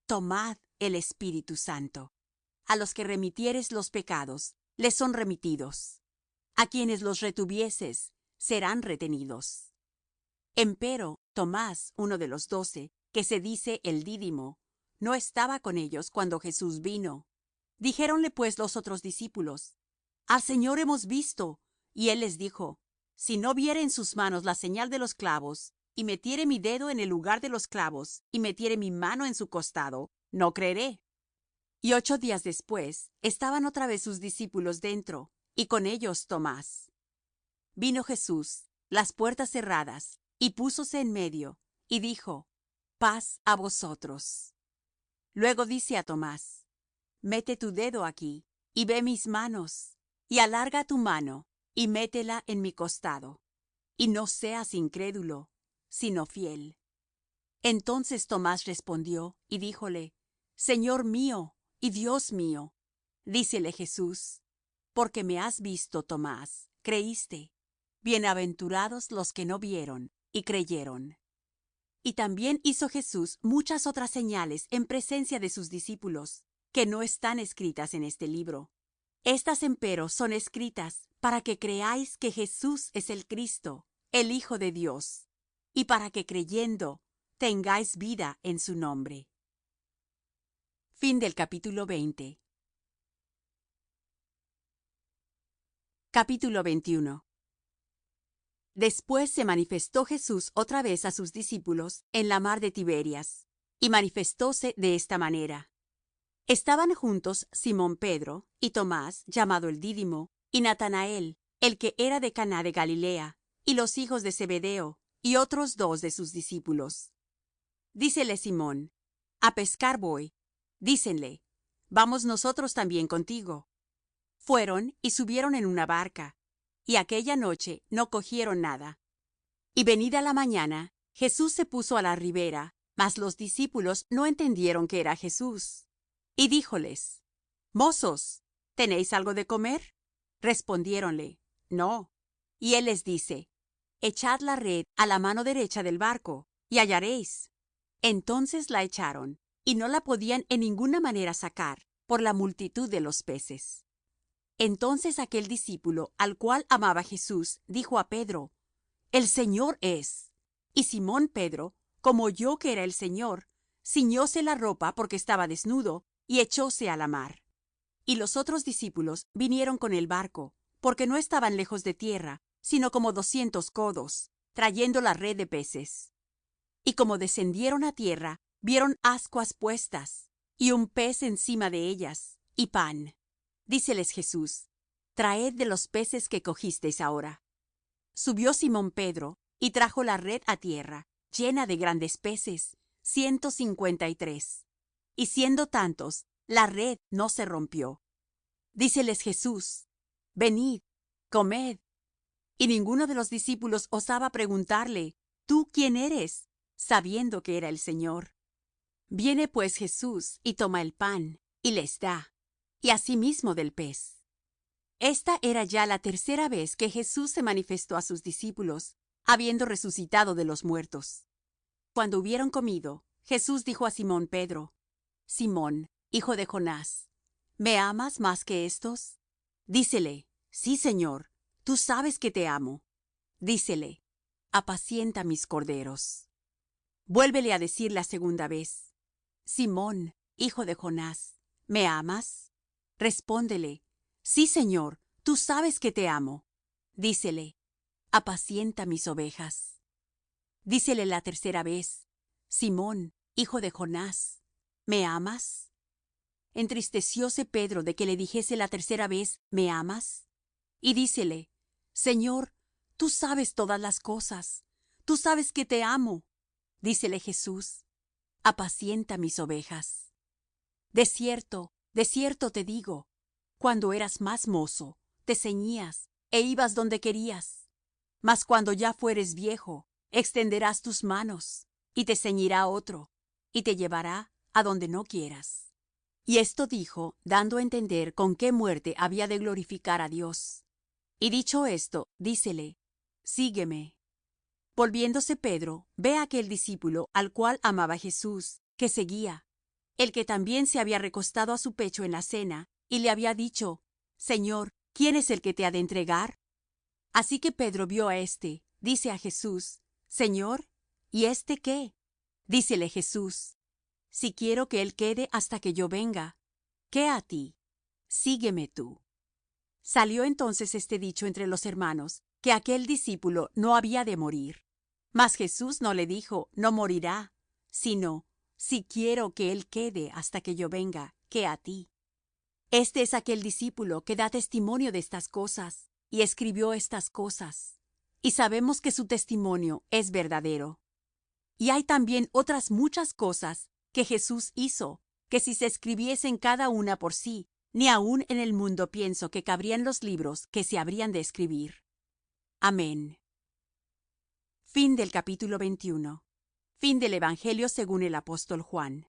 tomad el Espíritu Santo. A los que remitieres los pecados, les son remitidos; a quienes los retuvieses, serán retenidos. Empero Tomás, uno de los 12, que se dice el Dídimo, no estaba con ellos cuando Jesús vino. Dijéronle pues los otros discípulos: al Señor hemos visto. Y él les dijo: si no viere en sus manos la señal de los clavos, y metiere mi dedo en el lugar de los clavos, y metiere mi mano en su costado, no creeré. Y 8 días después estaban otra vez sus discípulos dentro, y con ellos Tomás. Vino Jesús, las puertas cerradas, y púsose en medio, y dijo: paz á vosotros. Luego dice a Tomás: mete tu dedo aquí, y ve mis manos, y alarga tu mano, y métela en mi costado, y no seas incrédulo, sino fiel. Entonces Tomás respondió y díjole: Señor mío y Dios mío. Dícele Jesús: porque me has visto, Tomás, creíste. Bienaventurados los que no vieron y creyeron. Y también hizo Jesús muchas otras señales en presencia de sus discípulos, que no están escritas en este libro. Estas empero son escritas para que creáis que Jesús es el Cristo, el Hijo de Dios, y para que creyendo tengáis vida en su nombre. Fin del capítulo 20. Capítulo 21. Después se manifestó Jesús otra vez a sus discípulos en la mar de Tiberias, y manifestóse de esta manera. Estaban juntos Simón Pedro, y Tomás, llamado el Dídimo, y Natanael, el que era de Caná de Galilea, y los hijos de Zebedeo, y otros 2 de sus discípulos. Dícele Simón: a pescar voy. Dícenle: vamos nosotros también contigo. Fueron y subieron en una barca, y aquella noche no cogieron nada. Y venida la mañana, Jesús se puso a la ribera, mas los discípulos no entendieron que era Jesús. Y díjoles: mozos, ¿tenéis algo de comer? Respondiéronle: no. Y él les dice: echad la red a la mano derecha del barco, y hallaréis. Entonces la echaron, y no la podían en ninguna manera sacar, por la multitud de los peces. Entonces aquel discípulo, al cual amaba Jesús, dijo a Pedro: el Señor es. Y Simón Pedro, como oyó que era el Señor, ciñóse la ropa porque estaba desnudo, y echóse a la mar. Y los otros discípulos vinieron con el barco, porque no estaban lejos de tierra, sino como 200 codos, trayendo la red de peces. Y como descendieron a tierra, vieron ascuas puestas, y un pez encima de ellas, y pan. Díceles Jesús: traed de los peces que cogisteis ahora. Subió Simón Pedro, y trajo la red a tierra, llena de grandes peces, 153. Y siendo tantos, la red no se rompió. Díceles Jesús: venid, comed. Y ninguno de los discípulos osaba preguntarle: ¿tú quién eres?, sabiendo que era el Señor. Viene pues Jesús, y toma el pan, y les da, y asimismo del pez. Esta era ya la tercera vez que Jesús se manifestó a sus discípulos, habiendo resucitado de los muertos. Cuando hubieron comido, Jesús dijo a Simón Pedro: Simón, hijo de Jonás, ¿me amas más que éstos? Dícele: sí, Señor, tú sabes que te amo. Dícele: apacienta mis corderos. Vuélvele a decir la segunda vez: Simón, hijo de Jonás, ¿me amas? Respóndele: sí, Señor, tú sabes que te amo. Dícele: apacienta mis ovejas. Dícele la tercera vez: Simón, hijo de Jonás, ¿me amas? Entristecióse Pedro de que le dijese la tercera vez: ¿me amas? Y dícele: Señor, tú sabes todas las cosas, tú sabes que te amo. Dícele Jesús: apacienta mis ovejas. De cierto te digo, cuando eras más mozo, te ceñías e ibas donde querías. Mas cuando ya fueres viejo, extenderás tus manos, y te ceñirá otro, y te llevará a donde no quieras. Y esto dijo, dando a entender con qué muerte había de glorificar a Dios. Y dicho esto, dícele: Sígueme. Volviéndose Pedro, ve a aquel discípulo al cual amaba Jesús, que seguía, el que también se había recostado a su pecho en la cena, y le había dicho: Señor, ¿quién es el que te ha de entregar? Así que Pedro vió a éste, dice a Jesús: Señor, ¿y éste qué? Dícele Jesús: Si quiero que él quede hasta que yo venga, ¿qué a ti? Sígueme tú. Salió entonces este dicho entre los hermanos, que aquel discípulo no había de morir. Mas Jesús no le dijo: No morirá, sino: Si quiero que él quede hasta que yo venga, ¿qué a ti? Este es aquel discípulo que da testimonio de estas cosas, y escribió estas cosas. Y sabemos que su testimonio es verdadero. Y hay también otras muchas cosas que Jesús hizo, que si se escribiesen cada una por sí, ni aun en el mundo pienso que cabrían los libros que se habrían de escribir. Amén. Fin del capítulo 21. Fin del Evangelio según el apóstol Juan.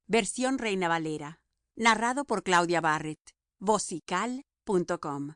Versión Reina Valera. Narrado por Claudia Barrett. Vocical.com.